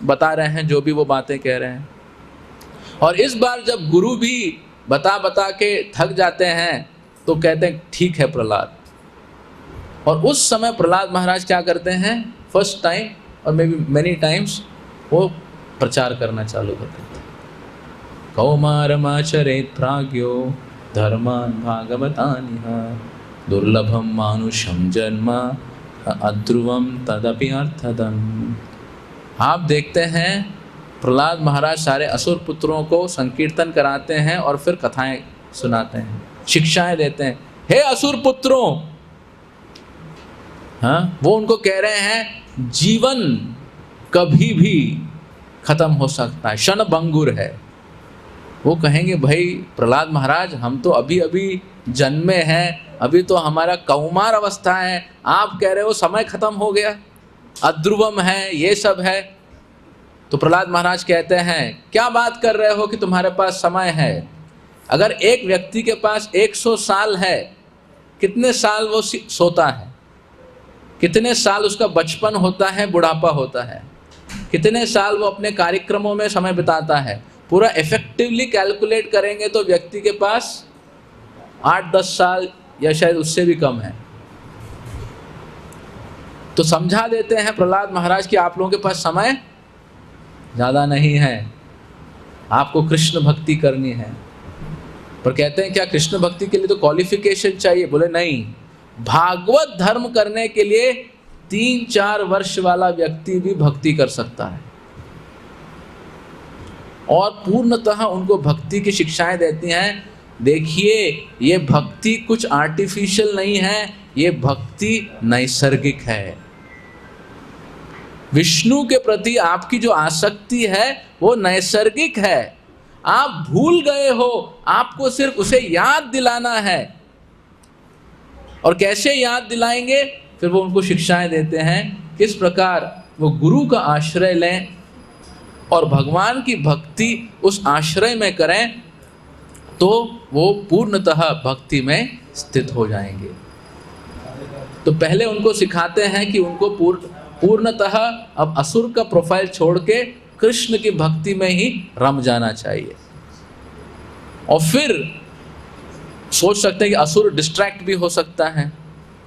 बता रहे हैं जो भी वो बातें कह रहे हैं। और इस बार जब गुरु भी बता बता के थक जाते हैं, तो कहते हैं ठीक है प्रहलाद। और उस समय प्रहलाद महाराज क्या करते हैं, फर्स्ट टाइम और मे बी मेनी टाइम्स वो प्रचार करना चालू करते हैं। कौमारमाचरेत प्राज्ञो धर्मान भागवतानिह दुर्लभम मानुषम जन्म अध्रुवम तदपि अर्थदम। आप देखते हैं प्रहलाद महाराज सारे असुर पुत्रों को संकीर्तन कराते हैं और फिर कथाएं सुनाते हैं, शिक्षाएं देते हैं। हे असुर पुत्रों, हाँ, वो उनको कह रहे हैं जीवन कभी भी खत्म हो सकता है, क्षण भंगुर है। वो कहेंगे भाई प्रहलाद महाराज, हम तो अभी अभी जन्मे हैं, अभी तो हमारा कौमार अवस्था है, आप कह रहे हो समय खत्म हो गया, अध्रुवम है, ये सब है। तो प्रहलाद महाराज कहते हैं क्या बात कर रहे हो कि तुम्हारे पास समय है, अगर एक व्यक्ति के पास 100 साल है, कितने साल वो सोता है, कितने साल उसका बचपन होता है, बुढ़ापा होता है, कितने साल वो अपने कार्यक्रमों में समय बिताता है, पूरा इफेक्टिवली कैलकुलेट करेंगे तो व्यक्ति के पास 8-10 साल या शायद उससे भी कम है। तो समझा देते हैं प्रहलाद महाराज कि आप लोगों के पास समय ज़्यादा नहीं है, आपको कृष्ण भक्ति करनी है। पर कहते हैं क्या कृष्ण भक्ति के लिए तो क्वालिफिकेशन चाहिए? बोले नहीं, भागवत धर्म करने के लिए 3-4 वर्ष वाला व्यक्ति भी भक्ति कर सकता है। और पूर्णतः उनको भक्ति की शिक्षाएं देती हैं। देखिए, ये भक्ति कुछ आर्टिफिशियल नहीं है, ये भक्ति नैसर्गिक है। विष्णु के प्रति आपकी जो आसक्ति है वो नैसर्गिक है। आप भूल गए हो, आपको सिर्फ उसे याद दिलाना है। और कैसे याद दिलाएंगे? फिर वो उनको शिक्षाएं देते हैं किस प्रकार वो गुरु का आश्रय लें और भगवान की भक्ति उस आश्रय में करें, तो वो पूर्णतः भक्ति में स्थित हो जाएंगे। तो पहले उनको सिखाते हैं कि उनको पूर्णतः अब असुर का प्रोफाइल छोड़ के कृष्ण की भक्ति में ही रम जाना चाहिए। और फिर सोच सकते हैं कि असुर डिस्ट्रैक्ट भी हो सकता है,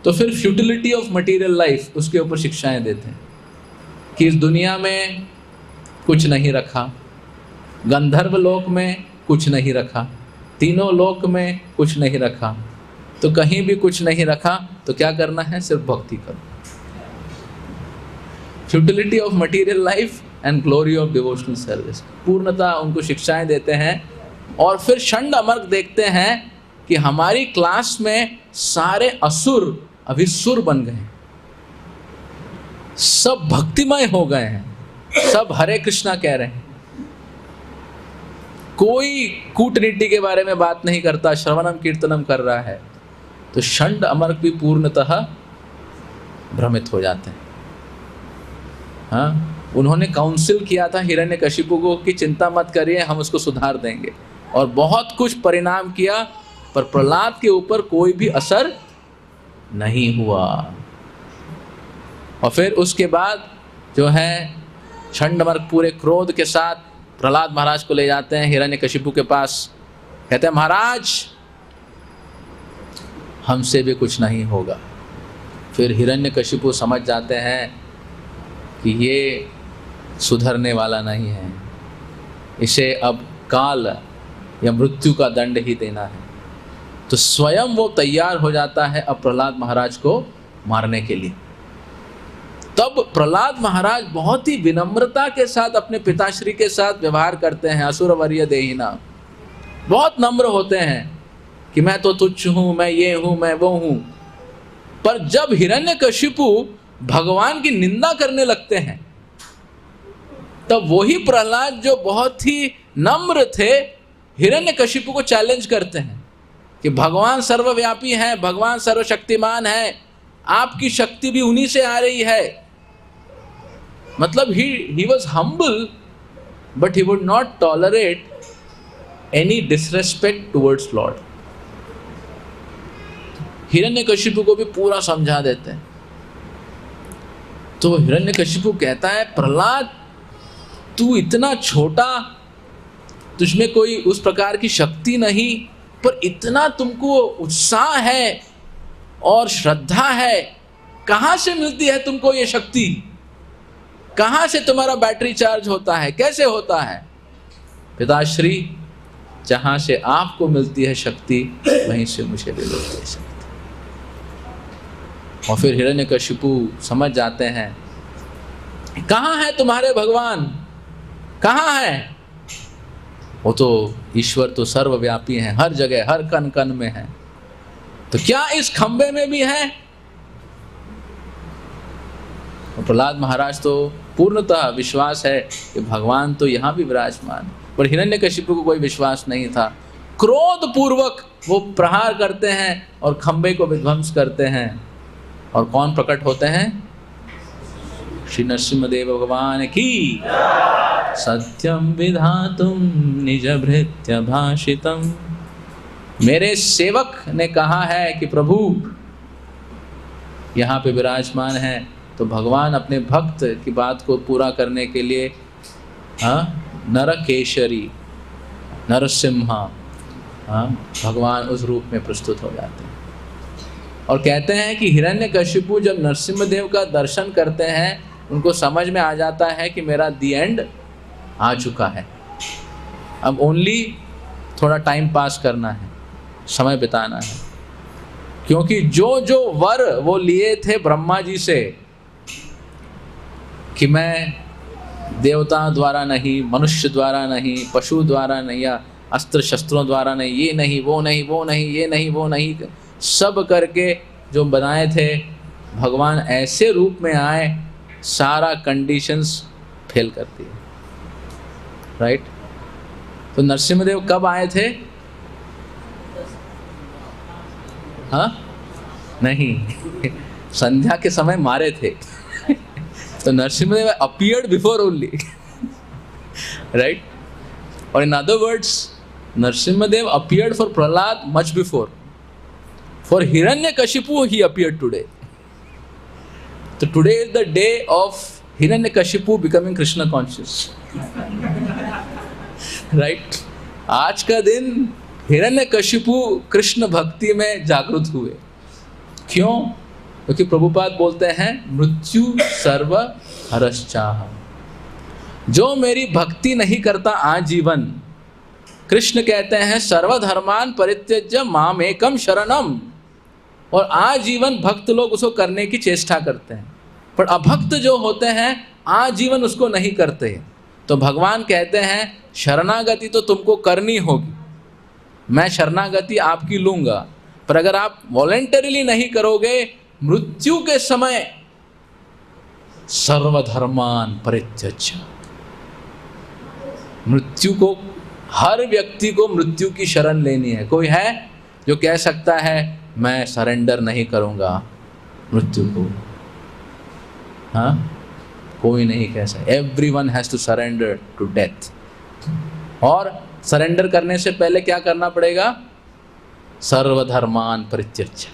तो फिर फ्यूटिलिटी ऑफ मटेरियल लाइफ उसके ऊपर शिक्षाएं देते हैं कि इस दुनिया में कुछ नहीं रखा, गंधर्व लोक में कुछ नहीं रखा, तीनों लोक में कुछ नहीं रखा, तो कहीं भी कुछ नहीं रखा तो क्या करना है? सिर्फ भक्ति करो। Futility of material life and glory of devotional service, पूर्णता उनको शिक्षाएं देते हैं। और फिर षंड अमर्क देखते हैं कि हमारी क्लास में सारे असुर अभी सुर बन गए, सब भक्तिमय हो गए हैं, सब हरे कृष्णा कह रहे हैं, कोई कूटनीति के बारे में बात नहीं करता, श्रवणम कीर्तनम कर रहा है। तो षंड अमर्क भी पूर्णतः भ्रमित हो जाते हैं। हाँ, उन्होंने काउंसिल किया था हिरण्यकशिपु को कि चिंता मत करिए, हम उसको सुधार देंगे, और बहुत कुछ परिणाम किया, पर प्रहलाद के ऊपर कोई भी असर नहीं हुआ। और फिर उसके बाद जो है षंडमर्क पूरे क्रोध के साथ प्रहलाद महाराज को ले जाते हैं हिरण्यकशिपु के पास। कहते हैं महाराज हमसे भी कुछ नहीं होगा। फिर हिरण्यकशिपु समझ जाते हैं कि ये सुधरने वाला नहीं है, इसे अब काल या मृत्यु का दंड ही देना है। तो स्वयं वो तैयार हो जाता है अब प्रहलाद महाराज को मारने के लिए। तब प्रहलाद महाराज बहुत ही विनम्रता के साथ अपने पिताश्री के साथ व्यवहार करते हैं। असुरवर्य देहिना, बहुत नम्र होते हैं कि मैं तो तुच्छ हूँ, मैं ये हूँ, मैं वो हूँ। पर जब हिरण्यकशिपु भगवान की निंदा करने लगते हैं, तब वही प्रहलाद जो बहुत ही नम्र थे हिरण्यकशिपु को चैलेंज करते हैं कि भगवान सर्वव्यापी हैं, भगवान सर्वशक्तिमान है, आपकी शक्ति भी उन्हीं से आ रही है। मतलब he was humble, but he would not tolerate any disrespect towards Lord. Hiranyakashipu को भी पूरा समझा देते हैं। तो हिरण्यकशिपु कहता है प्रहलाद तू इतना छोटा, तुझमें कोई उस प्रकार की शक्ति नहीं, पर इतना तुमको उत्साह है और श्रद्धा है, कहाँ से मिलती है तुमको ये शक्ति? कहाँ से तुम्हारा बैटरी चार्ज होता है, कैसे होता है? पिताश्री, जहाँ से आपको मिलती है शक्ति वहीं से मुझे भी मिलती है शक्ति। और फिर हिरण्यकशिपु समझ जाते हैं, कहाँ है तुम्हारे भगवान, कहाँ है? वो तो ईश्वर तो सर्वव्यापी हैं, हर जगह हर कण कण में है, तो क्या इस खंबे में भी है? प्रहलाद महाराज तो पूर्णतः विश्वास है कि भगवान तो यहाँ भी विराजमान, पर हिरण्यकशिपु को कोई विश्वास नहीं था। क्रोध पूर्वक वो प्रहार करते हैं और खंबे को विध्वंस करते हैं। और कौन प्रकट होते हैं? श्री नरसिंह देव भगवान की। सत्यम विधातुम निज भृत्य भाषितम मेरे सेवक ने कहा है कि प्रभु यहाँ पे विराजमान है, तो भगवान अपने भक्त की बात को पूरा करने के लिए नरकेशरी नरसिम्हा भगवान उस रूप में प्रस्तुत हो जाते हैं। और कहते हैं कि हिरण्यकशिपु जब नरसिम्हदेव का दर्शन करते हैं, उनको समझ में आ जाता है कि मेरा दी एंड आ चुका है, अब ओनली थोड़ा टाइम पास करना है, समय बिताना है। क्योंकि जो जो वर वो लिए थे ब्रह्मा जी से कि मैं देवता द्वारा नहीं, मनुष्य द्वारा नहीं, पशु द्वारा नहीं, या अस्त्र शस्त्रों द्वारा नहीं, ये नहीं वो नहीं वो नहीं ये नहीं वो नहीं, सब करके जो बनाए थे, भगवान ऐसे रूप में आए, सारा कंडीशंस फेल कर दिए। राइट? तो नरसिम्हदेव कब आए थे? हाँ नहीं संध्या के समय मारे थे तो Narsimhadev appeared before only. Right? और in other words, Narsimhadev appeared for Prahlad much before. For Hiranyakashipu he appeared today. So today is the day of Hiranyakashipu becoming Krishna conscious. Right? आज का दिन हिरण्यकशिपु कृष्ण भक्ति में जागृत हुए। क्यों? क्योंकि प्रभुपाद बोलते हैं मृत्यु सर्व हरश्चाह, जो मेरी भक्ति नहीं करता आजीवन, कृष्ण कहते हैं सर्वधर्मान परित्यज्य माम एकम शरणम, और आजीवन भक्त लोग उसको करने की चेष्टा करते हैं, पर अभक्त जो होते हैं आजीवन उसको नहीं करते। तो भगवान कहते हैं शरणागति तो तुमको करनी होगी, मैं शरणागति आपकी लूँगा, पर अगर आप वॉलेंटरीली नहीं करोगे, मृत्यु के समय सर्वधर्मान परित्यज्य, मृत्यु को, हर व्यक्ति को मृत्यु की शरण लेनी है। कोई है जो कह सकता है मैं सरेंडर नहीं करूँगा मृत्यु को? हाँ, कोई नहीं कह सकता। Everyone has to surrender to death. और सरेंडर करने से पहले क्या करना पड़ेगा? सर्वधर्मान परित्यज्य,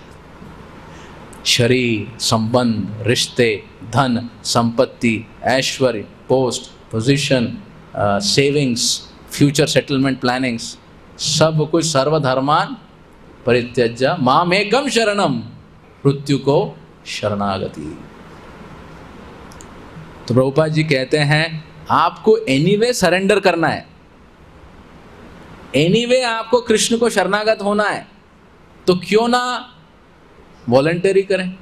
शरीर, संबंध, रिश्ते, धन, संपत्ति, ऐश्वर्य, post, position, savings, future settlement plannings, सब कुछ सर्वधर्मान परित्यज्य मामेकम शरणम, मृत्यु को शरणागति। तो प्रभुपाद जी कहते हैं आपको एनीवे सरेंडर करना है, एनीवे आपको कृष्ण को शरणागत होना है, तो क्यों ना वॉलंटरी करें?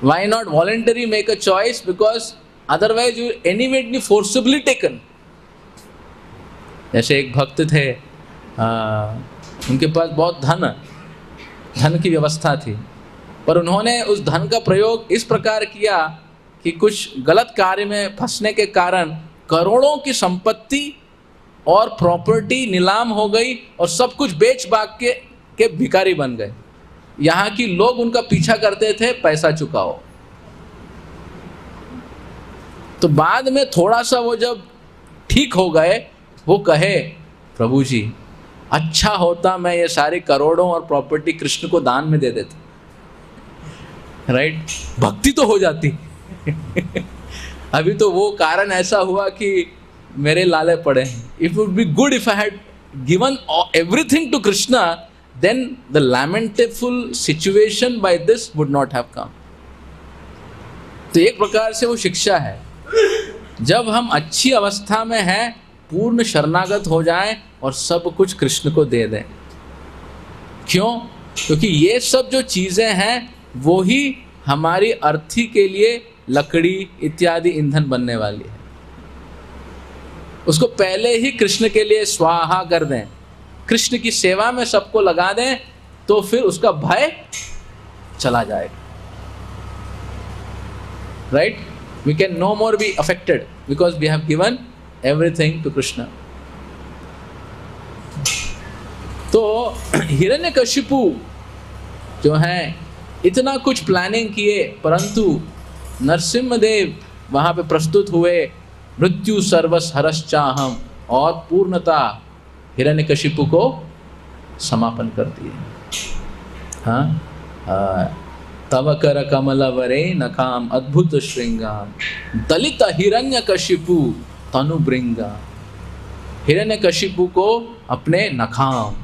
Why not voluntarily make a choice? Because otherwise you anyway be forcibly taken. जैसे एक भक्त थे, उनके पास बहुत धन की व्यवस्था थी, पर उन्होंने उस धन का प्रयोग इस प्रकार किया कि कुछ गलत कार्य में फंसने के कारण करोड़ों की संपत्ति और प्रॉपर्टी नीलाम हो गई और सब कुछ बेच बाग के भिखारी बन गए। यहाँ की लोग उनका पीछा करते थे, पैसा चुकाओ। तो बाद में थोड़ा सा वो जब ठीक हो गए, वो कहे प्रभु जी अच्छा होता मैं ये सारी करोड़ों और प्रॉपर्टी कृष्ण को दान में दे देता। राइट? भक्ति तो हो जाती। अभी तो वो कारण ऐसा हुआ कि मेरे लाले पड़े। It would be good if I had given everything to Krishna, then the lamentable situation by this would not have come. तो एक प्रकार से वो शिक्षा है, जब हम अच्छी अवस्था में हैं पूर्ण शरणागत हो जाएं और सब कुछ कृष्ण को दे दें। क्यों? क्योंकि ये सब जो चीज़ें हैं वो ही हमारी अर्थी के लिए लकड़ी इत्यादि ईंधन बनने वाली है। उसको पहले ही कृष्ण के लिए स्वाहा कर दें, कृष्ण की सेवा में सबको लगा दें, तो फिर उसका भय चला जाएगा। Right? We can no more be affected because we have given everything to Krishna. तो हिरण्यकशिपु जो हैं इतना कुछ प्लानिंग किए, परंतु नरसिम्हदेव वहाँ पे प्रस्तुत हुए, मृत्यु सर्वस हरश्चाहम, और पूर्णता हिरण्यकशिपु को समापन कर दिए। हाँ, तव कर कमल वरे नकाम अद्भुत श्रृंगार, दलित हिरण्यकशिपु तनु ब्रिंगा। हिरण्यकशिपु को अपने नखाम,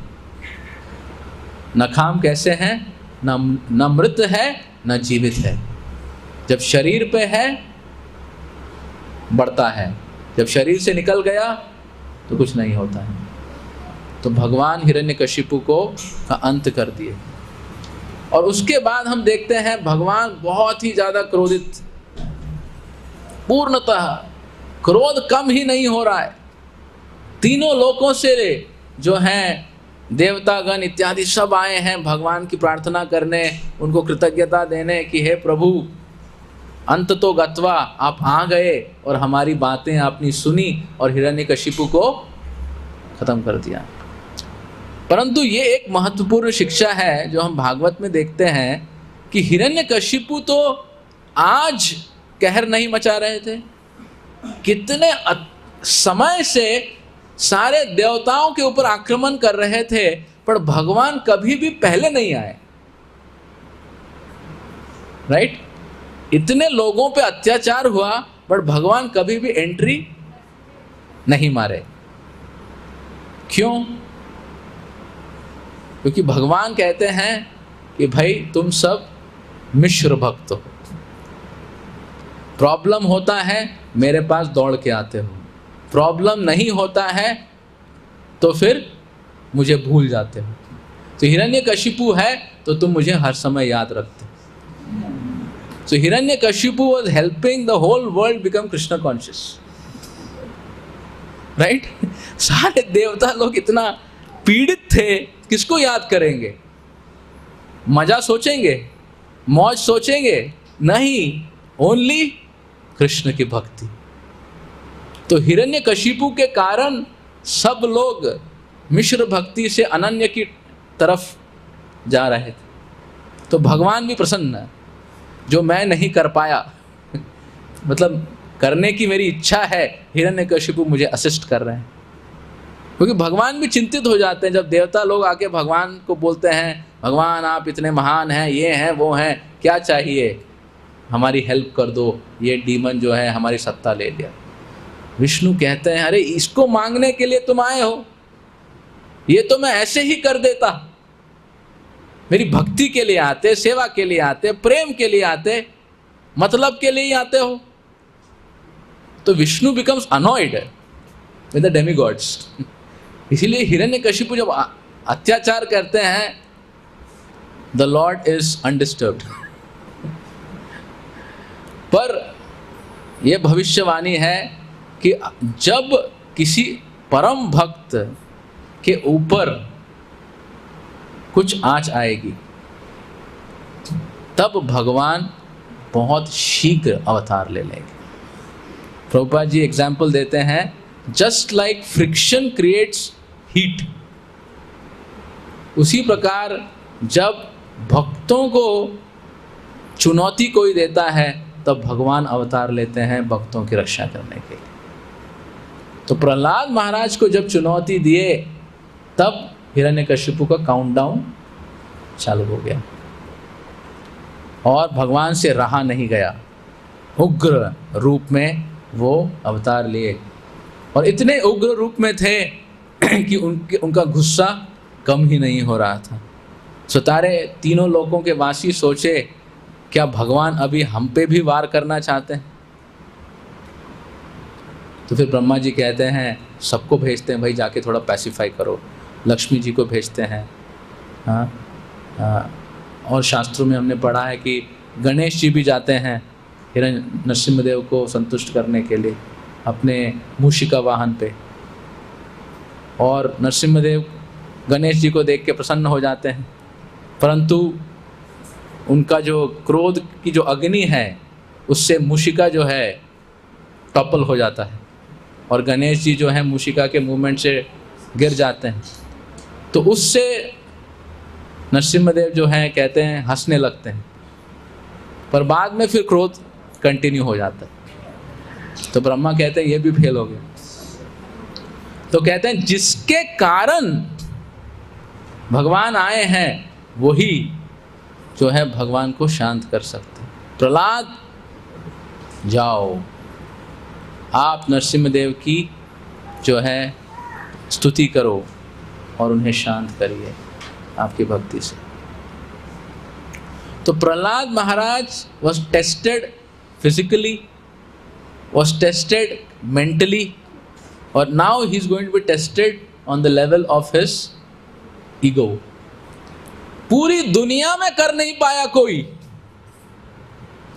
नखाम कैसे हैं? न मृत है न जीवित है। जब शरीर पे है बढ़ता है, जब शरीर से निकल गया तो कुछ नहीं होता है। तो भगवान हिरण्यकशिपु को का अंत कर दिए। और उसके बाद हम देखते हैं भगवान बहुत ही ज़्यादा क्रोधित, पूर्णतः क्रोध कम ही नहीं हो रहा है। तीनों लोकों से जो हैं देवतागण इत्यादि सब आए हैं भगवान की प्रार्थना करने, उनको कृतज्ञता देने कि हे प्रभु अंत तो गत्वा, आप आ गए और हमारी बातें आपने सुनी और हिरण्यकशिपु को खत्म कर दिया। परंतु ये एक महत्वपूर्ण शिक्षा है जो हम भागवत में देखते हैं कि हिरण्यकशिपु तो आज कहर नहीं मचा रहे थे, कितने समय से सारे देवताओं के ऊपर आक्रमण कर रहे थे, पर भगवान कभी भी पहले नहीं आए। राइट? इतने लोगों पे अत्याचार हुआ पर भगवान कभी भी एंट्री नहीं मारे। क्यों? क्योंकि भगवान कहते हैं कि भाई तुम सब मिश्र भक्त हो, प्रॉब्लम होता है मेरे पास दौड़ के आते हो, प्रॉब्लम नहीं होता है तो फिर मुझे भूल जाते हो। तो हिरण्यकशिपु है तो तुम मुझे हर समय याद रखते। So Hiranyakashipu was helping the whole world become Krishna conscious, right? सारे देवता लोग इतना पीड़ित थे, किसको याद करेंगे? मजा सोचेंगे, मौज सोचेंगे? नहीं, ओनली कृष्ण की भक्ति। तो हिरण्यकशिपु के कारण सब लोग मिश्र भक्ति से अनन्य की तरफ जा रहे थे। तो भगवान भी प्रसन्न है, जो मैं नहीं कर पाया मतलब करने की मेरी इच्छा है, हिरण्यकशिपु मुझे असिस्ट कर रहे हैं। क्योंकि भगवान भी चिंतित हो जाते हैं जब देवता लोग आके भगवान को बोलते हैं भगवान आप इतने महान हैं, ये हैं वो हैं, क्या चाहिए, हमारी हेल्प कर दो, ये डीमन जो है हमारी सत्ता ले लिया। विष्णु कहते हैं अरे इसको मांगने के लिए तुम आए हो, ये तो मैं ऐसे ही कर देता। मेरी भक्ति के लिए आते, सेवा के लिए आते, प्रेम के लिए आते, मतलब के लिए ही आते हो। तो Vishnu becomes annoyed with the demigods. इसीलिए हिरण्यकशिपु जब अत्याचार करते हैं, द लॉर्ड इज अनडिस्टर्ब्ड। पर यह भविष्यवाणी है कि जब किसी परम भक्त के ऊपर कुछ आंच आएगी तब भगवान बहुत शीघ्र अवतार ले लेंगे। प्रभुपाद जी एग्जाम्पल देते हैं, just like friction creates heat, उसी प्रकार जब भक्तों को चुनौती कोई देता है तब भगवान अवतार लेते हैं भक्तों की रक्षा करने के लिए। तो प्रहलाद महाराज को जब चुनौती दिए तब हिरण्यकशिपु का काउंटडाउन चालू हो गया और भगवान से रहा नहीं गया, उग्र रूप में वो अवतार लिए और इतने उग्र रूप में थे कि उनका गुस्सा कम ही नहीं हो रहा था। सारे तीनों लोकों के वासी सोचे क्या भगवान अभी हम पे भी वार करना चाहते हैं? तो फिर ब्रह्मा जी कहते हैं सबको भेजते हैं, भाई जाके थोड़ा पैसिफाई करो। लक्ष्मी जी को भेजते हैं। हाँ, और शास्त्रों में हमने पढ़ा है कि गणेश जी भी जाते हैं नरसिम्हा देव को संतुष्ट करने के लिए अपने मूषिका वाहन पे, और नरसिम्हा देव गणेश जी को देख के प्रसन्न हो जाते हैं, परंतु उनका जो क्रोध की जो अग्नि है उससे मूषिका जो है टॉपल हो जाता है और गणेश जी जो है मूषिका के मूवमेंट से गिर जाते हैं। तो उससे नरसिम्हा जो हैं कहते हैं हंसने लगते हैं, पर बाद में फिर क्रोध कंटिन्यू हो जाता है। तो ब्रह्मा कहते हैं ये भी फेल हो गया। तो कहते हैं जिसके कारण भगवान आए हैं वही जो है भगवान को शांत कर सकते। प्रहलाद जाओ, आप नरसिम्हा देव की जो है स्तुति करो और उन्हें शांत करिए आपकी भक्ति से। तो प्रहलाद महाराज was tested physically, was tested mentally, और now he is going to be tested on the level of his ego. पूरी दुनिया में कर नहीं पाया कोई,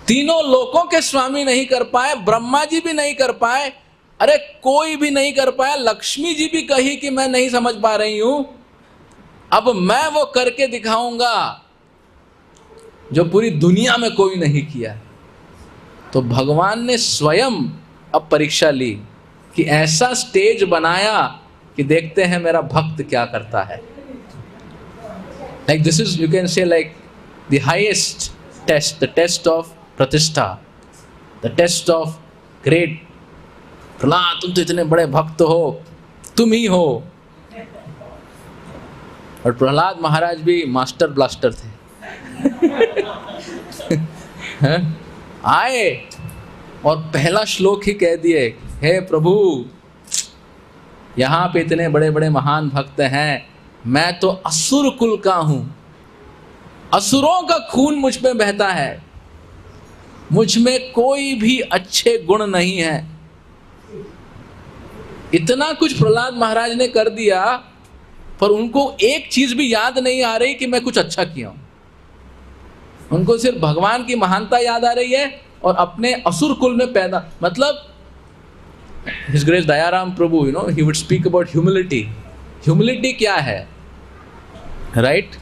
तीनों लोकों के स्वामी नहीं कर पाए, ब्रह्मा जी भी नहीं कर पाए, अरे कोई भी नहीं कर पाया। लक्ष्मी जी भी कही कि मैं नहीं समझ पा रही हूं, अब मैं वो करके दिखाऊंगा जो पूरी दुनिया में कोई नहीं किया। तो भगवान ने स्वयं अब परीक्षा ली कि ऐसा स्टेज बनाया कि देखते हैं मेरा भक्त क्या करता है। Like this is, you can say, like the highest test, the test of प्रतिष्ठा, the test of great। Prahlad तुम तो इतने बड़े भक्त हो, तुम ही हो। और प्रहलाद महाराज भी मास्टर ब्लास्टर थे। आए और पहला श्लोक ही कह दिए, हे प्रभु यहाँ पे इतने बड़े बड़े महान भक्त हैं, मैं तो असुर कुल का हूं, असुरों का खून मुझ में बहता है, मुझ में कोई भी अच्छे गुण नहीं है। इतना कुछ प्रहलाद महाराज ने कर दिया, पर उनको एक चीज भी याद नहीं आ रही कि मैं कुछ अच्छा किया हूं। उनको सिर्फ भगवान की महानता याद आ रही है और अपने असुर कुल में पैदा, मतलब his grace Dayaram Prabhu, you know, he would speak about humility. Humility क्या है, राइट?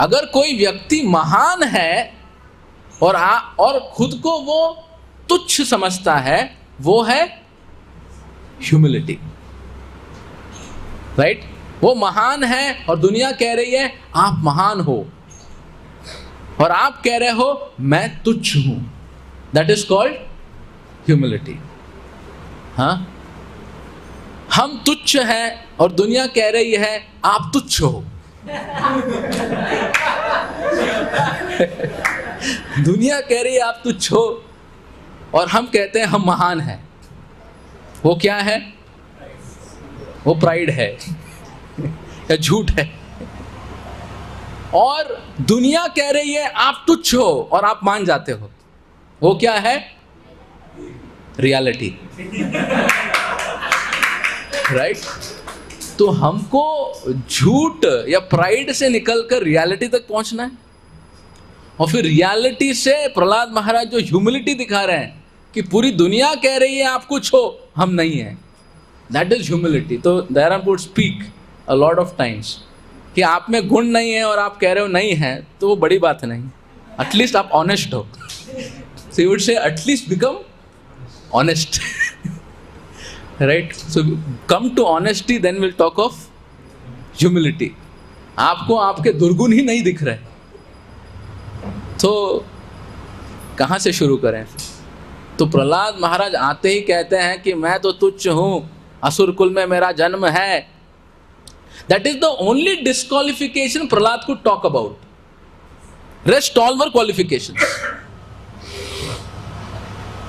अगर कोई व्यक्ति महान है और खुद को वो तुच्छ समझता है, वो है ह्यूमिलिटी, राइट? वो महान है और दुनिया कह रही है आप महान हो, और आप कह रहे हो मैं तुच्छ हूं, दैट इज कॉल्ड ह्यूमिलिटी। हाँ, हम तुच्छ हैं और दुनिया कह रही है आप तुच्छ हो। दुनिया कह रही है आप तुच्छ हो और हम कहते हैं हम महान हैं। वो क्या है? वो प्राइड है या झूठ है। और दुनिया कह रही है आप तुच्छ हो और आप मान जाते हो। वो क्या है? Reality, right? तो हमको झूठ या प्राइड से निकलकर रियलिटी तक पहुंचना है, और फिर रियलिटी से प्रहलाद महाराज जो ह्यूमिलिटी दिखा रहे हैं कि पूरी दुनिया कह रही है आप कुछ हो, हम नहीं हैं, दैट इज ह्यूमिलिटी। तो Dayaram would speak a lot of times कि आप में गुण नहीं है और आप कह रहे हो नहीं है, तो वो बड़ी बात नहीं, एटलीस्ट आप ऑनेस्ट हो। So you would say at least become honest, right? So come to honesty, then will talk of humility. आपको आपके दुर्गुण ही नहीं दिख रहे, तो कहाँ से शुरू करें? तो प्रहलाद महाराज आते ही कहते हैं कि मैं तो तुच्छ हूं, असुर कुल में मेरा जन्म है। That is the only disqualification Prahlad could talk about, rest all were qualifications,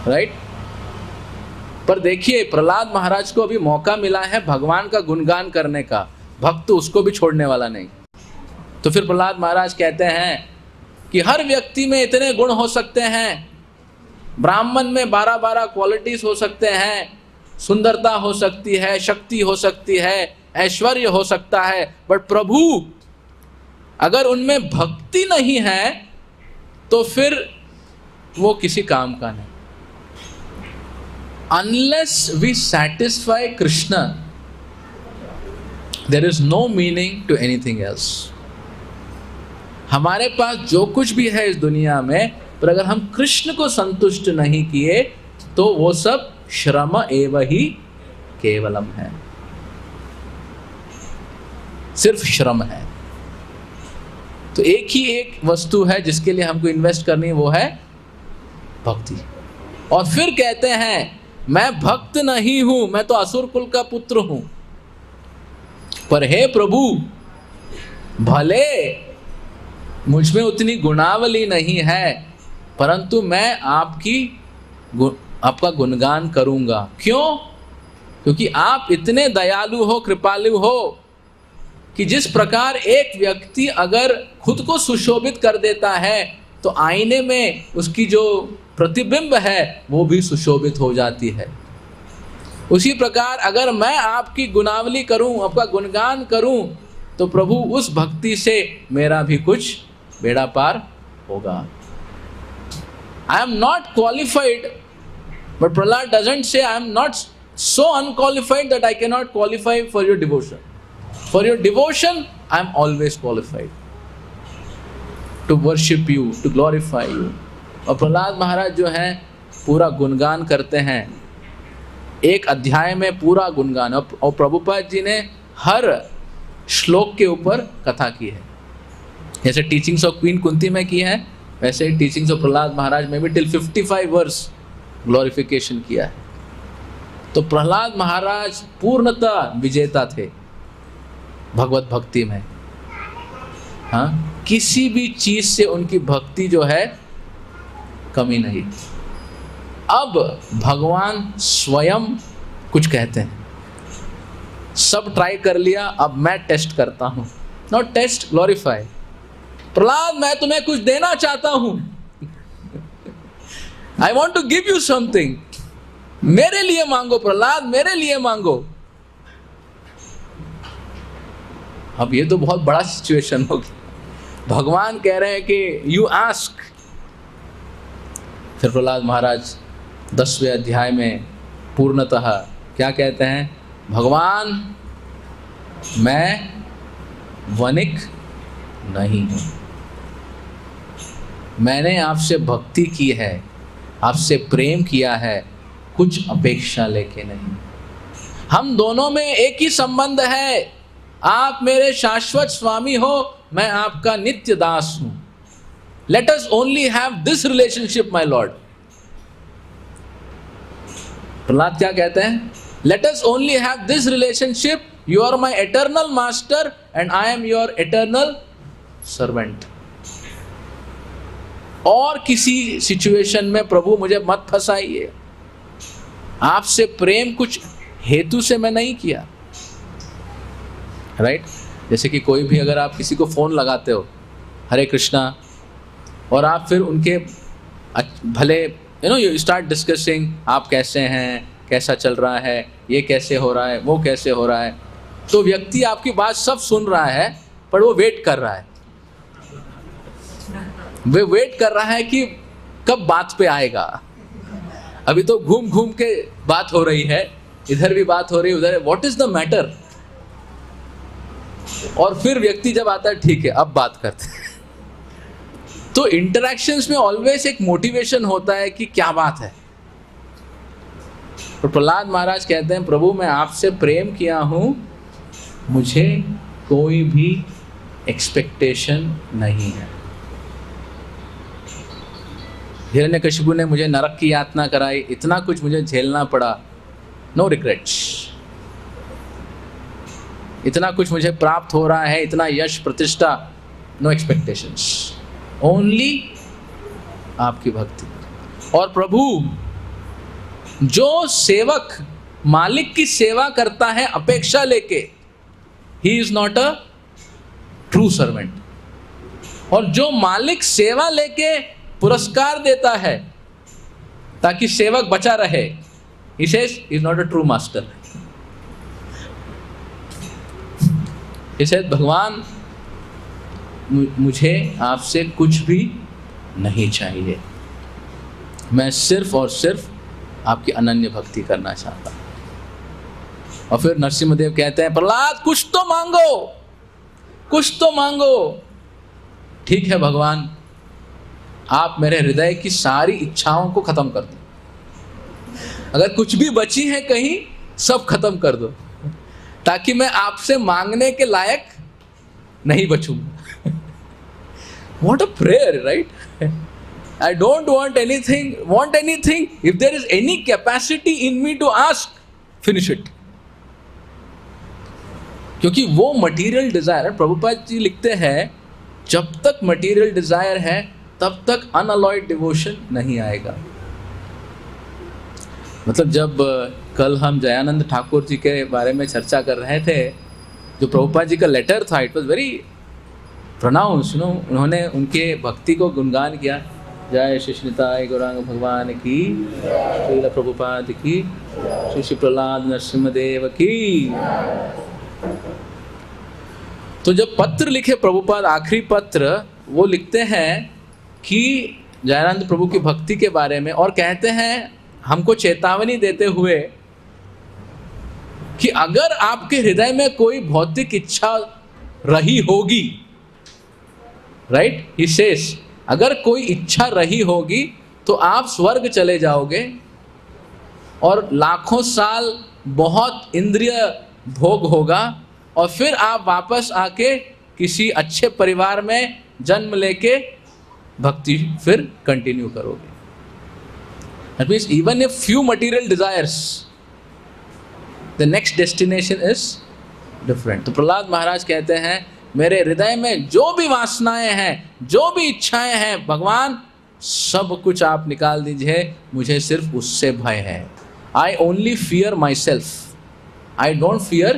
right? पर देखिए प्रहलाद महाराज को अभी मौका मिला है भगवान का गुणगान करने का, भक्त उसको भी छोड़ने वाला नहीं। तो फिर प्रहलाद महाराज कहते हैं कि हर व्यक्ति में इतने गुण हो सकते हैं, ब्राह्मण में 12-12 क्वालिटीज हो सकते हैं, सुंदरता हो सकती है, शक्ति हो सकती है, ऐश्वर्य हो सकता है, बट प्रभु अगर उनमें भक्ति नहीं है तो फिर वो किसी काम का नहीं। Unless we satisfy Krishna, there is no meaning to anything else. हमारे पास जो कुछ भी है इस दुनिया में, पर अगर हम कृष्ण को संतुष्ट नहीं किए तो वो सब श्रम एव ही केवलम है, सिर्फ श्रम है। तो एक ही एक वस्तु है जिसके लिए हमको इन्वेस्ट करनी है, वो है भक्ति। और फिर कहते हैं मैं भक्त नहीं हूं, मैं तो असुर कुल का पुत्र हूं, पर हे प्रभु भले मुझ में उतनी गुणावली नहीं है, परंतु मैं आपका गुणगान करूंगा। क्यों? क्योंकि आप इतने दयालु हो, कृपालु हो कि जिस प्रकार एक व्यक्ति अगर खुद को सुशोभित कर देता है तो आईने में उसकी जो प्रतिबिंब है वो भी सुशोभित हो जाती है। उसी प्रकार अगर मैं आपकी गुणावली करूं, आपका गुणगान करूं, तो प्रभु उस भक्ति से मेरा भी कुछ बेड़ा पार होगा। I am not qualified, but Prahlad doesn't say I am not so unqualified that I cannot qualify for your devotion. For your devotion, I am always qualified to worship you, to glorify you. और प्रहलाद महाराज जो हैं पूरा गुणगान करते हैं, एक अध्याय में पूरा गुणगान। और प्रभुपाद जी ने हर श्लोक के ऊपर कथा की है। जैसे टीचिंग्स ऑफ क्वीन कुंती में की है, वैसे ही टीचिंग्स ऑफ प्रहलाद महाराज में भी टिल 55 वर्ष ग्लोरिफिकेशन किया है। तो प्रहलाद महाराज पूर्णतः विजेता थे भगवत भक्ति में। हाँ, किसी भी चीज से उनकी भक्ति जो है कमी नहीं। अब भगवान स्वयं कुछ कहते हैं, सब ट्राई कर लिया, अब मैं टेस्ट करता हूं। Not test, glorify. प्रहलाद, मैं तुम्हें कुछ देना चाहता हूं। I want to give you something. मेरे लिए मांगो प्रहलाद, मेरे लिए मांगो। अब ये तो बहुत बड़ा सिचुएशन हो गया। भगवान कह रहे हैं कि यू आस्क। फिर प्रहलाद महाराज 10वें अध्याय में पूर्णतः क्या कहते हैं? भगवान, मैं वनिक नहीं हूं, मैंने आपसे भक्ति की है, आपसे प्रेम किया है, कुछ अपेक्षा लेके नहीं। हम दोनों में एक ही संबंध है। आप मेरे शाश्वत स्वामी हो, मैं आपका नित्य दास हूं। Let us only have this relationship my lord. Prahlad क्या कहते हैं? Let us only have this relationship. You are my eternal master and I am your eternal servant. और किसी सिचुएशन में प्रभु मुझे मत फंसाइए। आपसे प्रेम कुछ हेतु से मैं नहीं किया। राइट? जैसे कि कोई भी अगर आप किसी को फोन लगाते हो, हरे कृष्णा, और आप फिर उनके भले यू स्टार्ट डिस्कसिंग, आप कैसे हैं, कैसा चल रहा है, ये कैसे हो रहा है, वो कैसे हो रहा है, तो व्यक्ति आपकी बात सब सुन रहा है, पर वो वेट कर रहा है। वे वेट कर रहा है कि कब बात पे आएगा। अभी तो घूम घूम के बात हो रही है, इधर भी बात हो रही है, उधर, व्हाट इज द मैटर। और फिर व्यक्ति जब आता है, ठीक है अब बात करते हैं। तो इंटरैक्शंस में ऑलवेज एक मोटिवेशन होता है कि क्या बात है। तो प्रहलाद महाराज कहते हैं, प्रभु मैं आपसे प्रेम किया हूं, मुझे कोई भी एक्सपेक्टेशन नहीं है। हिरण्यकशिपु ने मुझे नरक की यातना कराई, इतना कुछ मुझे झेलना पड़ा, नो रिग्रेट्स। इतना कुछ मुझे प्राप्त हो रहा है, इतना यश प्रतिष्ठा, नो एक्सपेक्टेशंस, ओनली आपकी भक्ति। और प्रभु, जो सेवक मालिक की सेवा करता है अपेक्षा लेके, he is not a true servant. और जो मालिक सेवा लेके पुरस्कार देता है ताकि सेवक बचा रहे, he says he is not a true master. He said, भगवान मुझे आपसे कुछ भी नहीं चाहिए, मैं सिर्फ और सिर्फ आपकी अनन्य भक्ति करना चाहता हूं। और फिर नरसिम्हा देव कहते हैं, प्रहलाद कुछ तो मांगो, कुछ तो मांगो। ठीक है भगवान, आप मेरे हृदय की सारी इच्छाओं को खत्म कर दो। अगर कुछ भी बची है कहीं, सब खत्म कर दो, ताकि मैं आपसे मांगने के लायक नहीं बचूंगा। What a prayer, right? I don't want anything. If there is any capacity in me to ask, finish it. क्योंकि वो मटेरियल डिजायर, प्रभुपाद जी लिखते हैं जब तक मटेरियल डिजायर है तब तक अनअलॉयड डिवोशन नहीं आएगा। मतलब जब कल हम जयानंद ठाकुर जी के बारे में चर्चा कर रहे थे, जो प्रभुपाद जी का लेटर था, इट वॉज वेरी प्रोनाउंस, उन्होंने उनके भक्ति को गुणगान किया। जय श्री निताई गौरांग भगवान की, श्रील प्रभुपाद की, श्री प्रहलाद नरसिम्हा देव की। तो जब पत्र लिखे प्रभुपाद, आखिरी पत्र, वो लिखते हैं कि जयानंद प्रभु की भक्ति के बारे में, और कहते हैं हमको चेतावनी देते हुए कि अगर आपके हृदय में कोई भौतिक इच्छा रही होगी, राइट, ही सेज, अगर कोई इच्छा रही होगी तो आप स्वर्ग चले जाओगे और लाखों साल बहुत इंद्रिय भोग होगा, और फिर आप वापस आके किसी अच्छे परिवार में जन्म लेके भक्ति फिर कंटिन्यू करोगे। That means even if few material desires, the next destination is different. तो प्रहलाद महाराज कहते हैं मेरे हृदय में जो भी वासनाएं हैं, जो भी इच्छाएं हैं, भगवान सब कुछ आप निकाल दीजिए, मुझे सिर्फ उससे भय है। I only fear myself. I don't fear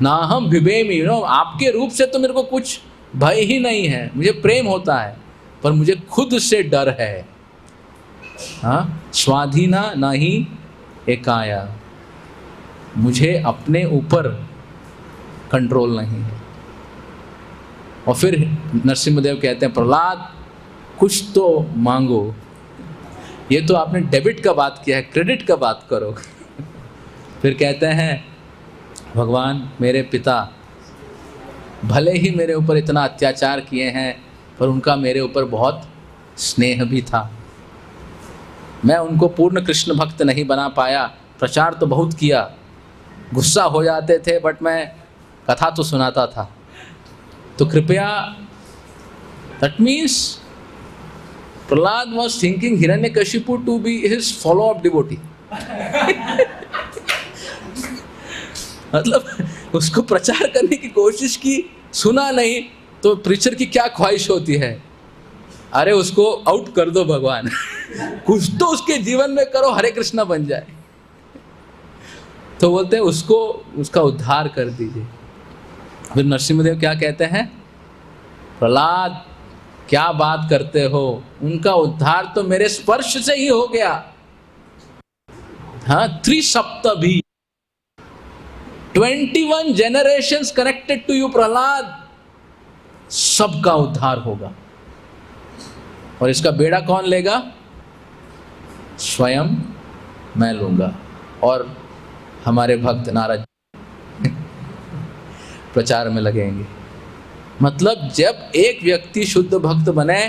ना हम भिबेमी, आपके रूप से तो मेरे को कुछ भय ही नहीं है, मुझे प्रेम होता है, पर मुझे खुद से डर है। हाँ, स्वाधीना नहीं एकाया, मुझे अपने ऊपर कंट्रोल नहीं है। और फिर नरसिम्हदेव कहते हैं प्रहलाद कुछ तो मांगो। ये तो आपने डेबिट का बात किया है, क्रेडिट का बात करो। फिर कहते हैं भगवान मेरे पिता भले ही मेरे ऊपर इतना अत्याचार किए हैं, पर उनका मेरे ऊपर बहुत स्नेह भी था। मैं उनको पूर्ण कृष्ण भक्त नहीं बना पाया, प्रचार तो बहुत किया, गुस्सा हो जाते थे, बट मैं कथा तो सुनाता था। तो कृपया, that means Prahlad was thinking Hiranyakashipu to be his follow up devotee. मतलब उसको प्रचार करने की कोशिश की, सुना नहीं, तो प्रीचर की क्या ख्वाहिश होती है, अरे उसको आउट कर दो भगवान। कुछ तो उसके जीवन में करो, हरे कृष्णा बन जाए। तो बोलते हैं उसको, उसका उद्धार कर दीजिए। फिर नरसिम्हदेव क्या कहते हैं, प्रहलाद क्या बात करते हो, उनका उद्धार तो मेरे स्पर्श से ही हो गया। हाँ, 3 सप्तभी, 21 generations connected to you Prahlad, सबका उद्धार होगा। और इसका बेड़ा कौन लेगा? स्वयं मैं लूंगा। और हमारे भक्त नारद प्रचार में लगेंगे। मतलब जब एक व्यक्ति शुद्ध भक्त बने,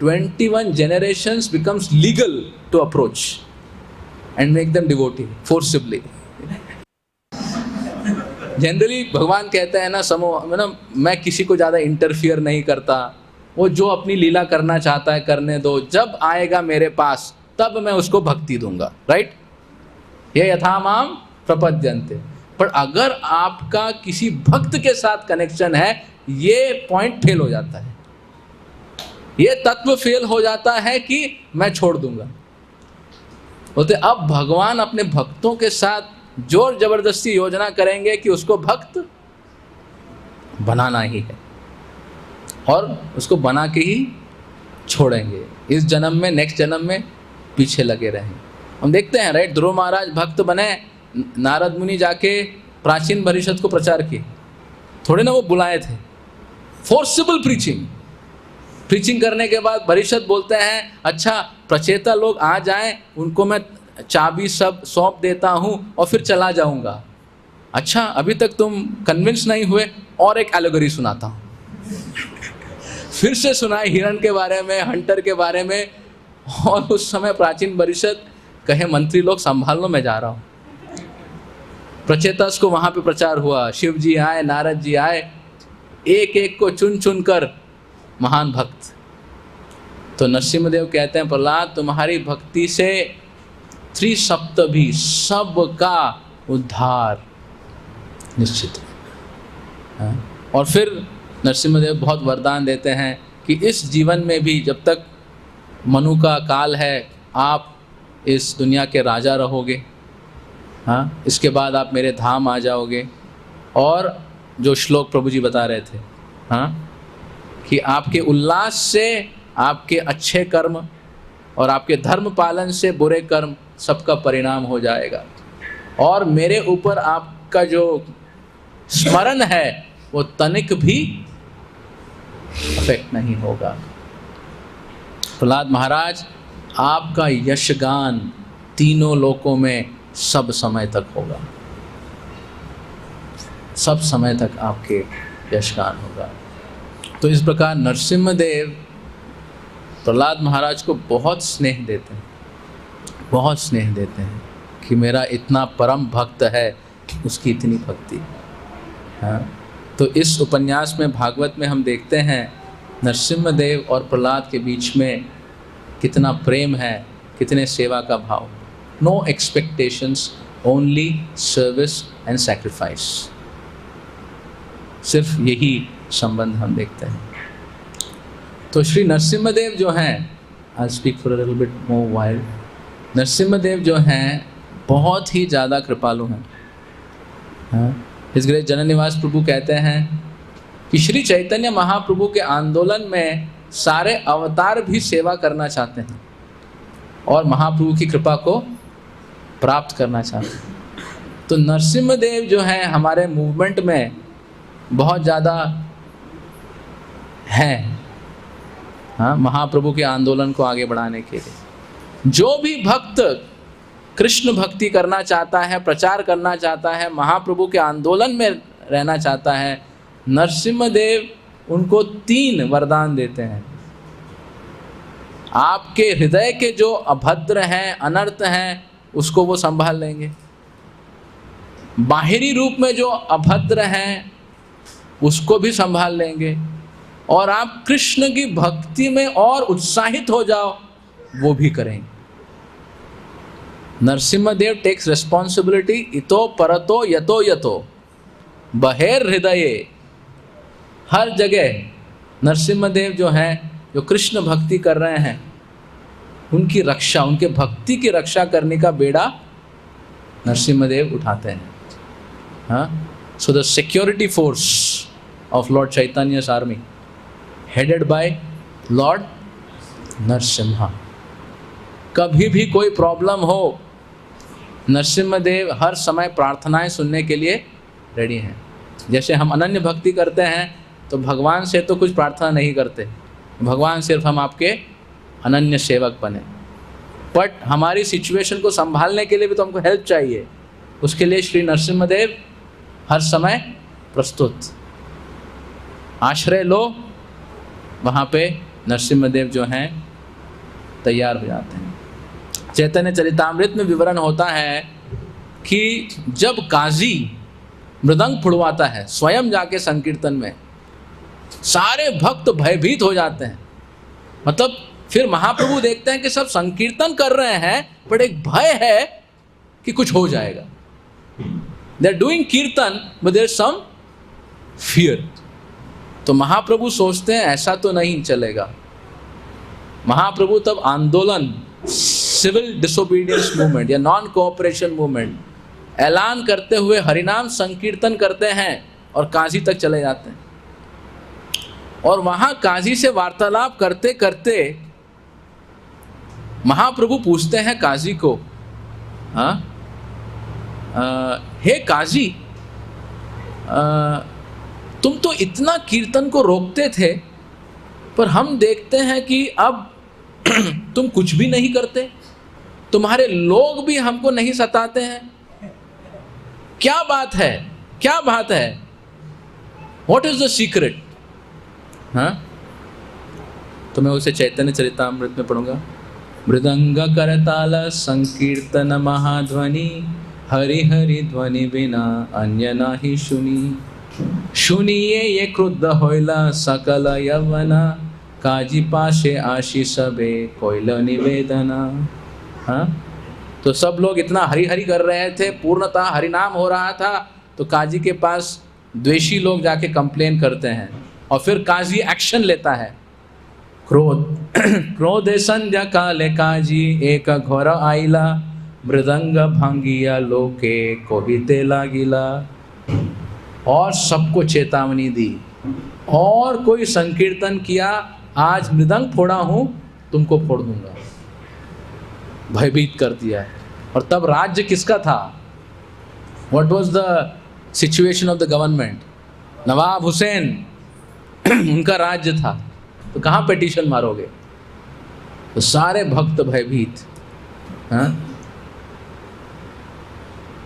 21 generations becomes legal to approach and make them devotee forcibly. Generally भगवान कहते हैं ना, समूह मतलब मैं किसी को ज़्यादा इंटरफियर नहीं करता, वो जो अपनी लीला करना चाहता है करने दो, जब आएगा मेरे पास तब मैं उसको भक्ति दूंगा, राइट। ये यथामाम प्रपद्यन्ते। पर अगर आपका किसी भक्त के साथ कनेक्शन है, ये पॉइंट फेल हो जाता है, ये तत्व फेल हो जाता है कि मैं छोड़ दूंगा। बोलते अब भगवान अपने भक्तों के साथ जोर जबरदस्ती योजना करेंगे कि उसको भक्त बनाना ही है, और उसको बना के ही छोड़ेंगे। इस जन्म में, नेक्स्ट जन्म में पीछे लगे रहें। हम देखते हैं, राइट, ध्रुव महाराज भक्त बने, नारद मुनि जाके प्राचीन परिषद को प्रचार किए, थोड़े ना वो बुलाए थे, फोर्सिबल प्रीचिंग करने के बाद परिषद बोलते हैं अच्छा प्रचेता लोग आ जाएं, उनको मैं चाबी सब सौंप देता हूँ और फिर चला जाऊँगा। अच्छा अभी तक तुम कन्विंस नहीं हुए, और एक एलोगरी सुनाता हूँ। फिर से सुनाए हिरण के बारे में, हंटर के बारे में, और उस समय प्राचीन परिषद कहे मंत्री लोग संभाल लो, मैं जा रहा हूँ। प्रचेतास को वहाँ पे प्रचार हुआ, शिव जी आए, नारद जी आए, एक एक को चुन चुन कर महान भक्त। तो नरसिम्हदेव कहते हैं प्रहलाद तुम्हारी भक्ति से 3 सप्तभी सबका उद्धार निश्चित है। हाँ? और फिर नरसिम्हदेव बहुत वरदान देते हैं कि इस जीवन में भी जब तक मनु का काल है आप इस दुनिया के राजा रहोगे, हाँ, इसके बाद आप मेरे धाम आ जाओगे। और जो श्लोक प्रभु जी बता रहे थे, हाँ, कि आपके उल्लास से आपके अच्छे कर्म और आपके धर्म पालन से बुरे कर्म सबका परिणाम हो जाएगा, और मेरे ऊपर आपका जो स्मरण है वो तनिक भी अफेक्ट नहीं होगा। प्रहलाद महाराज, आपका यशगान तीनों लोकों में सब समय तक होगा, सब समय तक आपके यशगान होगा। तो इस प्रकार नरसिम्हदेव प्रहलाद महाराज को बहुत स्नेह देते हैं, बहुत स्नेह देते हैं कि मेरा इतना परम भक्त है, उसकी इतनी भक्ति। हाँ, तो इस उपन्यास में, भागवत में हम देखते हैं नरसिम्हदेव और प्रहलाद के बीच में कितना प्रेम है, कितने सेवा का भाव। No expectations, only service and sacrifice, सिर्फ यही संबंध हम देखते हैं। तो श्री नरसिम्हदेव जो हैं, I speak for a little bit more while, Narasimhadeva जो हैं बहुत ही ज़्यादा कृपालु हैं। हाँ, इस ग्रेट जननिवास प्रभु कहते हैं कि श्री चैतन्य महाप्रभु के आंदोलन में सारे अवतार भी सेवा करना चाहते हैं और महाप्रभु की कृपा को प्राप्त करना चाहते हैं। तो नरसिम्हदेव जो हैं हमारे मूवमेंट में बहुत ज़्यादा हैं, हाँ, महाप्रभु के आंदोलन को आगे बढ़ाने के लिए। जो भी भक्त कृष्ण भक्ति करना चाहता है, प्रचार करना चाहता है, महाप्रभु के आंदोलन में रहना चाहता है, नरसिम्हदेव उनको 3 वरदान देते हैं। आपके हृदय के जो अभद्र हैं, अनर्थ हैं, उसको वो संभाल लेंगे। बाहरी रूप में जो अभद्र हैं उसको भी संभाल लेंगे, और आप कृष्ण की भक्ति में और उत्साहित हो जाओ, वो भी करेंगे। नरसिम्हदेव टेक्स रिस्पॉन्सिबिलिटी, इतो परतो यतो यतो बहेर हृदये। हर जगह नरसिम्हदेव जो हैं, जो कृष्ण भक्ति कर रहे हैं, उनकी रक्षा, उनके भक्ति की रक्षा करने का बेड़ा नरसिम्हदेव उठाते हैं। हाँ, so the security force of lord Chaitanya's army headed by lord Narasimha. कभी भी कोई प्रॉब्लम हो, नरसिम्हदेव हर समय प्रार्थनाएं सुनने के लिए रेडी हैं। जैसे हम अनन्य भक्ति करते हैं तो भगवान से तो कुछ प्रार्थना नहीं करते, भगवान सिर्फ हम आपके अनन्य सेवक बने, बट हमारी सिचुएशन को संभालने के लिए भी तो हमको हेल्प चाहिए। उसके लिए श्री नरसिम्हदेव हर समय प्रस्तुत। आश्रय लो, वहाँ पे नरसिम्हदेव जो हैं तैयार हो जाते हैं। चैतन्य चरितामृत में विवरण होता है कि जब काजी मृदंग फुड़वाता है स्वयं जाके संकीर्तन में, सारे भक्त भयभीत हो जाते हैं। मतलब फिर महाप्रभु देखते हैं कि सब संकीर्तन कर रहे हैं, बट एक भय है कि कुछ हो जाएगा। They are doing kirtan but there is some fear. तो महाप्रभु सोचते हैं ऐसा तो नहीं चलेगा। महाप्रभु तब आंदोलन, सिविल डिसोबीडियंस मूवमेंट या नॉन कोऑपरेशन मूवमेंट ऐलान करते हुए हरिनाम संकीर्तन करते हैं और काजी तक चले जाते हैं। और वहाँ काजी से वार्तालाप करते करते महाप्रभु पूछते हैं काजी को, हाँ, हे काजी, तुम तो इतना कीर्तन को रोकते थे, पर हम देखते हैं कि अब तुम कुछ भी नहीं करते, तुम्हारे लोग भी हमको नहीं सताते हैं। क्या बात है, क्या बात है? What is the secret? हाँ, तो मैं उसे चैतन्य चरितामृत में पढ़ूंगा। मृदंग करताल संकीर्तन महाध्वनि, हरि हरि ध्वनि बिना अन्य नाही सुनी। सुनिए ये क्रुद्ध होइला सकल यवना, काजी पाशे आशी सबे कोइल निवेदना। हाँ, तो सब लोग इतना हरि हरि कर रहे थे, पूर्णतः हरिनाम हो रहा था, तो काजी के पास द्वेषी लोग जाके कंप्लेन करते हैं और फिर काजी एक्शन लेता है। क्रोध क्रोधे संध्या काले काजी एक घोर आइला मृदंग भांगिया लोके कोहिते लागिला। और सबको चेतावनी दी और कोई संकीर्तन किया, आज मृदंग फोड़ा हूं, तुमको फोड़ दूंगा, भयभीत कर दिया है। और तब राज्य किसका था? What was the situation of the government? Nawab Hussain उनका राज्य था। तो कहाँ पिटीशन मारोगे? तो सारे भक्त भयभीत। हाँ?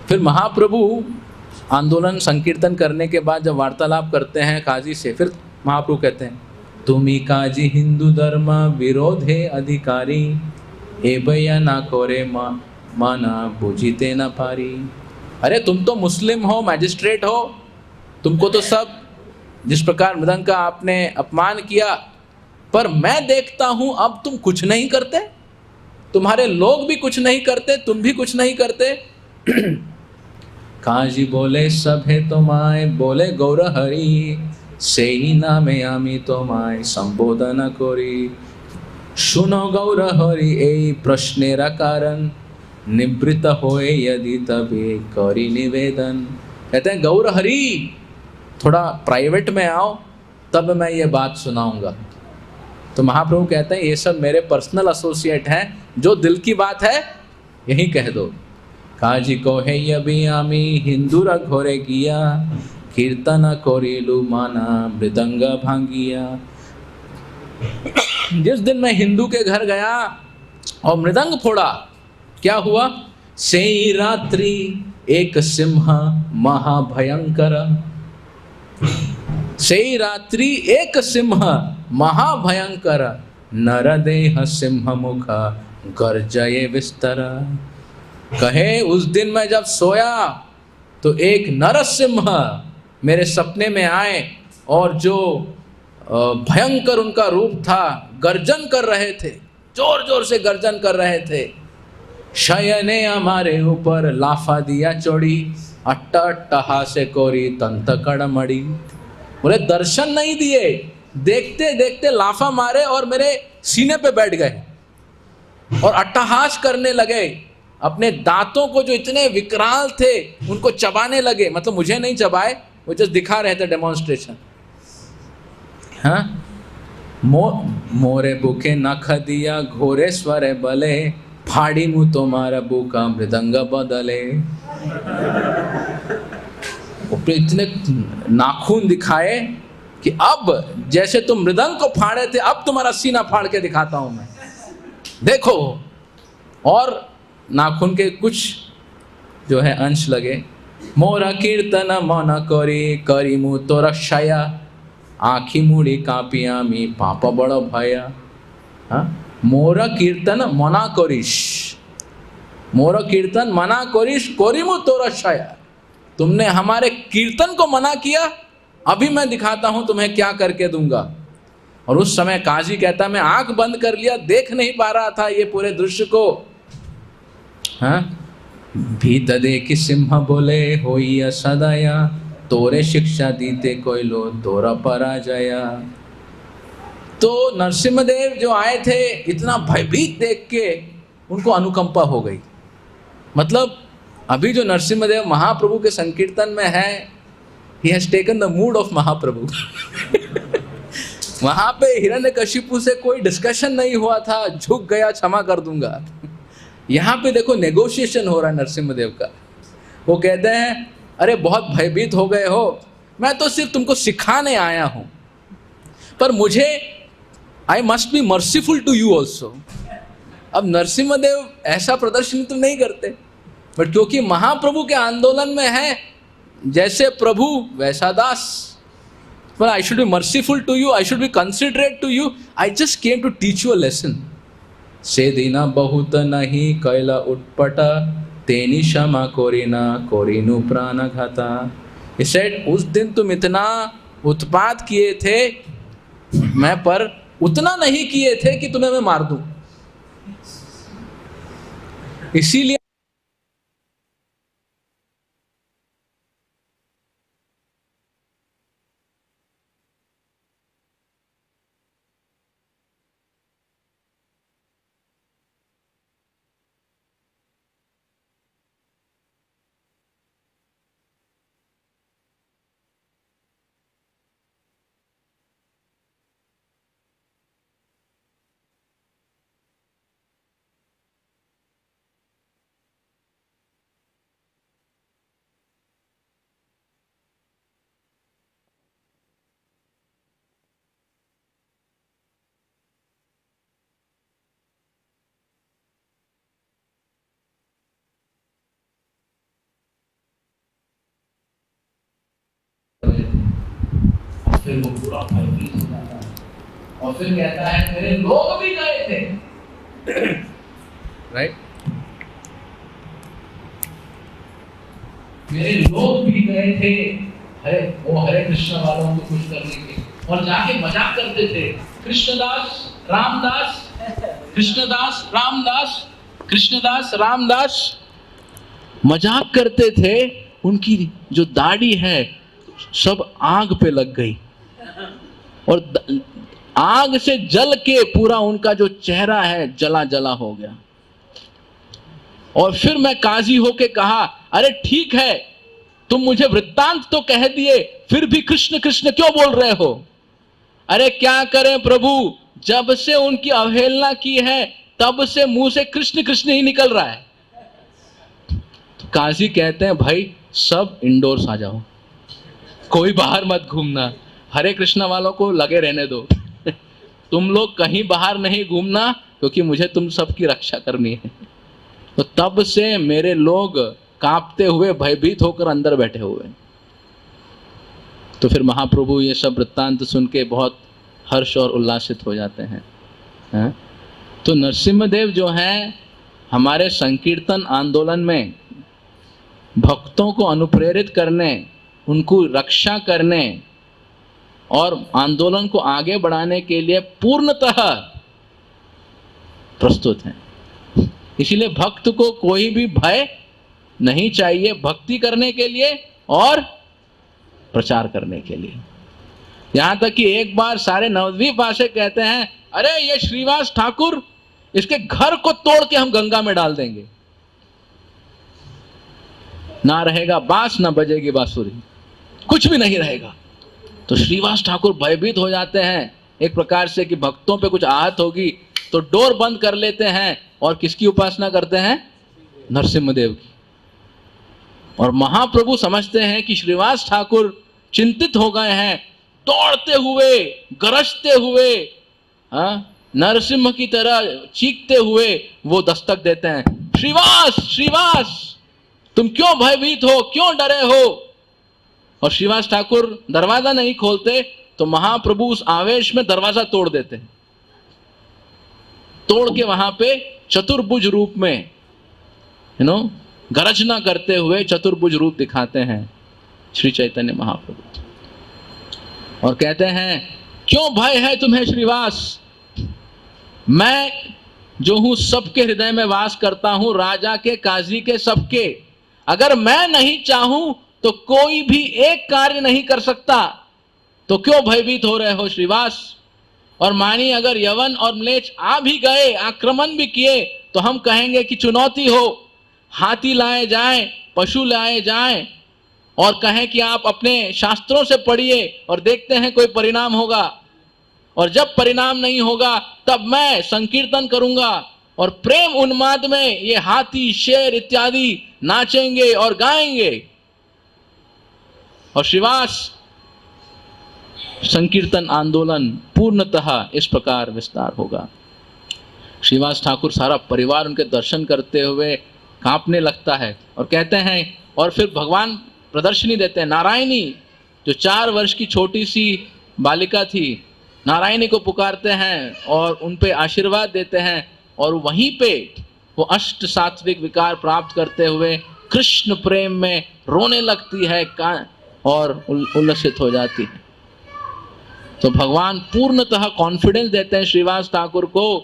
फिर महाप्रभु आंदोलन संकीर्तन करने के बाद जब वार्तालाप करते हैं काजी से, फिर महाप्रभु कहते हैं, तुम्ही काजी हिंदू धर्म विरोधे अधिकारी ए भैया ना कोरे माना बुझीते ना पारी। अरे तुम तो मुस्लिम हो, मैजिस्ट्रेट हो, तुमको तो सब, जिस प्रकार मृदंग का आपने अपमान किया, पर मैं देखता हूं अब तुम कुछ नहीं करते, तुम्हारे लोग भी कुछ नहीं करते, तुम भी कुछ नहीं करते। काजी बोले सभे तुम्हारे बोले गौर हरि से ही नामे आमी तुम्हारे संबोधन करी। सुनो गौर हरि ए प्रश्नेरा कारण निवृत्त होए यदि तबे करी निवेदन। कहते हैं गौर हरि थोड़ा प्राइवेट में आओ, तब मैं ये बात सुनाऊंगा। तो महाप्रभु कहते हैं ये सब मेरे पर्सनल एसोसिएट हैं, जो दिल की बात है यही कह दो। काजी को है यबी आमी हिंदूरा घोरे किया कीर्तन कोरिलु माना मृदंग भांगिया। जिस दिन मैं हिंदू के घर गया और मृदंग फोड़ा, क्या हुआ? सेई रात्रि एक सिंह महाभयंकर। सेई रात्रि एक सिंह महाभयंकर नरदेह सिंह मुख गर्जये विस्तर। कहे उस दिन मैं जब सोया तो एक नरसिंह मेरे सपने में आए और जो भयंकर उनका रूप था, गर्जन कर रहे थे, जोर जोर से गर्जन कर रहे थे। शयने हमारे ऊपर लाफा दिया चोड़ी अट्टा अट्टहा से कोरी तंत कड़मड़ी। बोले दर्शन नहीं दिए, देखते देखते लाफा मारे और मेरे सीने पे बैठ गए और अट्टहास करने लगे। अपने दांतों को जो इतने विकराल थे उनको चबाने लगे। मतलब मुझे नहीं चबाए, वो जस्ट दिखा रहे थे डेमोन्स्ट्रेशन। हाँ, मोरे बुके नख दिया घोरे स्वरे बले फाड़ी मुँह तुम्हारा बुका मृदंग बदले। इतने नाखून दिखाए कि अब जैसे तुम मृदंग को फाड़े थे, अब तुम्हारा सीना फाड़ के दिखाता हूं मैं, देखो। और नाखून के कुछ जो है अंश लगे। मोरा कीर्तन मन करी करी मुँह तोरा क्षया आँखी मुड़ी कापिया मी पाप बड़ भया। हाँ, मोरा कीर्तन मना करिश, मोरा कीर्तन मना करिश करी मुँह तोरा क्षया। तुमने हमारे कीर्तन को मना किया, अभी मैं दिखाता हूं तुम्हें क्या करके दूंगा। और उस समय काजी कहता मैं आंख बंद कर लिया, देख नहीं पा रहा था ये पूरे दृश्य को। हाँ, भीत देखी सिंह बोले होइया सदाया तोरे शिक्षा दीते कोई लो तोरा पराजया। तो नरसिम्हदेव जो आए थे, इतना भयभीत देख के उनको अनुकंपा हो गई। मतलब अभी जो नरसिम्हदेव महाप्रभु के संकीर्तन में है, he has taken the mood of महाप्रभु। वहां पे हिरण्यकशिपु से कोई डिस्कशन नहीं हुआ था, झुक गया क्षमा कर दूंगा। यहाँ पे देखो नेगोशिएशन हो रहा है नरसिम्हदेव का। वो कहते हैं अरे बहुत भयभीत हो गए हो, मैं तो सिर्फ तुमको सिखाने आया हूं, पर मुझे I must be merciful to you also. अब नरसिम्हदेव ऐसा प्रदर्शन तो नहीं करते, बट क्योंकि महाप्रभु के आंदोलन में है, जैसे प्रभु वैसा दास। But I should be merciful to you, I should be considerate to you. I just came to teach you a lesson. से दीना बहुत नहीं कैला उत्पटा तेनी क्षमा कोरिना कोरिनु प्राणघाता। He said उस दिन तुम इतना उत्पात किए थे, मैं पर उतना नहीं किए थे कि तुम्हें मैं मार दूं। इसीलिए फिर वो पूरा भयभीत हो जाता है और फिर कहता है मेरे लोग भी गए थे। राइट, मेरे लोग भी गए थे हरे कृष्ण वालों को खुश करने के, और जाके मजाक करते थे, कृष्णदास रामदास, कृष्णदास रामदास, कृष्णदास रामदास मजाक करते थे। उनकी जो दाढ़ी है सब आग पे लग गई और आग से जल के पूरा उनका जो चेहरा है जला जला हो गया। और फिर मैं काजी होके कहा, अरे ठीक है तुम मुझे वृत्तांत तो कह दिए, फिर भी कृष्ण कृष्ण क्यों बोल रहे हो? अरे क्या करें प्रभु, जब से उनकी अवहेलना की है तब से मुंह से कृष्ण कृष्ण ही निकल रहा है। तो काजी कहते हैं भाई सब इंडोर्स आ जाओ, कोई बाहर मत घूमना, हरे कृष्णा वालों को लगे रहने दो। तुम लोग कहीं बाहर नहीं घूमना क्योंकि मुझे तुम सबकी रक्षा करनी है। तो तब से मेरे लोग कांपते हुए भयभीत होकर अंदर बैठे हुए। तो फिर महाप्रभु ये सब वृत्तांत सुन के बहुत हर्ष और उल्लासित हो जाते हैं। तो नरसिम्हदेव जो हैं हमारे संकीर्तन आंदोलन में भक्तों को अनुप्रेरित करने, उनको रक्षा करने और आंदोलन को आगे बढ़ाने के लिए पूर्णतः प्रस्तुत हैं। इसीलिए भक्त को कोई भी भय नहीं चाहिए भक्ति करने के लिए और प्रचार करने के लिए। यहां तक कि एक बार सारे नवद्वीप वासी कहते हैं, अरे ये श्रीवास ठाकुर, इसके घर को तोड़ के हम गंगा में डाल देंगे, ना रहेगा बांस ना बजेगी बांसुरी, कुछ भी नहीं रहेगा। तो श्रीवास ठाकुर भयभीत हो जाते हैं एक प्रकार से कि भक्तों पे कुछ आहत होगी, तो डोर बंद कर लेते हैं और किसकी उपासना करते हैं? नरसिम्हदेव की। और महाप्रभु समझते हैं कि श्रीवास ठाकुर चिंतित हो गए हैं, दौड़ते हुए गरजते हुए नरसिम्ह की तरह चीखते हुए वो दस्तक देते हैं, श्रीवास श्रीवास तुम क्यों भयभीत हो, क्यों डरे हो? और श्रीवास ठाकुर दरवाजा नहीं खोलते तो महाप्रभु उस आवेश में दरवाजा तोड़ देते हैं, तोड़ के वहां पे चतुर्भुज रूप में गर्जना करते हुए चतुर्भुज रूप दिखाते हैं श्री चैतन्य महाप्रभु और कहते हैं, क्यों भय है तुम्हें श्रीवास? मैं जो हूं सबके हृदय में वास करता हूं, राजा के, काजी के, सबके। अगर मैं नहीं चाहूं तो कोई भी एक कार्य नहीं कर सकता, तो क्यों भयभीत हो रहे हो श्रीवास? और मानिए अगर यवन और म्लेच्छ आ भी गए, आक्रमण भी किए, तो हम कहेंगे कि चुनौती हो, हाथी लाए जाएं, पशु लाए जाएं और कहें कि आप अपने शास्त्रों से पढ़िए और देखते हैं कोई परिणाम होगा। और जब परिणाम नहीं होगा तब मैं संकीर्तन करूंगा और प्रेम उन्माद में ये हाथी, शेर इत्यादि नाचेंगे और गाएंगे और श्रीवास संकीर्तन आंदोलन पूर्णतः इस प्रकार विस्तार होगा। श्रीवास ठाकुर सारा परिवार उनके दर्शन करते हुए कांपने लगता है और कहते हैं, और फिर भगवान प्रदर्शनी देते हैं। नारायणी जो 4 वर्ष की छोटी सी बालिका थी, नारायणी को पुकारते हैं और उन पे आशीर्वाद देते हैं और वहीं पे वो अष्ट सात्विक विकार प्राप्त करते हुए कृष्ण प्रेम में रोने लगती है और उल्लसित हो जाती है। तो भगवान पूर्णतः कॉन्फिडेंस देते हैं श्रीवास ठाकुर को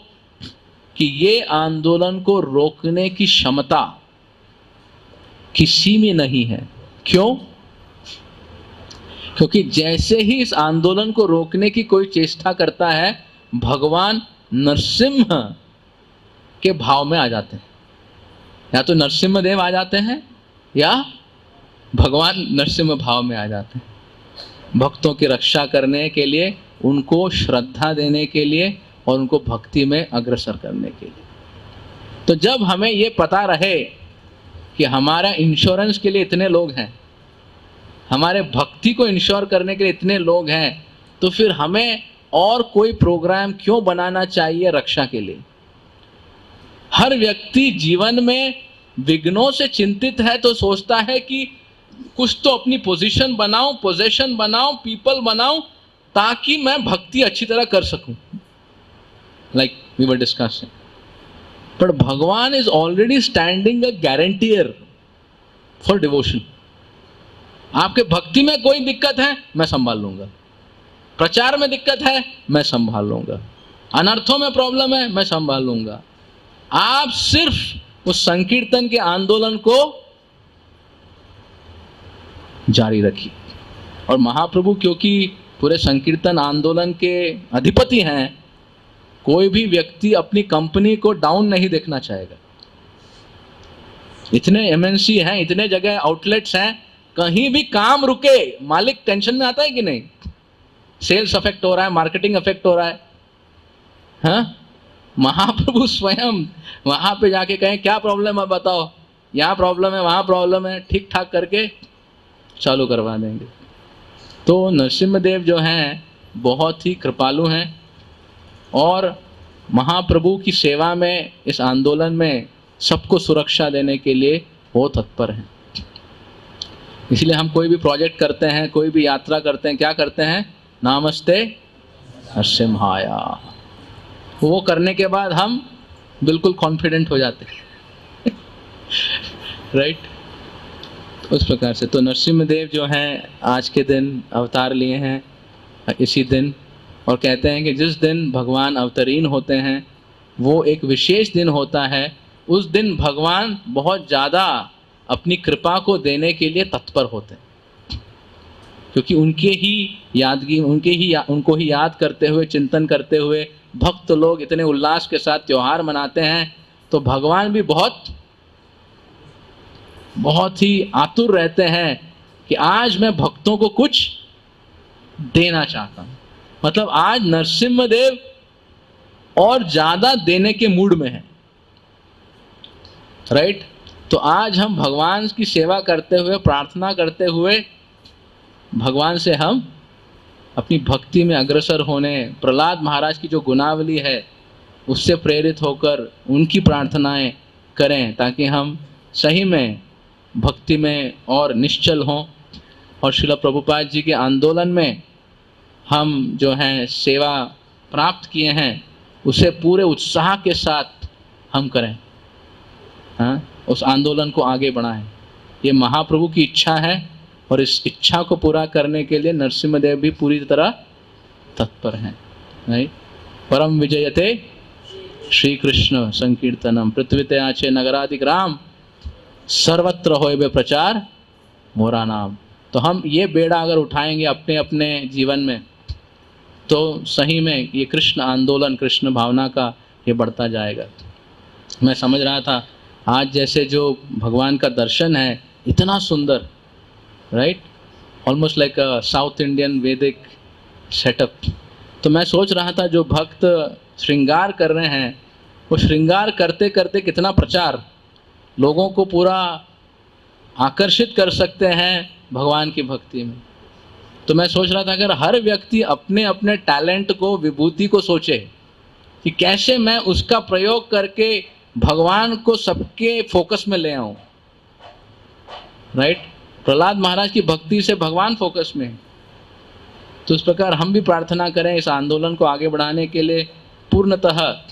कि ये आंदोलन को रोकने की क्षमता किसी में नहीं है। क्यों? क्योंकि जैसे ही इस आंदोलन को रोकने की कोई चेष्टा करता है, भगवान नरसिम्ह के भाव में आ जाते हैं। या तो नरसिम्हदेव आ जाते हैं या भगवान नरसिम्ह भाव में आ जाते हैं, भक्तों की रक्षा करने के लिए, उनको श्रद्धा देने के लिए और उनको भक्ति में अग्रसर करने के लिए। तो जब हमें ये पता रहे कि हमारा इंश्योरेंस के लिए इतने लोग हैं, हमारे भक्ति को इंश्योर करने के लिए इतने लोग हैं, तो फिर हमें और कोई प्रोग्राम क्यों बनाना चाहिए रक्षा के लिए? हर व्यक्ति जीवन में विघ्नों से चिंतित है तो सोचता है कि कुछ तो अपनी पोजीशन बनाऊं, पोजीशन बनाऊं, पीपल बनाऊं ताकि मैं भक्ति अच्छी तरह कर सकूं, like we were discussing. But Bhagwan is already standing a guarantor for devotion. आपके भक्ति में कोई दिक्कत है, मैं संभाल लूंगा। प्रचार में दिक्कत है, मैं संभाल लूंगा। अनर्थों में प्रॉब्लम है, मैं संभाल लूंगा। आप सिर्फ उस संकीर्तन के आंदोलन को जारी रखिए। और महाप्रभु क्योंकि पूरे संकीर्तन आंदोलन के अधिपति हैं, कोई भी व्यक्ति अपनी कंपनी को डाउन नहीं देखना चाहेगा। इतने एमएनसी हैं, इतने जगह आउटलेट्स हैं, कहीं भी काम रुके मालिक टेंशन में आता है कि नहीं? सेल्स अफेक्ट हो रहा है, मार्केटिंग अफेक्ट हो रहा है। हाँ, महाप्रभु स्वयं वहां पे जाके कहें क्या प्रॉब्लम है बताओ, यहाँ प्रॉब्लम है, वहां प्रॉब्लम है, ठीक ठाक करके चालू करवा देंगे। तो नरसिम्हा देव जो हैं बहुत ही कृपालु हैं और महाप्रभु की सेवा में, इस आंदोलन में सबको सुरक्षा देने के लिए वो तत्पर हैं। इसलिए हम कोई भी प्रोजेक्ट करते हैं, कोई भी यात्रा करते हैं, क्या करते हैं? नमस्ते नरसिम्हाया। वो करने के बाद हम बिल्कुल कॉन्फिडेंट हो जाते हैं राइट? उस प्रकार से तो नरसिम्हा देव जो हैं आज के दिन अवतार लिए हैं इसी दिन, और कहते हैं कि जिस दिन भगवान अवतरीन होते हैं वो एक विशेष दिन होता है। उस दिन भगवान बहुत ज़्यादा अपनी कृपा को देने के लिए तत्पर होते हैं, क्योंकि उनके ही यादगी, उनको ही याद करते हुए, चिंतन करते हुए भक्त लोग इतने उल्लास के साथ त्योहार मनाते हैं। तो भगवान भी बहुत ही आतुर रहते हैं कि आज मैं भक्तों को कुछ देना चाहता हूँ। मतलब आज नरसिम्हा देव और ज्यादा देने के मूड में है, राइट? तो आज हम भगवान की सेवा करते हुए, प्रार्थना करते हुए भगवान से हम अपनी भक्ति में अग्रसर होने, प्रहलाद महाराज की जो गुणावली है उससे प्रेरित होकर उनकी प्रार्थनाएं करें, ताकि हम सही में भक्ति में और निश्चल हों। और श्रील प्रभुपाद जी के आंदोलन में हम जो हैं सेवा प्राप्त किए हैं, उसे पूरे उत्साह के साथ हम करें। हाँ, उस आंदोलन को आगे बढ़ाएं। ये महाप्रभु की इच्छा है और इस इच्छा को पूरा करने के लिए नरसिम्हा देव भी पूरी तरह तत्पर हैं। नहीं? परम विजयते श्री कृष्ण संकीर्तनम पृथ्वीते आचे नगराधिक राम सर्वत्र होए बे प्रचार मोरा नाम। तो हम ये बेड़ा अगर उठाएंगे अपने अपने जीवन में, तो सही में ये कृष्ण आंदोलन, कृष्ण भावना का ये बढ़ता जाएगा। मैं समझ रहा था आज जैसे जो भगवान का दर्शन है इतना सुंदर, राइट? ऑलमोस्ट लाइक अ साउथ इंडियन वैदिक सेटअप। तो मैं सोच रहा था जो भक्त श्रृंगार कर रहे हैं, वो श्रृंगार करते करते कितना प्रचार, लोगों को पूरा आकर्षित कर सकते हैं भगवान की भक्ति में। तो मैं सोच रहा था अगर हर व्यक्ति अपने अपने टैलेंट को, विभूति को सोचे कि कैसे मैं उसका प्रयोग करके भगवान को सबके फोकस में ले आऊं, राइट? प्रहलाद महाराज की भक्ति से भगवान फोकस में है। तो इस प्रकार हम भी प्रार्थना करें इस आंदोलन को आगे बढ़ाने के लिए। पूर्णतः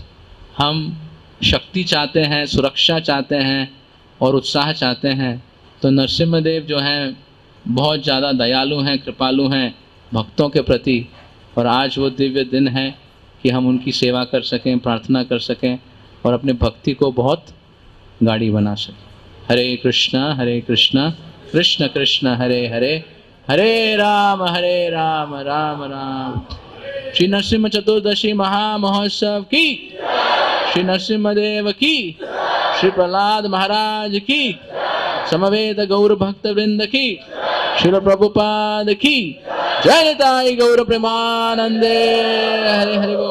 हम शक्ति चाहते हैं, सुरक्षा चाहते हैं और उत्साह चाहते हैं। तो नरसिम्हा देव जो हैं बहुत ज़्यादा दयालु हैं, कृपालु हैं भक्तों के प्रति, और आज वो दिव्य दिन है कि हम उनकी सेवा कर सकें, प्रार्थना कर सकें और अपने भक्ति को बहुत गाढ़ी बना सकें। हरे कृष्णा कृष्ण कृष्ण हरे हरे, हरे राम राम राम। श्री नरसिम्हा चतुर्दशी महामहोत्सव की, श्री नरसिम्हा देव की, श्री प्रहलाद महाराज की, समवेत गौर भक्त वृंद की, श्रील प्रभुपाद की जय। निताई गौर प्रेमानंदे। हरे हरे।